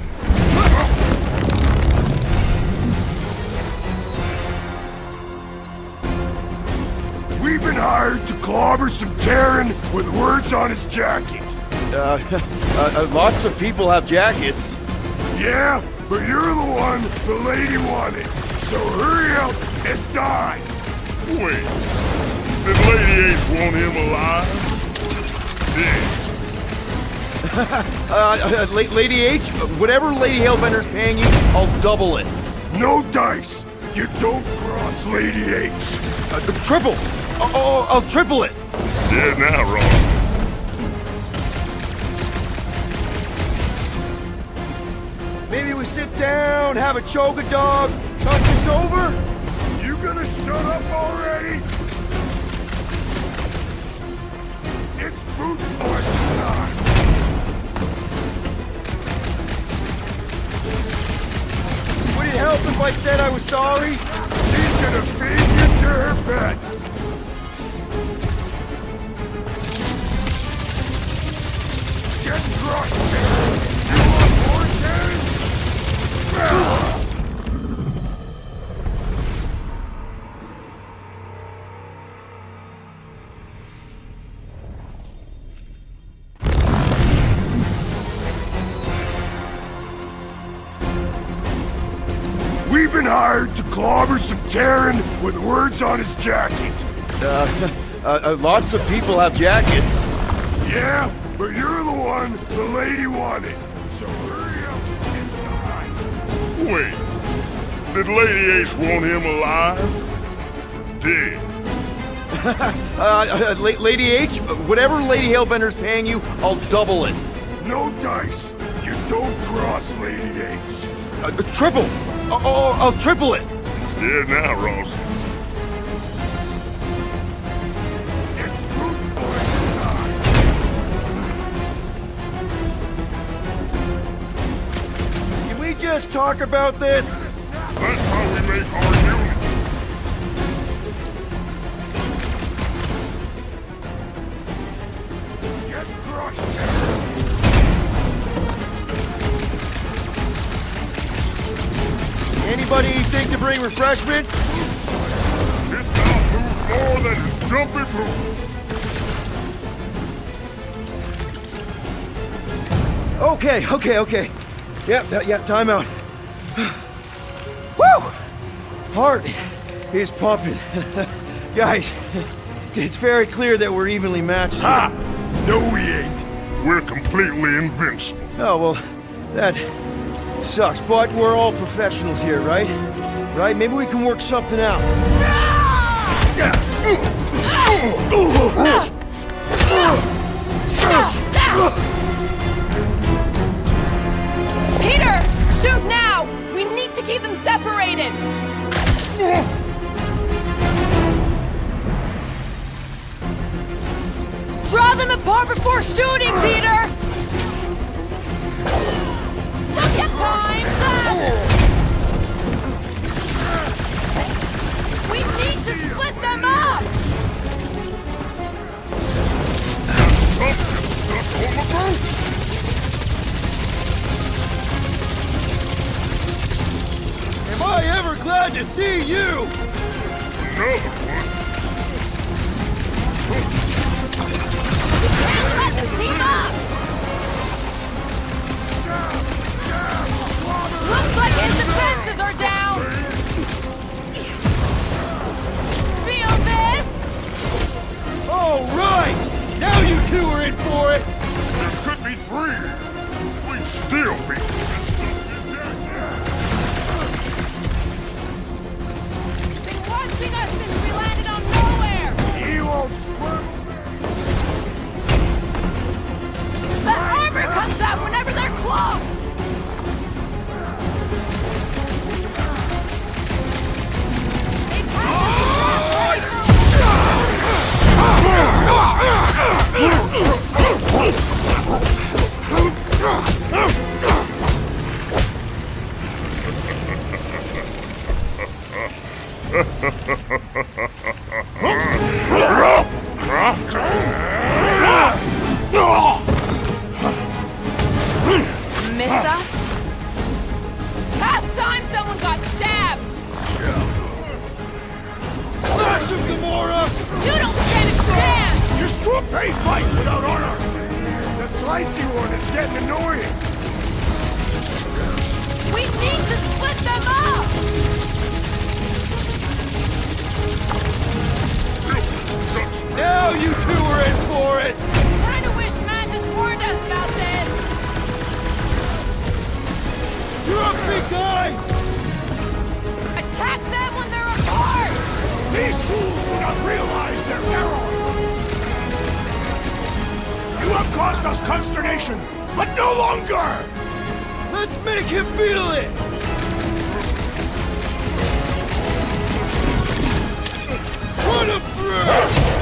We've been hired to clobber some Terran with words on his jacket. Lots of people have jackets. Yeah, but you're the one the lady wanted. So hurry up and die. Wait. Did Lady H want him alive? Lady H, whatever Lady Hellbender's paying you, I'll double it. No dice. You don't cross Lady H. Triple. I'll triple it. Yeah, now, Ron. Maybe we sit down, have a choga dog, talk this over? You gonna shut up already? It's boot boy time. Would it help if I said I was sorry? She's gonna feed you to her pets. Get crushed, Terran. You want more, Terran? We've been hired to clobber some Terran with words on his jacket. Lots of people have jackets. Yeah, but you're the one the lady wanted. So hurry up and die. Wait. Did Lady H want him alive? Dead. Lady H, whatever Lady Hellbender's paying you, I'll double it. No dice. You don't cross Lady H. Triple. I'll triple it. Yeah, now, Ross. It's boot boy time. Can we just talk about this? That's how we make our unit. Get crushed, Terran. Anybody think to bring refreshments? This town moves more than his jumpy boots. Okay. Yep, time out. Woo! Heart is pumping. Guys, it's very clear that we're evenly matched. Ha! No, we ain't. We're completely invincible. Oh, well, that sucks, but we're all professionals here, right? Right? Maybe we can work something out. Peter! Shoot now! We need to keep them separated! Draw them apart before shooting, Peter! Look at time's up! We need to split them up! Am I ever glad to see you? Another one. Can't let them team up! Looks like his defenses are down! Feel this? All right! Now you two are in for it! There could be three. We'd still be. Been watching us since we landed on nowhere! You won't squirm. The armor comes out whenever they're close! They practice They fight without honor! The slicey one is getting annoying! We need to split them up! Now you two are in for it! Kinda wish Mantis warned us about this! You're a big guy! Attack them when they're apart! These fools do not realize their peril! You have caused us consternation, but no longer! Let's make him feel it! What a through!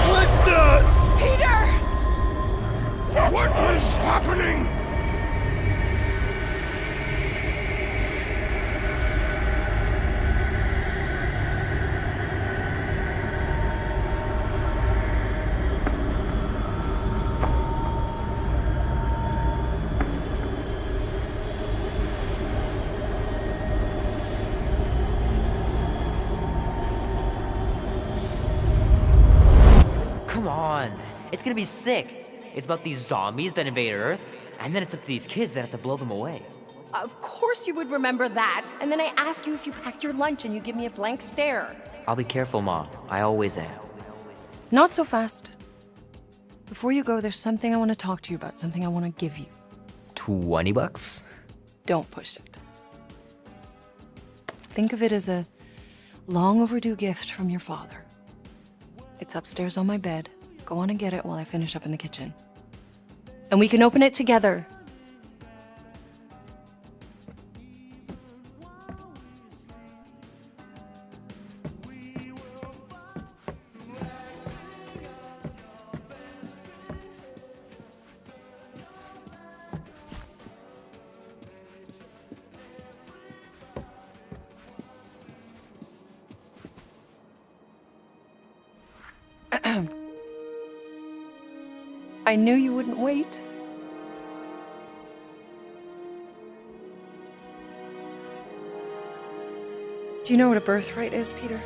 What the? Peter! What is happening? Come on. It's gonna be sick. It's about these zombies that invade Earth, and then it's up to these kids that have to blow them away. Of course you would remember that. And then I ask you if you packed your lunch and you give me a blank stare. I'll be careful, Ma. I always am. Not so fast. Before you go, there's something I want to talk to you about, something I want to give you. $20? Don't push it. Think of it as a long overdue gift from your father. It's upstairs on my bed. Go on and get it while I finish up in the kitchen. And we can open it together. I knew you wouldn't wait. Do you know what a birthright is, Peter?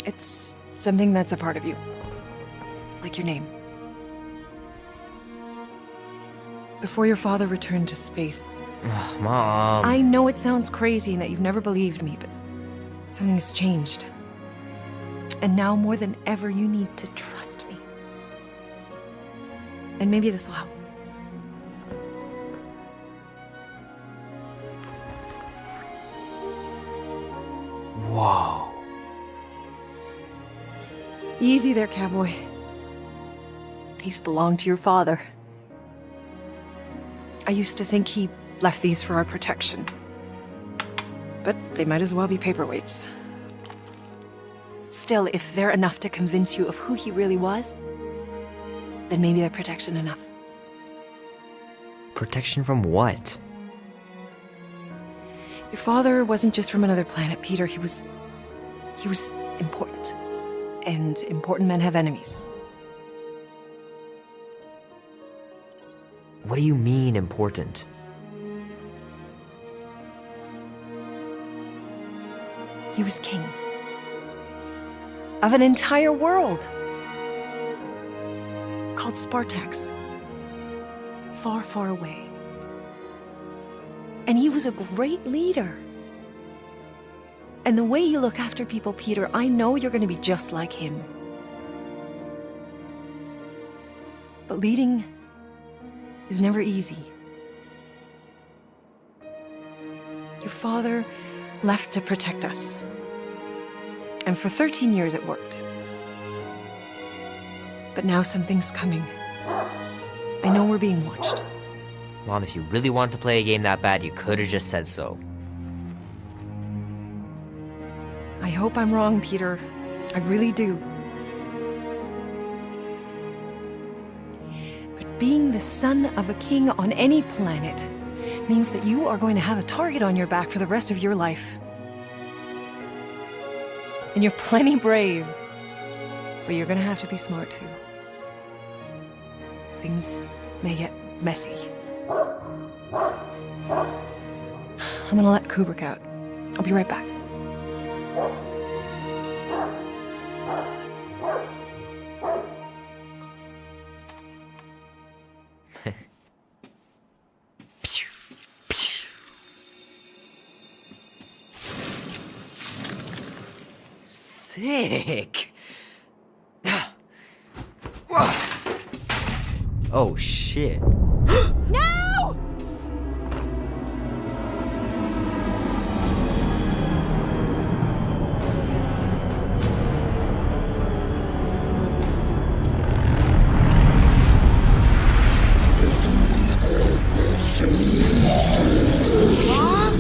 It's something that's a part of you. Like your name. Before your father returned to space. Mom. I know it sounds crazy and that you've never believed me, but something has changed. And now more than ever, you need to trust me. And maybe this will help. Whoa. Easy there, cowboy. These belong to your father. I used to think he left these for our protection. But they might as well be paperweights. Still, if they're enough to convince you of who he really was, then maybe they're protection enough. Protection from what? Your father wasn't just from another planet, Peter. He was important. And important men have enemies. What do you mean, important? He was king. Of an entire world. Called Spartax. Far, far away. And he was a great leader. And the way you look after people, Peter, I know you're going to be just like him. But leading is never easy. Your father left to protect us. And for 13 years it worked. But now something's coming. I know we're being watched. Mom, if you really wanted to play a game that bad, you could have just said so. I hope I'm wrong, Peter. I really do. But being the son of a king on any planet means that you are going to have a target on your back for the rest of your life. And you're plenty brave, but you're gonna have to be smart too. Things may get messy. I'm gonna let Kubrick out. I'll be right back. Sick. Oh shit. No! Mom?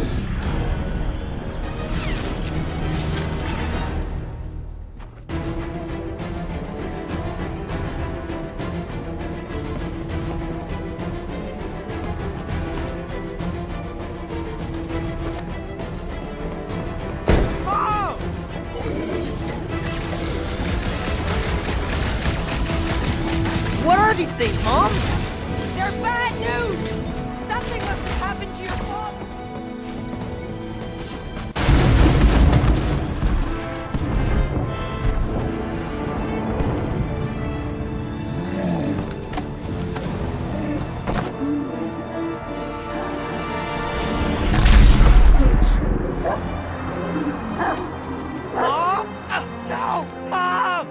What are these things, Mom? They're bad news! Something must have happened to your father. Mom? No! Mom!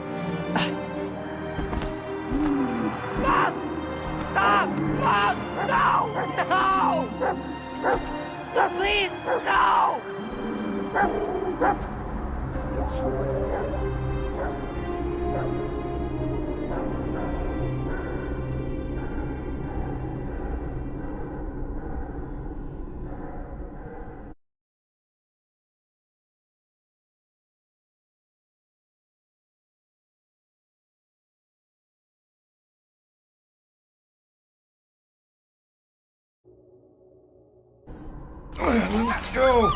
Mom! Stop! Mom! No! No! No, please! No! Go!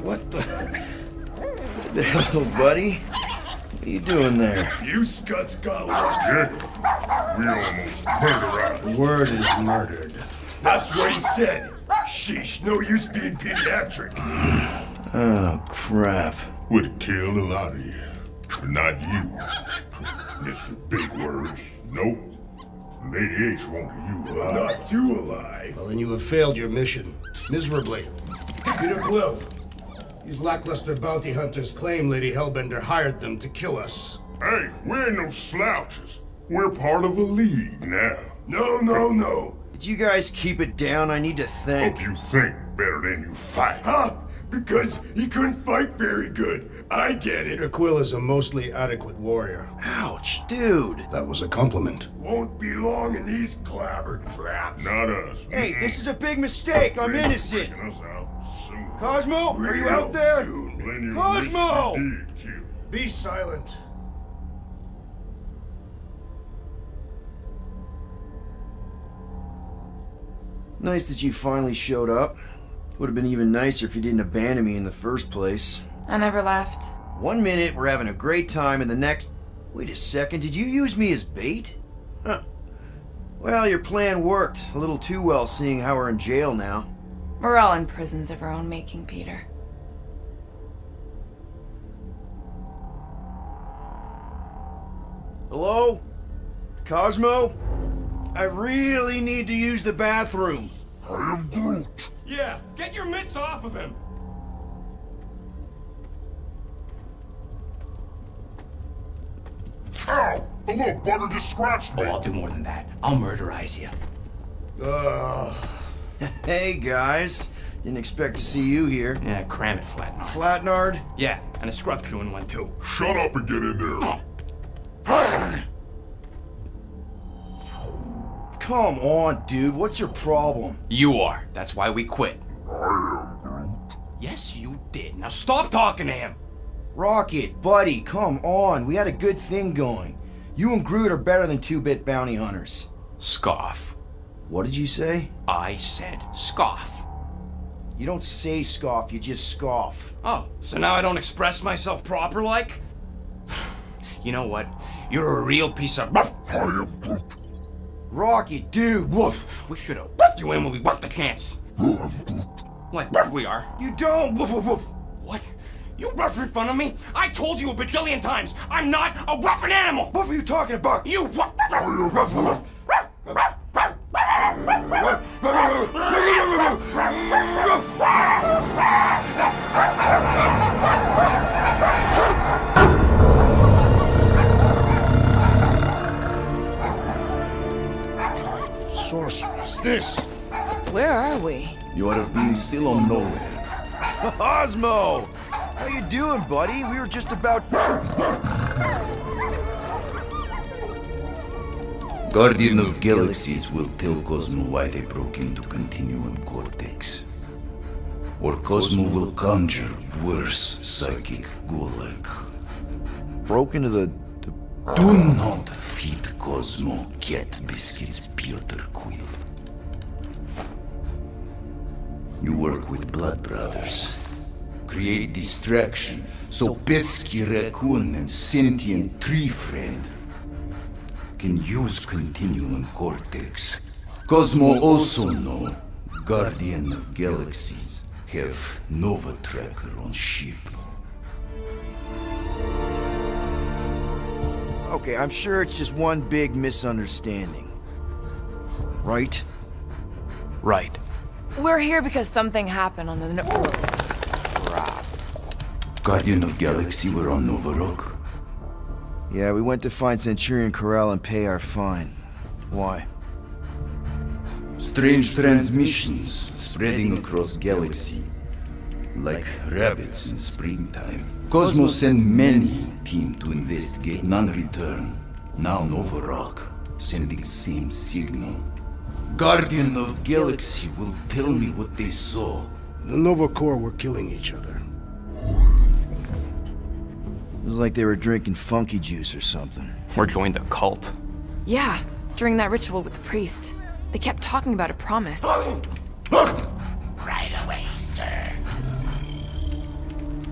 What the hell, buddy? What are you doing there? You scuts got lucky. We almost murdered The word is murdered. That's what he said. Sheesh, no use being pediatric. Oh, crap. Would have killed a lot of you. But not you. Mr. Big Words. Nope. Lady H wanted you alive. Not you alive. Well, then you have failed your mission. Miserably. Peter Quill. These lackluster bounty hunters claim Lady Hellbender hired them to kill us. Hey, we ain't no slouches. We're part of a league now. No. Did you guys keep it down? I need to think. Hope you think better than you fight. Huh? Because he couldn't fight very good. I get it. Peter Quill is a mostly adequate warrior. Ouch, dude. That was a compliment. Won't be long in these clabber traps. Not us. Hey, this is a big mistake. I'm innocent. Taking us out soon. Cosmo, are you out there? Cosmo! Be silent. Nice that you finally showed up. Would have been even nicer if you didn't abandon me in the first place. I never left. 1 minute, we're having a great time, and the next... Wait a second, did you use me as bait? Huh. Well, your plan worked. A little too well, seeing how we're in jail now. We're all in prisons of our own making, Peter. Hello? Cosmo? I really need to use the bathroom. I am Groot. Yeah, get your mitts off of him. Ow! A little bugger just scratched me. Oh, I'll do more than that. I'll murderize you. Hey, guys. Didn't expect to see you here. Yeah, cram it, Flatnard. Flatnard? Yeah, and a scruff crewing one too. Shut up and get in there. Come on, dude. What's your problem? You are. That's why we quit. I am Groot. Yes, you did. Now stop talking to him. Rocket, buddy, come on. We had a good thing going. You and Groot are better than 2-bit bounty hunters. Scoff. What did you say? I said scoff. You don't say scoff, you just scoff. Oh, so now I don't express myself proper like? You know what? You're a real piece of... I am Groot. Rocket, dude, woof. We should have woofed you in when we woofed the chance. What? We are? You don't! What? You rough in front of me? I told you a bajillion times, I'm not a rough animal! What were you talking about? You rough... Sorcery is this? Where are we? You ought to be still on nowhere. Osmo! How you doing, buddy? We were just about... Guardian of Galaxies will tell Cosmo why they broke into Continuum Cortex. Or Cosmo will conjure worse psychic gulag. Broke into the... Do not feed Cosmo cat biscuits, Piotr Quill. You work with Blood Brothers. Create distraction so Pesky Raccoon and Sentient Tree Friend can use Continuum Cortex. Cosmo also know Guardian of Galaxies have Nova Tracker on ship. Okay, I'm sure it's just one big misunderstanding. Right? Right. We're here because something happened on the... Guardian of Galaxy were on Nova Rock. Yeah, we went to find Centurion Corral and pay our fine. Why? Strange transmissions spreading across galaxy, like rabbits in springtime. Cosmo sent many team to investigate, none return. Now Nova Rock sending same signal. Guardian of Galaxy will tell me what they saw. The Nova Corps were killing each other. It was like they were drinking funky juice or something. Or joined a cult. Yeah, during that ritual with the priest. They kept talking about a promise. Right away, sir.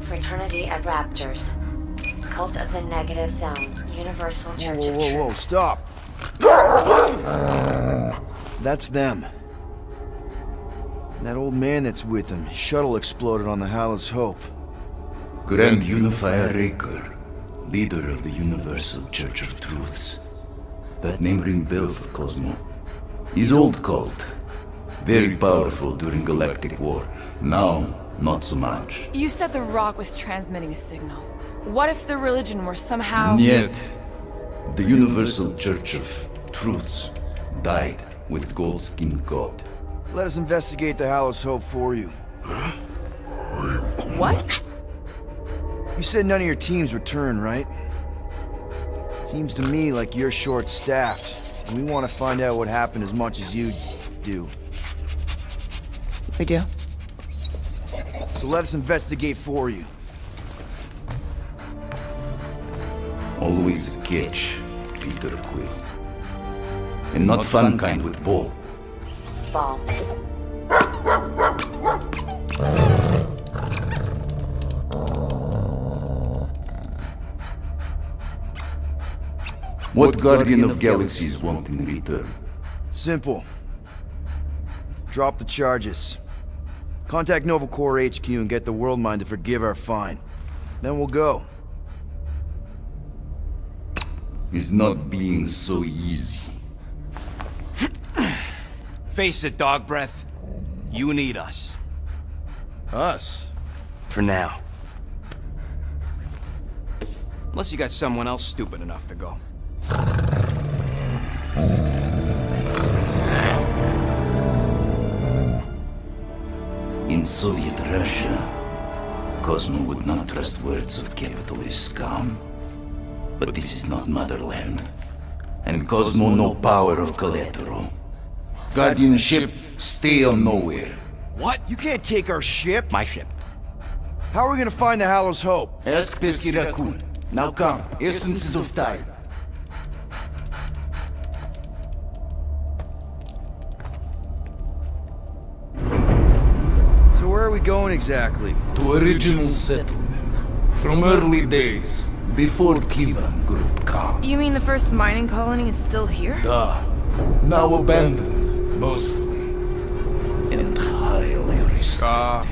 Fraternity of Raptors. Cult of the Negative Zone. Universal Church of Whoa, Truth. stop! That's them. That old man that's with them, his shuttle exploded on the Hallis Hope. Grand Unifier Raker, leader of the Universal Church of Truths. That name ring bell for Cosmo. His old cult. Very powerful during Galactic War. Now, not so much. You said the rock was transmitting a signal. What if the religion were somehow... Yet, the Universal Church of Truths died with Gold-Skinned God. Let us investigate the Hallis Hope for you. What? You said none of your teams returned, right? Seems to me like you're short-staffed, and we want to find out what happened as much as you do. We do? So let us investigate for you. Always a catch, Peter Quill. And not fun kind with ball. Ball. What Guardian of Galaxies want in return? Simple. Drop the charges. Contact Nova Corps HQ and get the World Mind to forgive our fine. Then we'll go. It's not being so easy. Face it, Dog Breath. You need us. Us? For now. Unless you got someone else stupid enough to go. In Soviet Russia, Cosmo would not trust words of capitalist scum. But this is not motherland. And Cosmo no power of collateral. Guardianship, stay on nowhere. What? You can't take our ship. My ship. How are we gonna find the Hallis Hope? Ask Pesky Raccoon. Now come, essences of time. So where are we going exactly? To original settlement. From early days, before Tivan Group come. You mean the first mining colony is still here? Duh. Now abandoned, mostly. And Christ.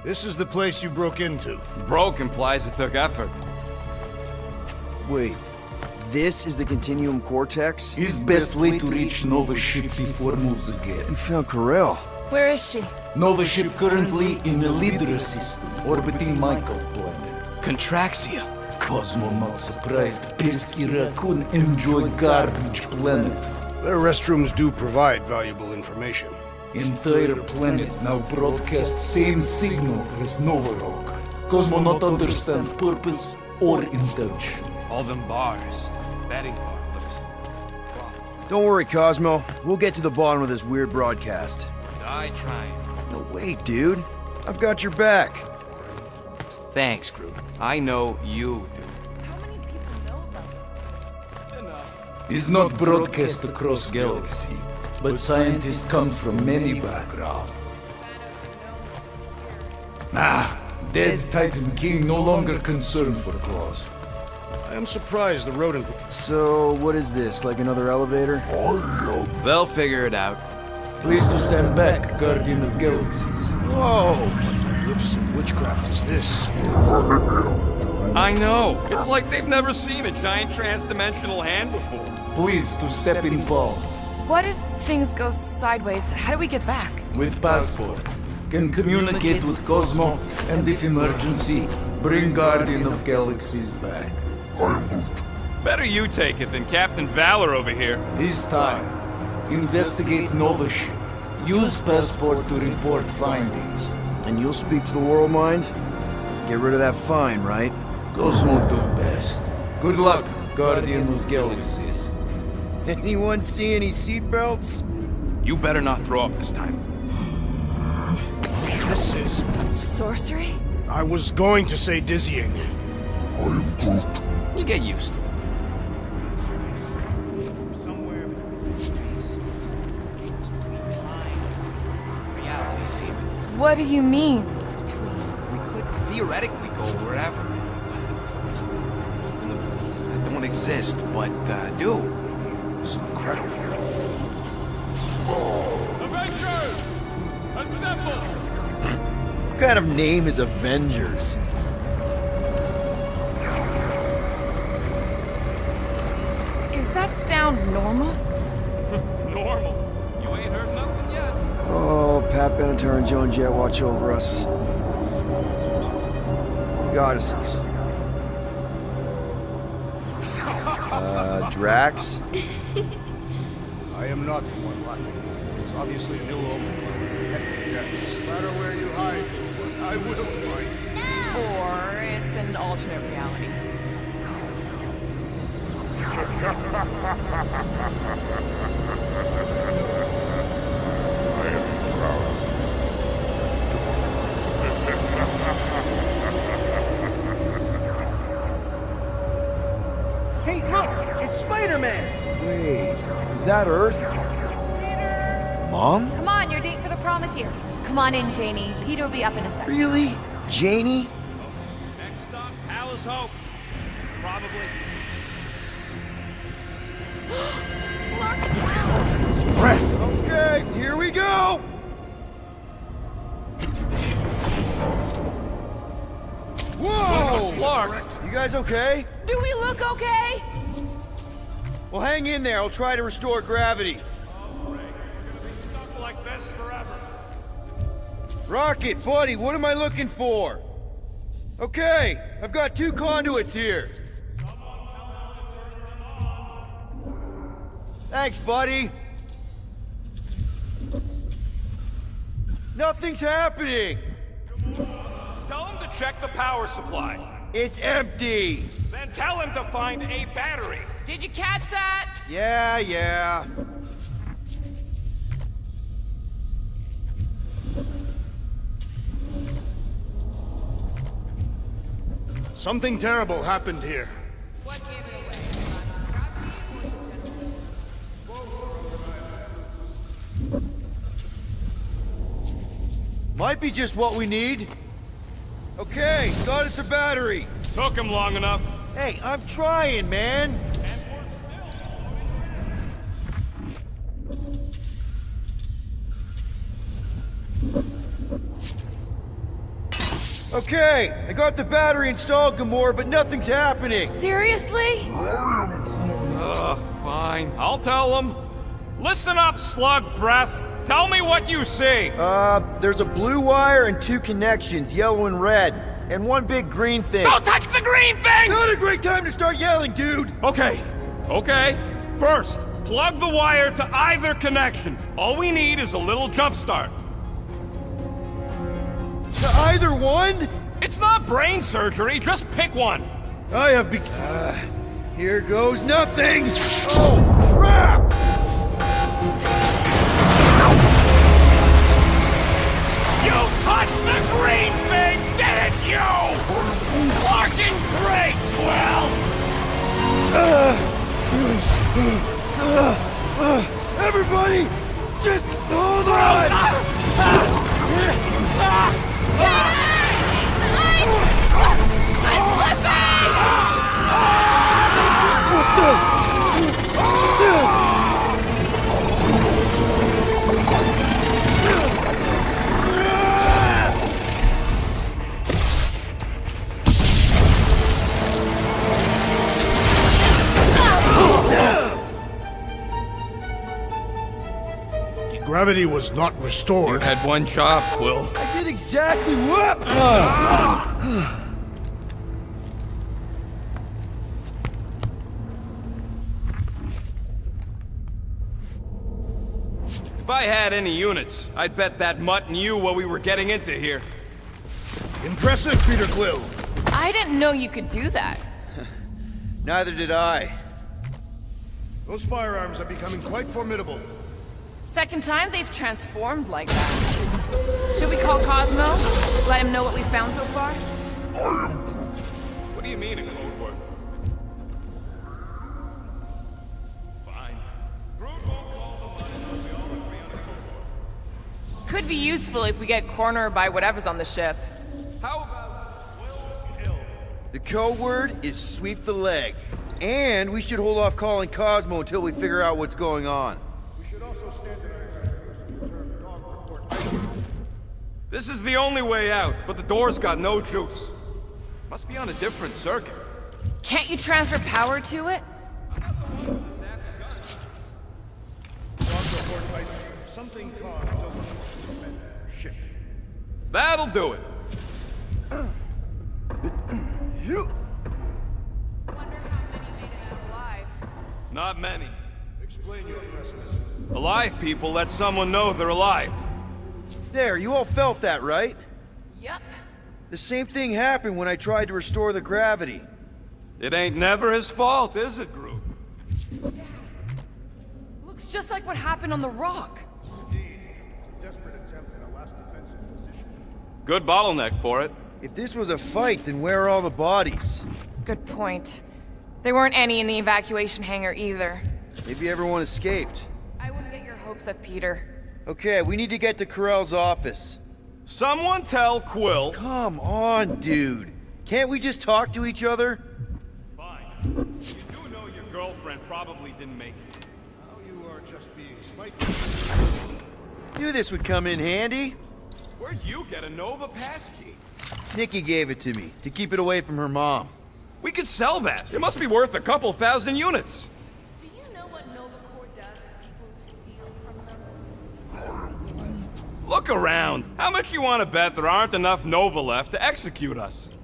This is the place you broke into. Broke implies it took effort. Wait, this is the Continuum Cortex? Is best way to reach Nova ship before moves again. You found Corel. Where is she? Nova ship currently in the Lydra system, orbiting Michael planet. Contraxia. Cosmo not surprised. Pesky raccoon enjoy garbage planet. Their restrooms do provide valuable information. Entire planet now broadcast same signal as Nova Rock. Cosmo not understand purpose or intention. All them bars, betting parlors. Don't worry, Cosmo. We'll get to the bottom of this weird broadcast. Die trying. No, wait, dude. I've got your back. Thanks, Groot. I know you do. Is not broadcast across galaxy, but scientists come from many backgrounds. Dead Titan King no longer concerned for cause. I am surprised the rodent... So, what is this, like another elevator? They'll figure it out. Please to stand back, Guardian of Galaxies. Whoa! What magnificent witchcraft is this? I know! It's like they've never seen a giant trans-dimensional hand before. Please to step in palm. What if things go sideways? How do we get back? With passport. Can communicate with Cosmo, and if emergency, bring Guardian of Galaxies back. Better you take it than Captain Valor over here. This time, investigate Nova ship. Use passport to report findings. And you'll speak to the World Mind? Get rid of that fine, right? Cosmo do best. Good luck, Guardian of Galaxies. Anyone see any seatbelts? You better not throw up this time. This is... sorcery? I was going to say dizzying. I am Groot. You get used to it. Somewhere between space, between time, realities even. What do you mean? We could theoretically go wherever. Even the places that don't exist, but do. It's incredible. Avengers! Assemble! What kind of name is Avengers? Does that sound normal? Normal. You ain't heard nothing yet. Oh, Pat Benatar and Joan Jett watch over us. Goddesses. Drax? I am not the one laughing. It's obviously an ill omen. Deaths. No matter where you hide, I will find you. Or it's an alternate reality. Hey, look! It's Spider-Man! Wait, is that Earth? Mom? Come on, your date for the prom is here. Come on in, Janie. Peter will be up in a second. Really? Janie? Next stop, Alice Hope. Probably. Breath! Okay, here we go! Whoa! Clark! You guys okay? Do we look okay? Well, hang in there. I'll try to restore gravity. Stuck like this forever. Rocket, buddy, what am I looking for? Okay, I've got 2 conduits here. Thanks, buddy. Nothing's happening. Tell him to check the power supply. It's empty. Then tell him to find a battery. Did you catch that? Yeah. Something terrible happened here. Might be just what we need. Okay, got us a battery. Took him long enough. Hey, I'm trying, man. Okay, I got the battery installed, Gamora, but nothing's happening. Seriously? Fine. I'll tell them. Listen up, slug breath. Tell me what you see. There's a blue wire and 2 connections, yellow and red, and 1 big green thing. Don't touch the green thing! Not a great time to start yelling, dude! Okay. First, plug the wire to either connection. All we need is a little jump start. To either one? It's not brain surgery, just pick one. I have Here goes nothing! Oh, crap! You touched the green thing, didn't you? Fucking great, Quill! Everybody, just hold on! I'm slipping! What the? Gravity was not restored. You had one job, Quill. I did exactly what? If I had any units, I'd bet that mutt knew what we were getting into here. Impressive, Peter Quill. I didn't know you could do that. Neither did I. Those firearms are becoming quite formidable. Second time they've transformed like that. Should we call Cosmo? Let him know what we found so far? What do you mean in code word? Fine. Groot won't call the money until we all agree on a code word. Could be useful if we get cornered by whatever's on the ship. How about Will Kill? The code word is sweep the leg. And we should hold off calling Cosmo until we figure out what's going on. This is the only way out, but the door's got no juice. Must be on a different circuit. Can't you transfer power to it? Something caused the ship. That'll do it. Not many. Explain your pessimism. Alive people let someone know they're alive. There, you all felt that, right? Yep. The same thing happened when I tried to restore the gravity. It ain't never his fault, is it, Groot? Looks just like what happened on the rock. Desperate attempt in a last defensive position. Good bottleneck for it. If this was a fight, then where are all the bodies? Good point. There weren't any in the evacuation hangar either. Maybe everyone escaped. I wouldn't get your hopes up, Peter. Okay, we need to get to Carell's office. Someone tell Quill. Come on, dude. Can't we just talk to each other? Fine. You do know your girlfriend probably didn't make it. Now you are just being spiteful. Knew this would come in handy. Where'd you get a Nova passkey? Nikki gave it to me, to keep it away from her mom. We could sell that. It must be worth a couple thousand units. Do you know what Nova Corps does to people who steal from them? Look around. How much you want to bet there aren't enough Nova left to execute us?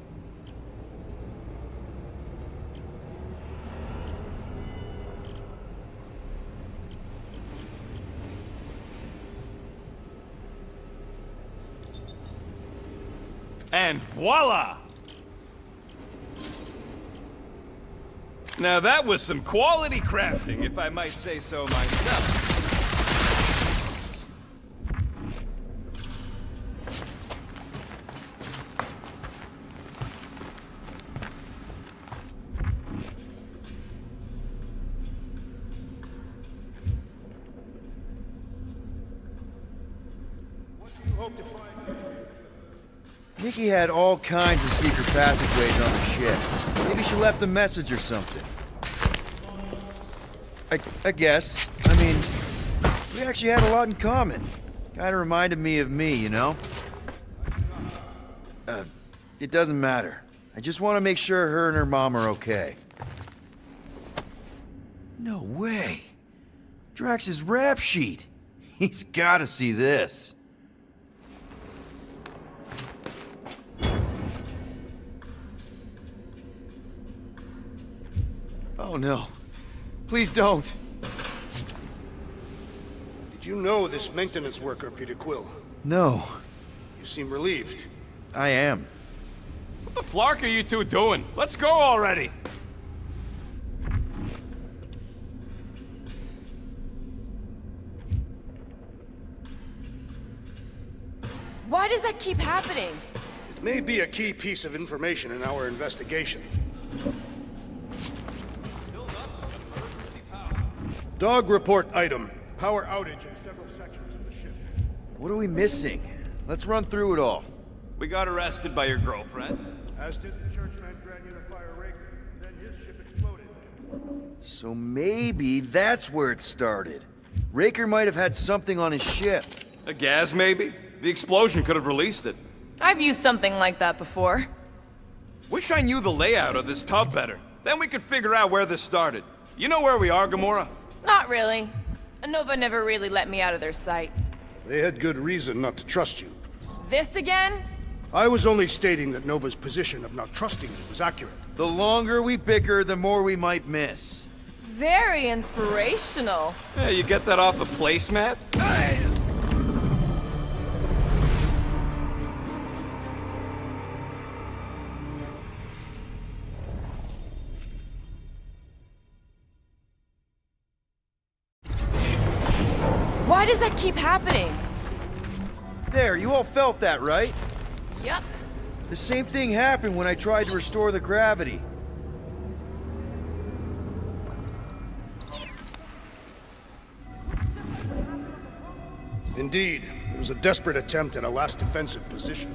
And voila! Now that was some quality crafting, if I might say so myself. Nikki had all kinds of secret passageways on the ship. Maybe she left a message or something. I guess. I mean, we actually had a lot in common. Kinda reminded me of me, you know? It doesn't matter. I just want to make sure her and her mom are okay. No way. Drax's rap sheet. He's gotta see this. Oh no. Please don't. Did you know this maintenance worker, Peter Quill? No. You seem relieved. I am. What the flark are you two doing? Let's go already! Why does that keep happening? It may be a key piece of information in our investigation. Dog report item. Power outage in several sections of the ship. What are we missing? Let's run through it all. We got arrested by your girlfriend. As did the Churchman Grand Unifier Raker. Then his ship exploded. So maybe that's where it started. Raker might have had something on his ship. A gas, maybe? The explosion could have released it. I've used something like that before. Wish I knew the layout of this tub better. Then we could figure out where this started. You know where we are, Gamora? Not really. Nova never really let me out of their sight. They had good reason not to trust you. This again? I was only stating that Nova's position of not trusting you was accurate. The longer we bicker, the more we might miss. Very inspirational. Yeah, you get that off the placemat? Why does that keep happening? There, you all felt that, right? Yep. The same thing happened when I tried to restore the gravity. Indeed, it was a desperate attempt at a last defensive position.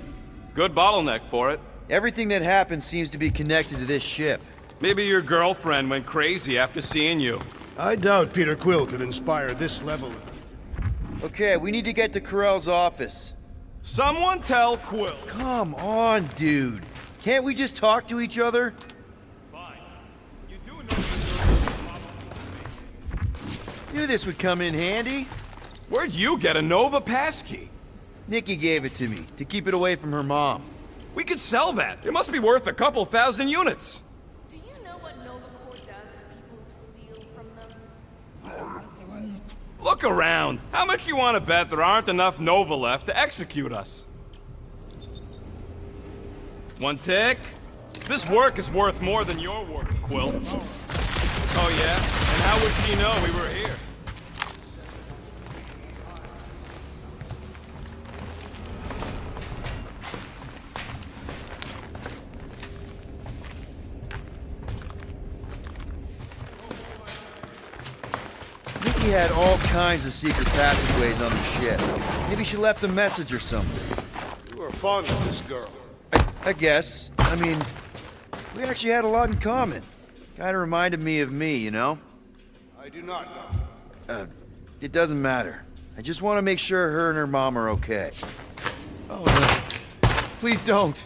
Good bottleneck for it. Everything that happened seems to be connected to this ship. Maybe your girlfriend went crazy after seeing you. I doubt Peter Quill could inspire this level of... Okay, we need to get to Carell's office. Someone tell Quill. Come on, dude. Can't we just talk to each other? Fine. You do know Knew this would come in handy. Where'd you get a Nova passkey? Nikki gave it to me, to keep it away from her mom. We could sell that. It must be worth a couple thousand units. Do you know what Nova Corps does to people who steal from them? Look around. How much you want to bet there aren't enough Nova left to execute us? One tick. This work is worth more than your work, Quill. Oh yeah? And how would she know we were here? Nikki had all kinds of secret passageways on the ship. Maybe she left a message or something. You are fond of this girl. I guess. I mean, we actually had a lot in common. Kinda reminded me of me, you know? I do not know. It doesn't matter. I just want to make sure her and her mom are okay. Oh no. Please don't.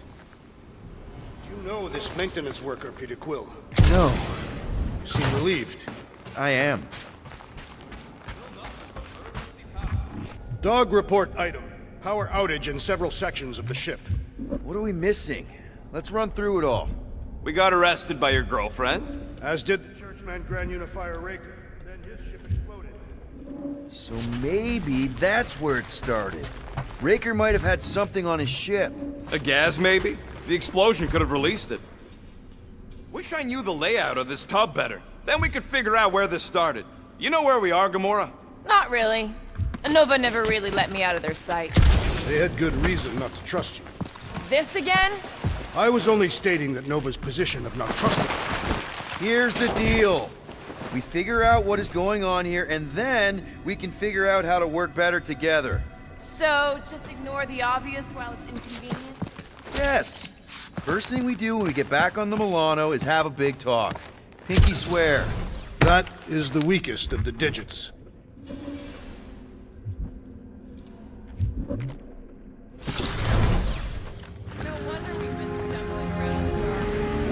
Do you know this maintenance worker, Peter Quill? No. You seem relieved. I am. Dog report item. Power outage in several sections of the ship. What are we missing? Let's run through it all. We got arrested by your girlfriend. As did the Churchman Grand Unifier Raker. Then his ship exploded. So maybe that's where it started. Raker might have had something on his ship. A gas, maybe? The explosion could have released it. Wish I knew the layout of this tub better. Then we could figure out where this started. You know where we are, Gamora? Not really. Nova never really let me out of their sight. They had good reason not to trust you. This again? I was only stating that Nova's position of not trusting you. Here's the deal. We figure out what is going on here, and then we can figure out how to work better together. So, just ignore the obvious while it's inconvenient? Yes. First thing we do when we get back on the Milano is have a big talk. Pinky swear. That is the weakest of the digits.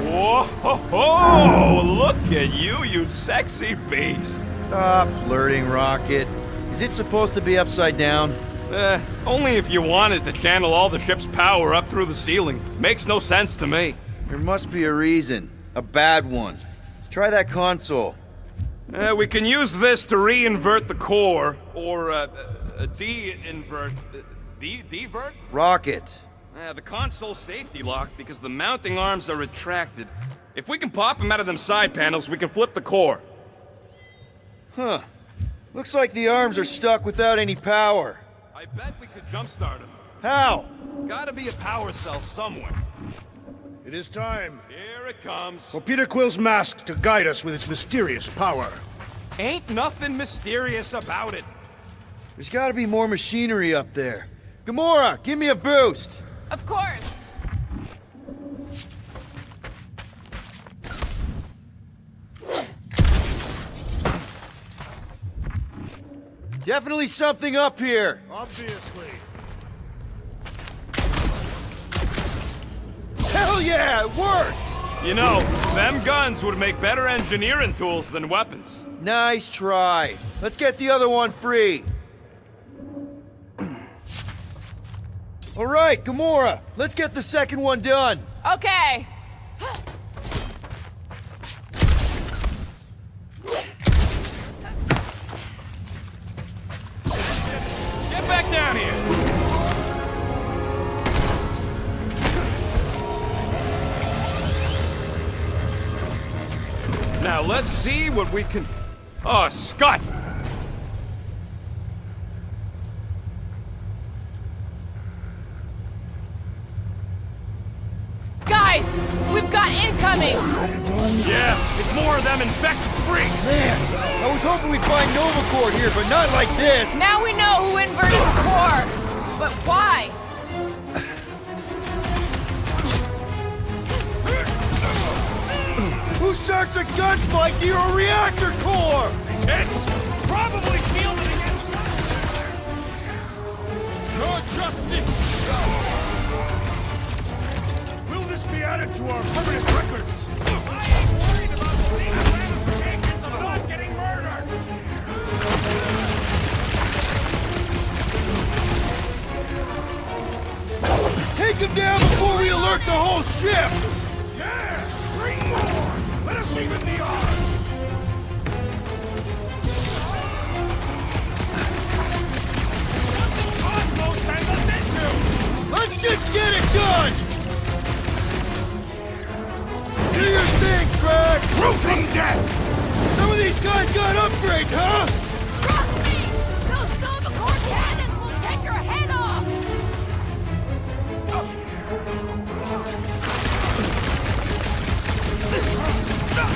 Whoa, ho, ho! Look at you, you sexy beast. Stop flirting, Rocket. Is it supposed to be upside down? Only if you wanted to channel all the ship's power up through the ceiling. Makes no sense to me. There must be a reason. A bad one. Try that console. We can use this to re-invert the core, or de-invert... de-vert? Rocket. The console's safety locked because the mounting arms are retracted. If we can pop them out of them side panels, we can flip the core. Huh. Looks like the arms are stuck without any power. I bet we could jumpstart them. How? Gotta be a power cell somewhere. It is time. Here it comes. For Peter Quill's mask to guide us with its mysterious power. Ain't nothing mysterious about it. There's gotta be more machinery up there. Gamora, give me a boost! Of course. Definitely something up here! Obviously. Hell yeah, it worked! You know, them guns would make better engineering tools than weapons. Nice try. Let's get the other one free. All right, Gamora, let's get the second one done. Okay. Get back down here! Now let's see what we can... Oh, Scott! Guys, we've got incoming! Yeah, it's more of them infected freaks! Man, I was hoping we'd find Novacord here, but not like this! Now we know who inverted the core! But why? Who starts a gunfight near a reactor core? It's probably shielded against... Your justice! Will this be added to our permanent records? I ain't worried about seeing random chickens of not getting murdered! Take him down before we alert the whole ship! Yes! Bring more! Let us even the odds! Cosmos sent us into! Let's just get it done! Do your thing, Drax! Grouping death! Some of these guys got upgrades, huh? Trust me! Those Novacore cannons will take your head off!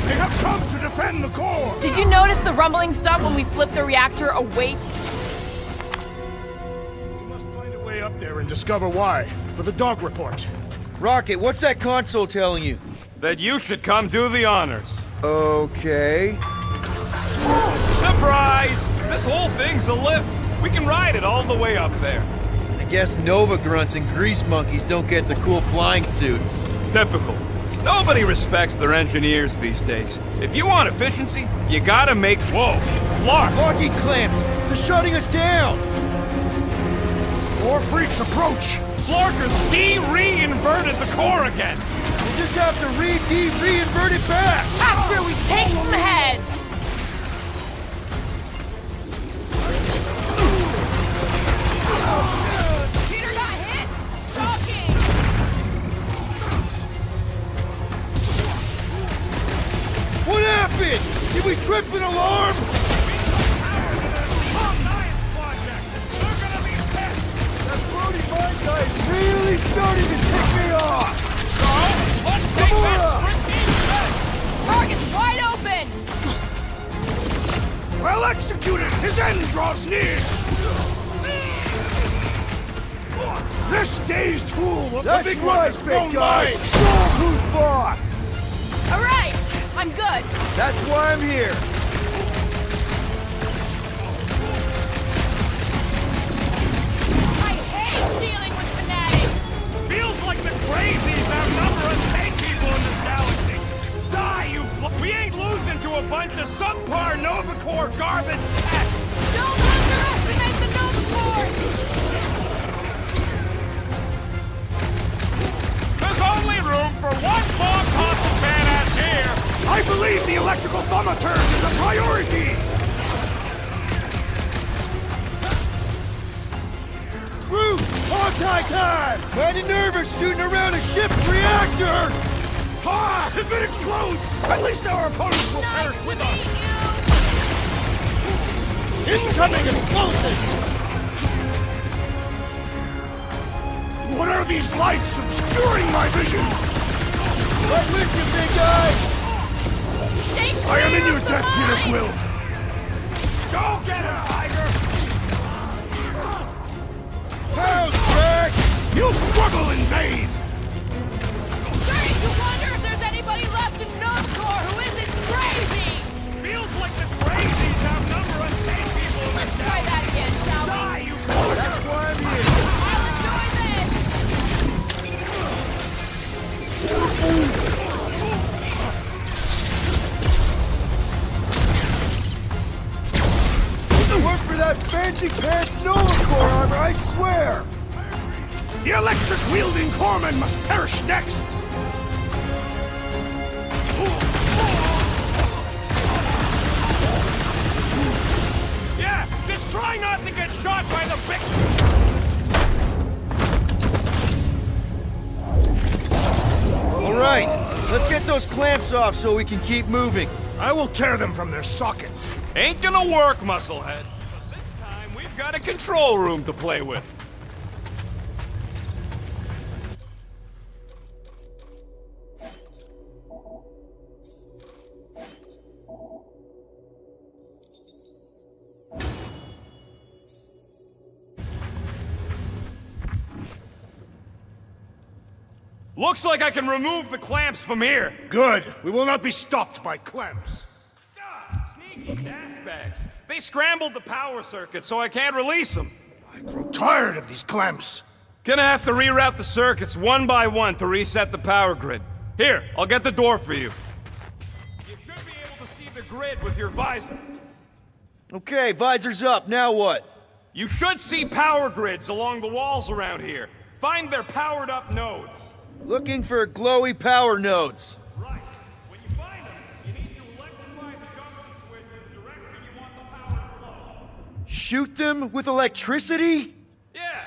They have come to defend the core! Did you notice the rumbling stopped when we flipped the reactor away? We must find a way up there and discover why. For the dog report. Rocket, what's that console telling you? That you should come do the honors. Okay. Surprise! This whole thing's a lift. We can ride it all the way up there. I guess Nova grunts and grease monkeys don't get the cool flying suits. Typical. Nobody respects their engineers these days. If you want efficiency, you gotta make... Whoa! Flark! Locking clamps! They're shutting us down! More freaks approach! Flarkers re-inverted the core again! We'll just have to re-invert it back! After we take some heads! Peter got hit? Shocking! What happened? Did we trip an alarm? That Brody Mind guy is really starting to tick me off! Let's take that! Target's wide open! Well executed! His end draws near! This dazed fool will That's big right, one big guy! Show him who's boss! All right, I'm good. That's why I'm here! I hate dealing with fanatics! Feels like the crazies outnumber us 8 people in this galaxy. Die, you We ain't losing to a bunch of subpar Nova Corps garbage tech! Don't underestimate the Nova Corps! There's only room for one more constant badass here! I believe the electrical thaumaturge is a priority! Groot! Hawkeye time! Kinda nervous shooting around a ship's reactor! Ah! If it explodes, at least our opponents will perish with us! Incoming explosion! What are these lights obscuring my vision? Right with you, big guy! I am in your debt, Peter Quill! Go get him, Tiger! How's back? You'll struggle in vain! Starting to wonder if there's anybody left in Nova Corps who isn't crazy! Feels like the crazies outnumber us 8 people in Let's this try that again, shall we? Die, you That's why I'm here! I'll enjoy this! Work for that fancy pants Nova Corps armor, I swear! The electric-wielding corpsman must perish next! Yeah, just try not to get shot by the big... Alright, let's get those clamps off so we can keep moving. I will tear them from their sockets. Ain't gonna work, Musclehead. But this time, we've got a control room to play with. Looks like I can remove the clamps from here. Good. We will not be stopped by clamps. Sneaky bags. They scrambled the power circuit, so I can't release them. I grow tired of these clamps. Gonna have to reroute the circuits one by one to reset the power grid. Here, I'll get the door for you. You should be able to see the grid with your visor. Okay, visor's up, now what? You should see power grids along the walls around here. Find their powered up nodes. Looking for glowy power nodes. Right. When you find them, you need to electrify the junction switch in the direction you want the power to flow. Shoot them with electricity? Yeah.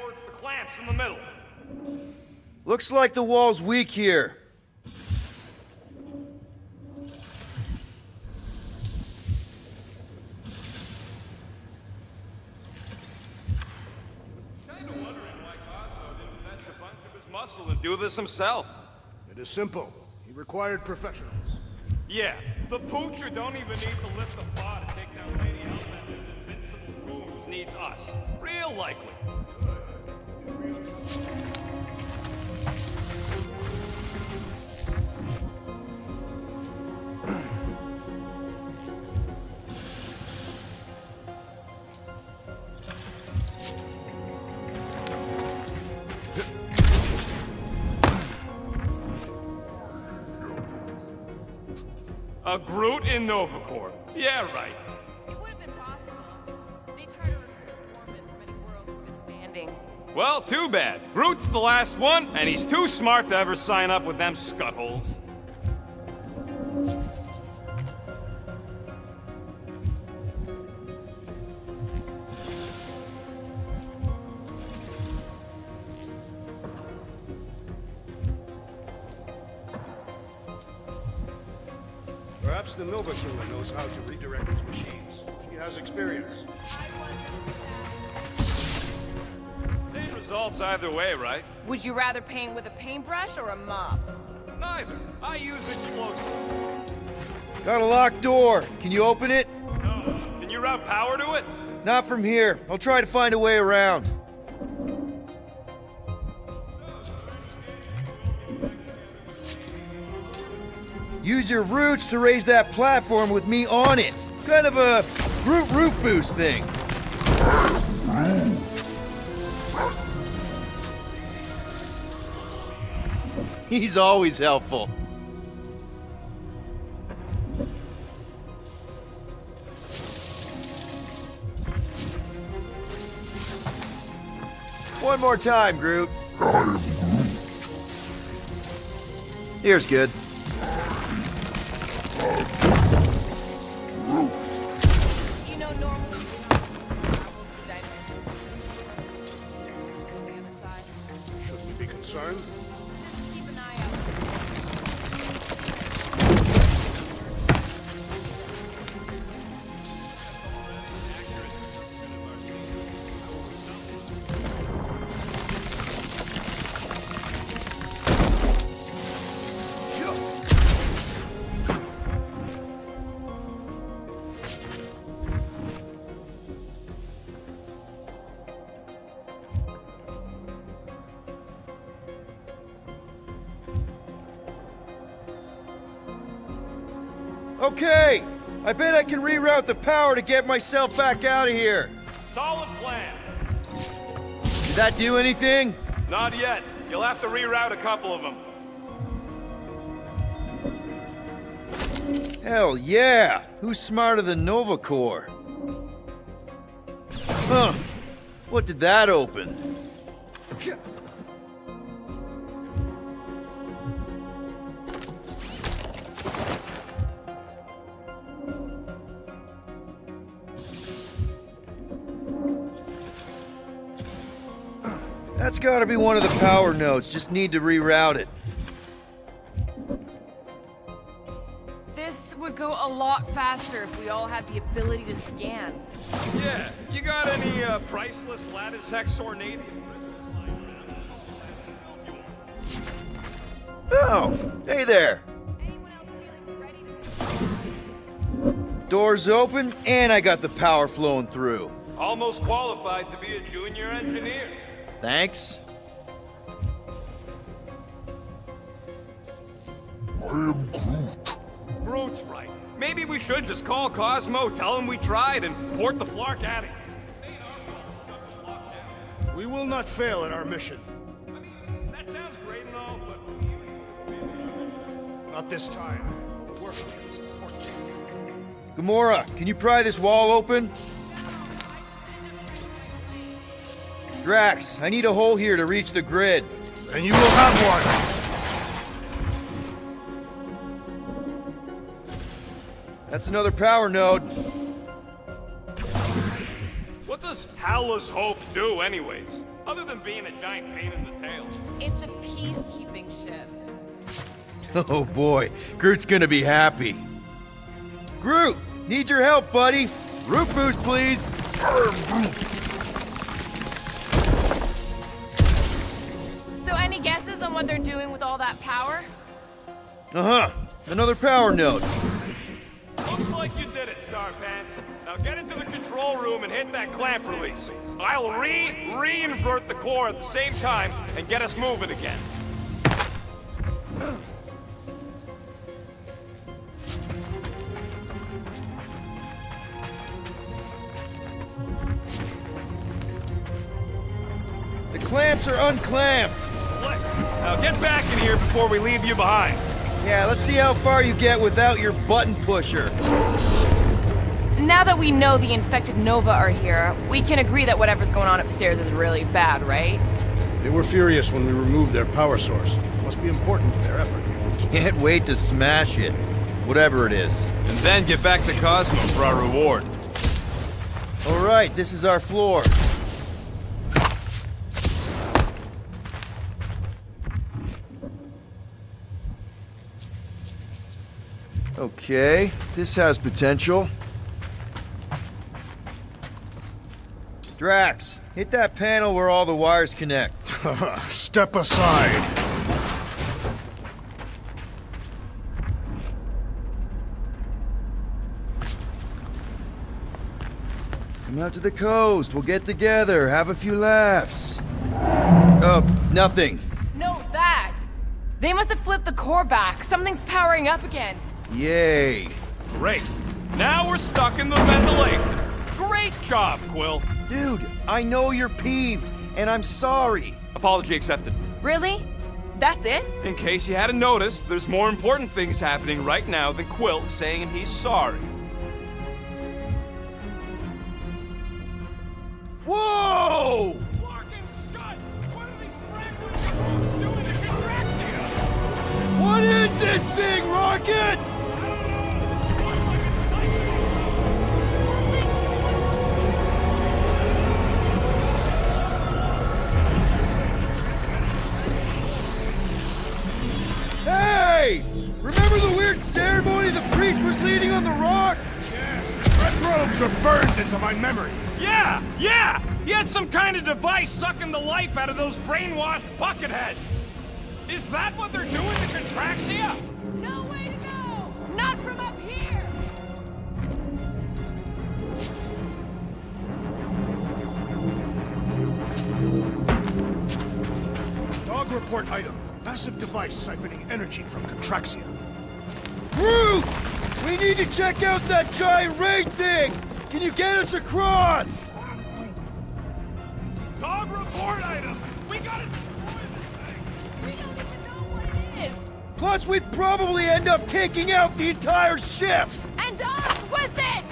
Towards the clamps in the middle. Looks like the wall's weak here. Muscle and do this himself. It is simple. He required professionals. Yeah, the poocher don't even need to lift the paw to take down Lady Outlander's invincible goons. Needs us. Real likely. A Groot in Nova Corps. Yeah, right. It would have been possible. They try to recruit Corpsmen from any world in good standing. Well, too bad. Groot's the last one, and he's too smart to ever sign up with them scuttholes. Perhaps the Nova Killer knows how to redirect these machines. She has experience. Same results either way, right? Would you rather paint with a paintbrush or a mop? Neither. I use explosives. Got a locked door. Can you open it? No. Can you route power to it? Not from here. I'll try to find a way around. Use your roots to raise that platform with me on it. Kind of a root boost thing. He's always helpful. One more time, Groot. Here's good. You know, normally Should we be concerned? just keep an eye out. Okay, I bet I can reroute the power to get myself back out of here. Solid plan. Did that do anything? Not yet. You'll have to reroute a couple of them. Hell yeah! Who's smarter than Nova Corps? Huh. What did that open? That's gotta be one of the power nodes. Just need to reroute it. This would go a lot faster if we all had the ability to scan. Yeah, you got any priceless lattice hex ornate? Oh, hey there. Doors open, and I got the power flowing through. Almost qualified to be a junior engineer. Thanks. I am Groot. Groot's right. Maybe we should just call Cosmo, tell him we tried, and port the Flark out of here. We will not fail at our mission. That sounds great and all, but... Not this time. The work is important. Gamora, can you pry this wall open? Drax, I need a hole here to reach the grid. And you will have one. That's another power node. What does Howler's Hope do, anyways? Other than being a giant pain in the tail. It's a peacekeeping ship. Oh boy, Groot's gonna be happy. Groot, need your help, buddy. Root boost, please. So any guesses on what they're doing with all that power? Uh-huh, another power node. Looks like you did it, Starpants. Now get into the control room and hit that clamp release. I'll re-invert the core at the same time and get us moving again. The clamps are unclamped. Slick. Now get back in here before we leave you behind. Yeah, let's see how far you get without your button pusher. Now that we know the infected Nova are here, we can agree that whatever's going on upstairs is really bad, right? They were furious when we removed their power source. Must be important to their effort. Can't wait to smash it. Whatever it is. And then get back to Cosmo for our reward. All right, this is our floor. Okay, this has potential. Drax, hit that panel where all the wires connect. Step aside. Come out to the coast. We'll get together, have a few laughs. Oh, nothing. No, that! They must have flipped the core back. Something's powering up again. Yay. Great. Now we're stuck in the ventilation. Great job, Quill. Dude, I know you're peeved, and I'm sorry. Apology accepted. Really? That's it? In case you hadn't noticed, there's more important things happening right now than Quill saying he's sorry. Whoa! Lark and Scott! What are these fragments of doing to Contraxia? What is this thing, Rocket? Hey! Remember the weird ceremony the priest was leading on the rock? Yes, red robes are burned into my memory. Yeah! He had some kind of device sucking the life out of those brainwashed bucketheads. Is that what they're doing to Contraxia? No way to go! Not from up here! Dog report item. Massive device siphoning energy from Contraxia. Groot! We need to check out that giant raid thing! Can you get us across? Dog report item! We gotta destroy this thing! We don't even know what it is! Plus, we'd probably end up taking out the entire ship! And us with it!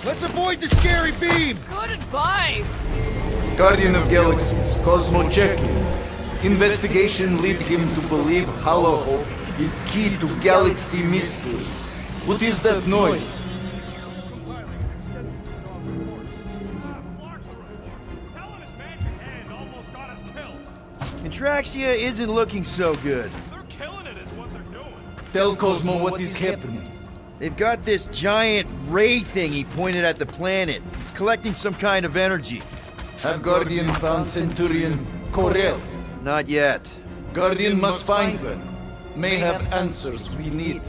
Let's avoid the scary beam! Good advice! Guardian of Galaxies, Cosmo checking. Investigation lead him to believe Hollow Hope is key to galaxy mystery. What is that noise? Contraxia isn't looking so good. They're killing it is what they're doing. Tell Cosmo what is happening. They've got this giant ray thingy pointed at the planet. It's collecting some kind of energy. Have Guardian found Centurion Corel? Not yet. Guardian must find them. May have answers we need.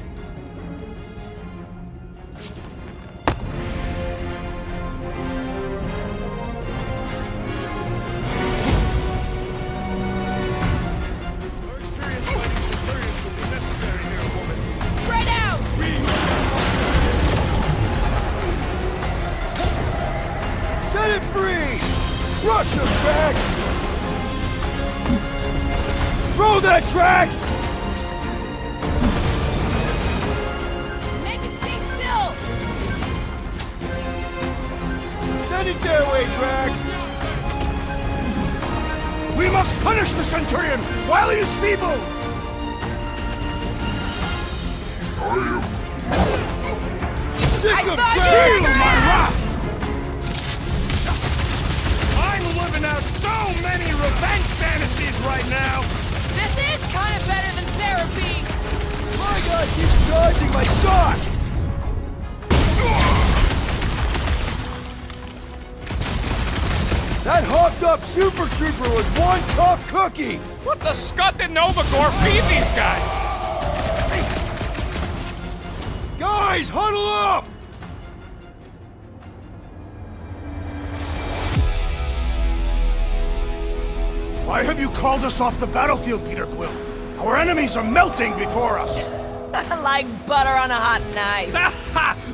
Your experience fighting Centurions will be necessary here, woman. Spread out! Set it free! Crush him, Drax! Throw that, Drax! Make it stay still! Send it their way, Drax! We must punish the Centurion while he is feeble! Sick of Feel Drax! my wrath! I'm living out so many revenge fantasies right now! This is kind of better than therapy! My guy keeps dodging my shots! That hopped-up Super Trooper was one tough cookie! What the scut did Novagor feed these guys? Guys, huddle up! Why have you called us off the battlefield, Peter Quill? Our enemies are melting before us! Like butter on a hot knife.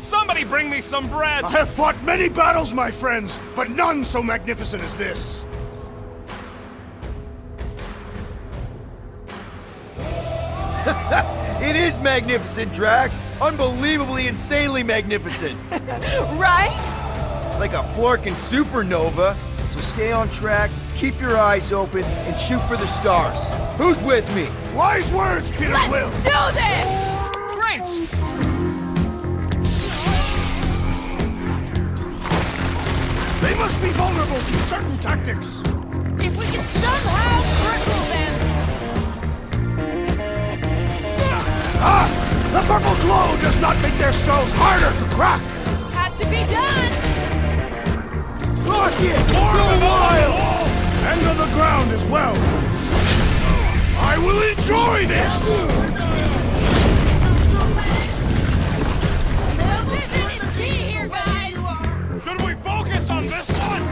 Somebody bring me some bread! I have fought many battles, my friends, but none so magnificent as this. It is magnificent, Drax! Unbelievably, insanely magnificent! Right? Like a Flarkin supernova. So stay on track, keep your eyes open, and shoot for the stars. Who's with me? Wise words, Peter Quill! Let's do this! Great! They must be vulnerable to certain tactics. If we can somehow cripple them! Ah! The purple glow does not make their skulls harder to crack! Had to be done! Rocket! Go wild! And on the ground as well! I will enjoy this! on this one!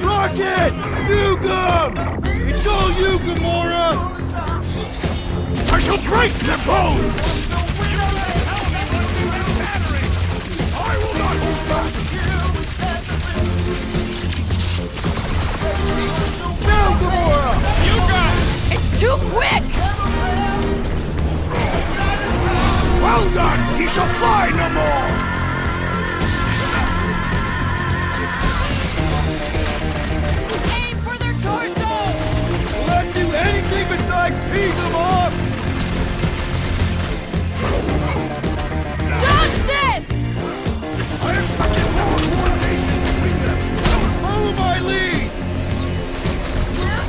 Rocket! Newcomb! It's all you, Gamora! I shall break their bones! I will not hold back! Now, Gamora! You got it! It's too quick! Well done! He shall fly no more! Aim for their torso! Will that do anything besides pee them off? Dodge this! I expected more coordination between them! Follow my lead! That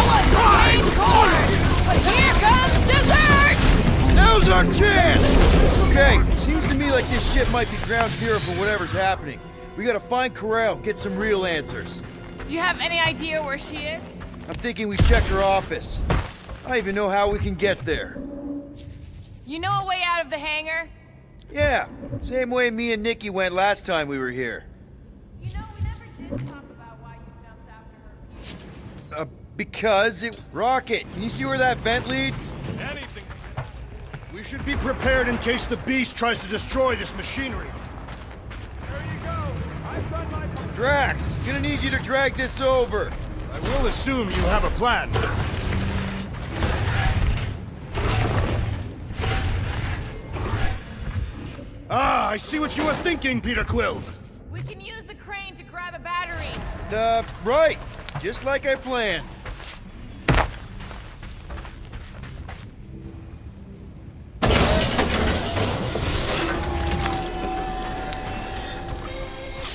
was the main course! But here comes dessert! Now's our chance! Okay, seems to me like this ship might be ground zero for whatever's happening. We gotta find Corel, get some real answers. You have any idea where she is? I'm thinking we check her office. I don't even know how we can get there. You know a way out of the hangar? Yeah, same way me and Nikki went last time we were here. You know, we never did talk about why you jumped after her. Because it... Rocket, can you see where that vent leads? Anything. We should be prepared in case the beast tries to destroy this machinery. There you go. I've done my part. Drax, gonna need you to drag this over. I will assume you have a plan. Ah, I see what you were thinking, Peter Quill. We can use the crane to grab a battery. Right. Just like I planned.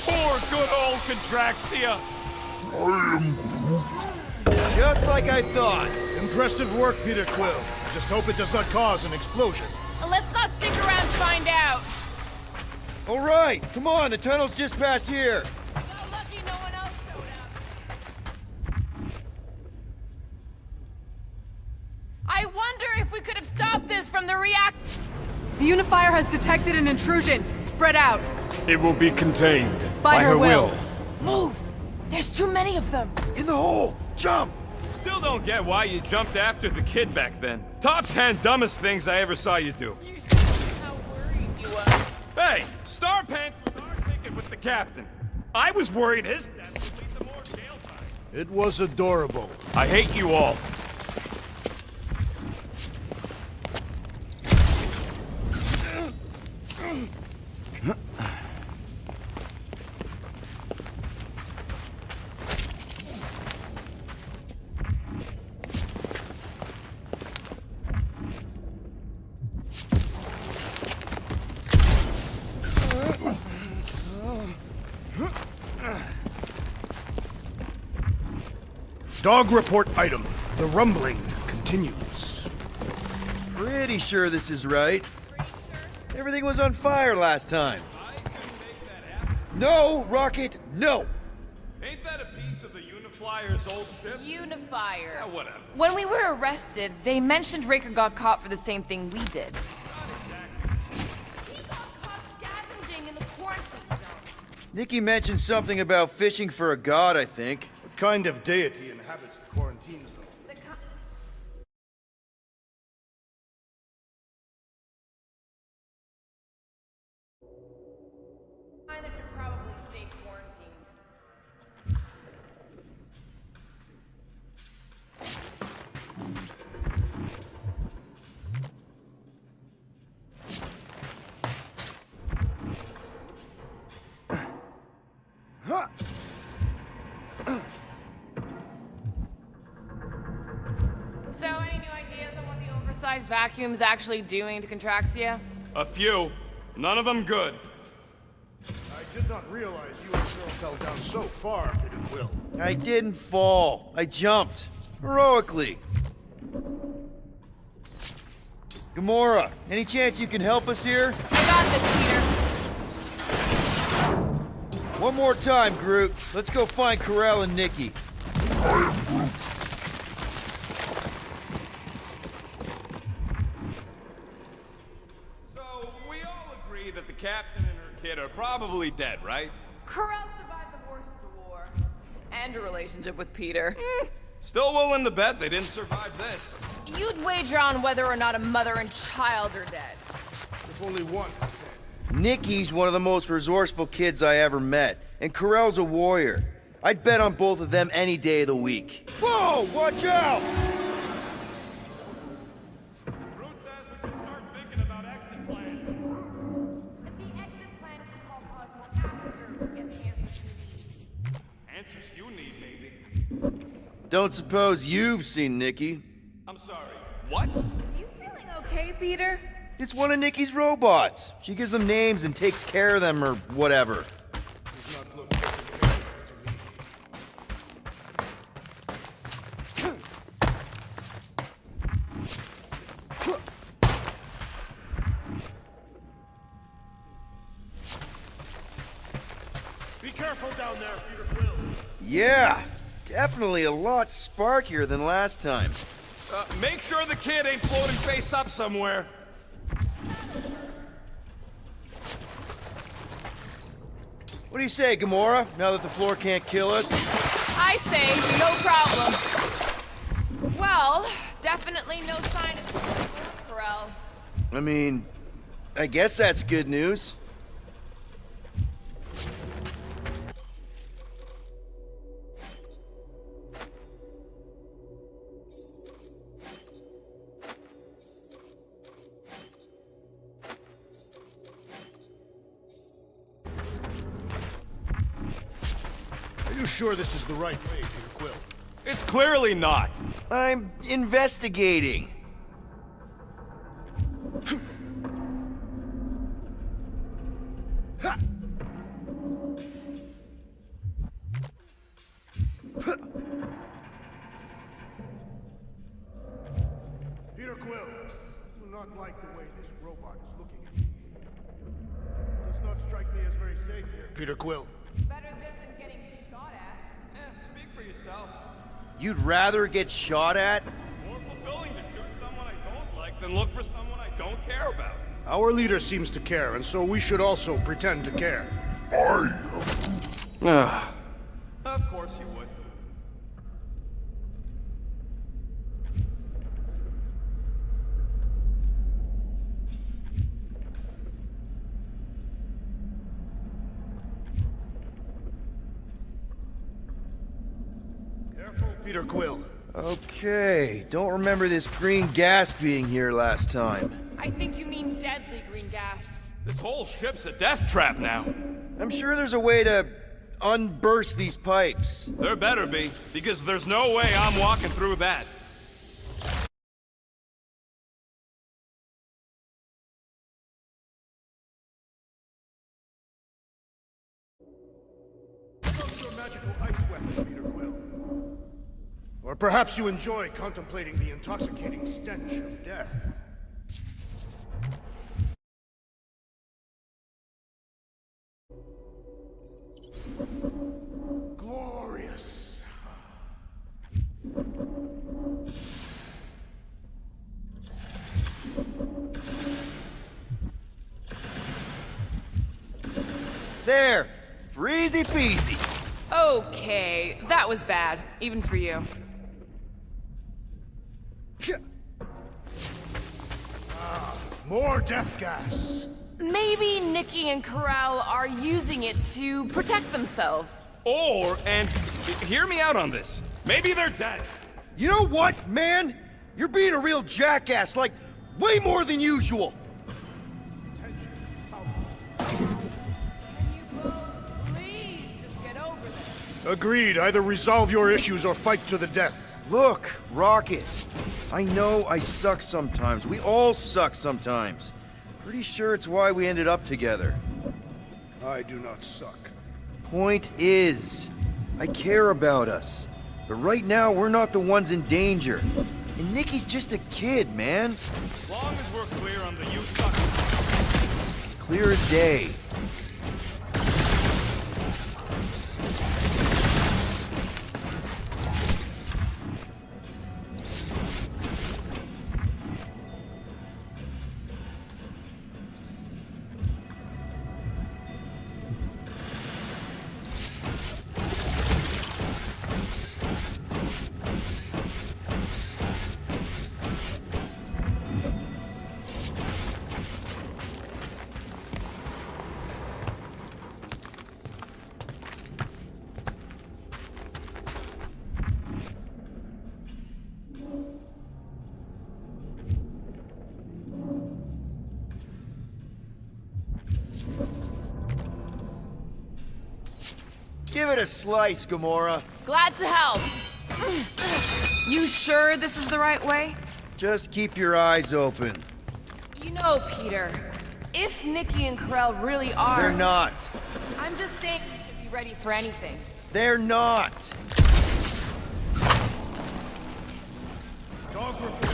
Poor good old Contraxia. I am Groot. Just like I thought. Impressive work, Peter Quill. I just hope it does not cause an explosion. Let's not stick around to find out. All right, come on, the tunnel's just past here. Got lucky no one else showed up. I wonder if we could have stopped this from the reactor. The Unifier has detected an intrusion. Spread out. It will be contained. By her will. Move! There's too many of them. In the hole! Jump! Still don't get why you jumped after the kid back then. Top 10 dumbest things I ever saw you do. You should see how worried you was. Hey, Star Pants was our ticket with the captain. I was worried his death would lead to more jail time. It was adorable. I hate you all. Dog report item. The rumbling continues. Pretty sure this is right. Everything was on fire last time. No, Rocket, no! Ain't that a piece of the Uniflyer's old ship? Unifier. Yeah, whatever. When we were arrested, they mentioned Raker got caught for the same thing we did. He got caught scavenging in the quarantine zone. Nikki mentioned something about fishing for a god, I think. What kind of deity inhabits the quarantine zone? Kind that could probably stay quarantined. So, any new ideas on what the oversized Vacuum's actually doing to Contraxia? A few. None of them good. I did not realize you and Girl fell down so far, Peter Quill. I didn't fall. I jumped. Heroically. Gamora, any chance you can help us here? I got this, Peter. One more time, Groot. Let's go find Corel and Nikki. So, we all probably dead, right? Corral survived the worst of the war. And a relationship with Peter. Still willing to bet they didn't survive this. You'd wager on whether or not a mother and child are dead. If only one is dead. Nicky's one of the most resourceful kids I ever met, and Corell's a warrior. I'd bet on both of them any day of the week. Whoa, watch out! Root says we can start thinking about exit plans. The exit plan is to call Cosmo after we get the answers we need. Answers you need, maybe. Don't suppose you've seen Nicky? I'm sorry. What? You feeling okay, Peter? It's one of Nicky's robots. She gives them names and takes care of them or whatever. Does not look particularly to me. Be careful down there, Peter Quill. Yeah, definitely a lot sparkier than last time. Make sure the kid ain't floating face up somewhere. What do you say, Gamora, now that the floor can't kill us? I say, no problem. Well, definitely no sign of Corral. I mean, I guess that's good news. Are you sure this is the right way, Peter Quill? It's clearly not. I'm investigating. Peter Quill, I do not like the way this robot is looking at me. It does not strike me as very safe here. Peter Quill. Better this than getting shot at. Speak for yourself. You'd rather get shot at? More fulfilling to shoot someone I don't like than look for someone I don't care about. Our leader seems to care, and so we should also pretend to care. Of course you would. Careful, Peter Quill. Okay, don't remember this green gas being here last time. I think you mean deadly green gas. This whole ship's a death trap now. I'm sure there's a way to unburst these pipes. There better be, because there's no way I'm walking through that. Your magical ice weapon, Peter Quill. Or perhaps you enjoy contemplating the intoxicating stench of death. Glorious. There, for easy peasy. Okay, that was bad, even for you. More death gas. Maybe Nicky and Corral are using it to protect themselves. Or, and hear me out on this, maybe they're dead. You know what, man? You're being a real jackass, like, way more than usual. Please, just get over this. Agreed. Either resolve your issues or fight to the death. Look, Rocket. I know I suck sometimes. We all suck sometimes. Pretty sure it's why we ended up together. I do not suck. Point is, I care about us. But right now, we're not the ones in danger. And Nicky's just a kid, man. As long as we're clear on the you suck. Clear as day. Give it a slice, Gamora. Glad to help. You sure this is the right way? Just keep your eyes open. You know, Peter, if Nikki and Karel really are... They're not. I'm just saying we should be ready for anything. They're not. Dog report.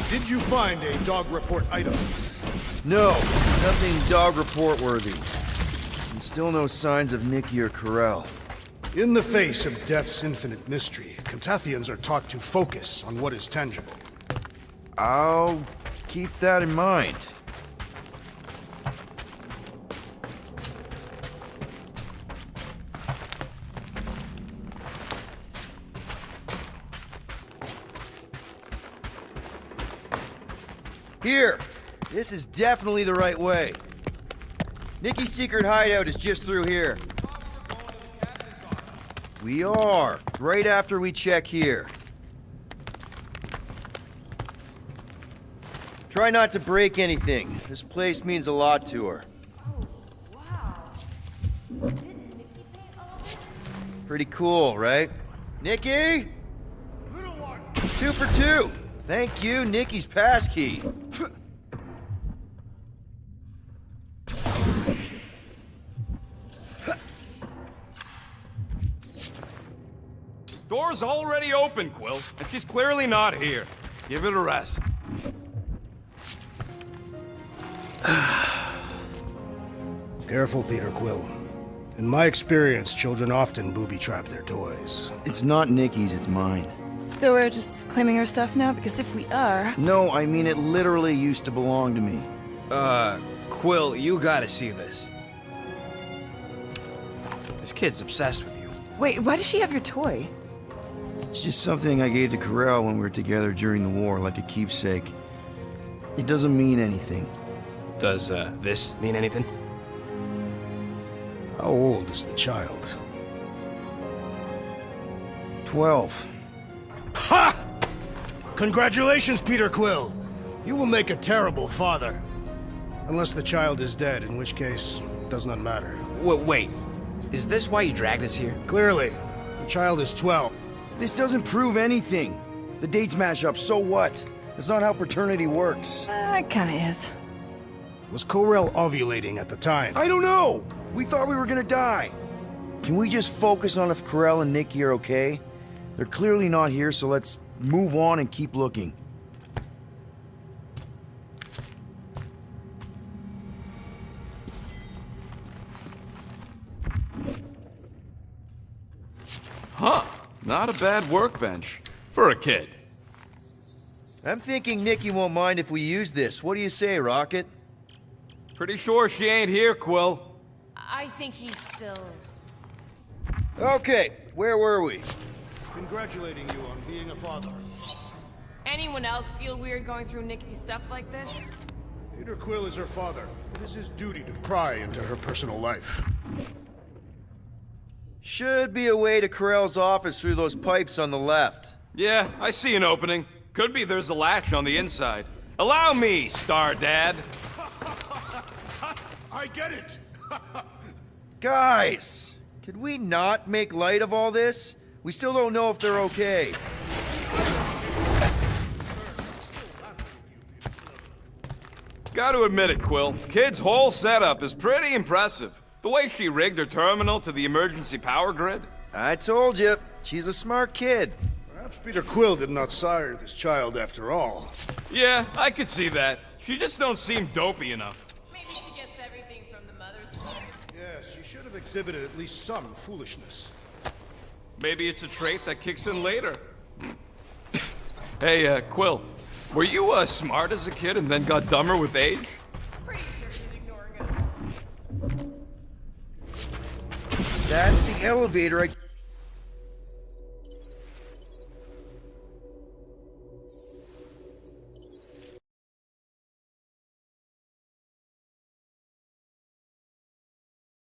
Did you find a dog report item? No, nothing dog report worthy. And still no signs of Nikki or Karel. In the face of death's infinite mystery, Cantathians are taught to focus on what is tangible. I'll keep that in mind. Here! This is definitely the right way. Nikki's secret hideout is just through here. We are, right after we check here. Try not to break anything. This place means a lot to her. Pretty cool, right? Nikki? 2 for 2. Thank you, Nikki's passkey. Door's already open, Quill, and she's clearly not here. Give it a rest. Careful, Peter Quill. In my experience, children often booby-trap their toys. It's not Nikki's, it's mine. So we're just claiming her stuff now? Because if we are... No, I mean it literally used to belong to me. Quill, you gotta see this. This kid's obsessed with you. Wait, why does she have your toy? It's just something I gave to Karel when we were together during the war, like a keepsake. It doesn't mean anything. Does, this mean anything? How old is the child? 12. Ha! Congratulations, Peter Quill! You will make a terrible father. Unless the child is dead, in which case, it does not matter. Wait. Is this why you dragged us here? Clearly. The child is 12. This doesn't prove anything. The dates match up, so what? That's not how paternity works. It kinda is. Was Karel ovulating at the time? I don't know! We thought we were gonna die. Can we just focus on if Karel and Nikki are okay? They're clearly not here, so let's move on and keep looking. Huh. Not a bad workbench. For a kid. I'm thinking Nikki won't mind if we use this. What do you say, Rocket? Pretty sure she ain't here, Quill. I think he's still... Okay, where were we? Congratulating you on being a father. Anyone else feel weird going through Nikki's stuff like this? Peter Quill is her father. It is his duty to pry into her personal life. Should be a way to Karel's office through those pipes on the left. Yeah, I see an opening. Could be there's a latch on the inside. Allow me, Star Dad. I get it! Guys, could we not make light of all this? We still don't know if they're okay. Gotta admit it, Quill. Kid's whole setup is pretty impressive. The way she rigged her terminal to the emergency power grid. I told you, she's a smart kid. Perhaps Peter Quill did not sire this child after all. Yeah, I could see that. She just don't seem dopey enough. Maybe she gets everything from the mother's side. Yes, she should have exhibited at least some foolishness. Maybe it's a trait that kicks in later. Hey, Quill, were you, smart as a kid and then got dumber with age? Pretty sure she's ignoring him. That's the elevator I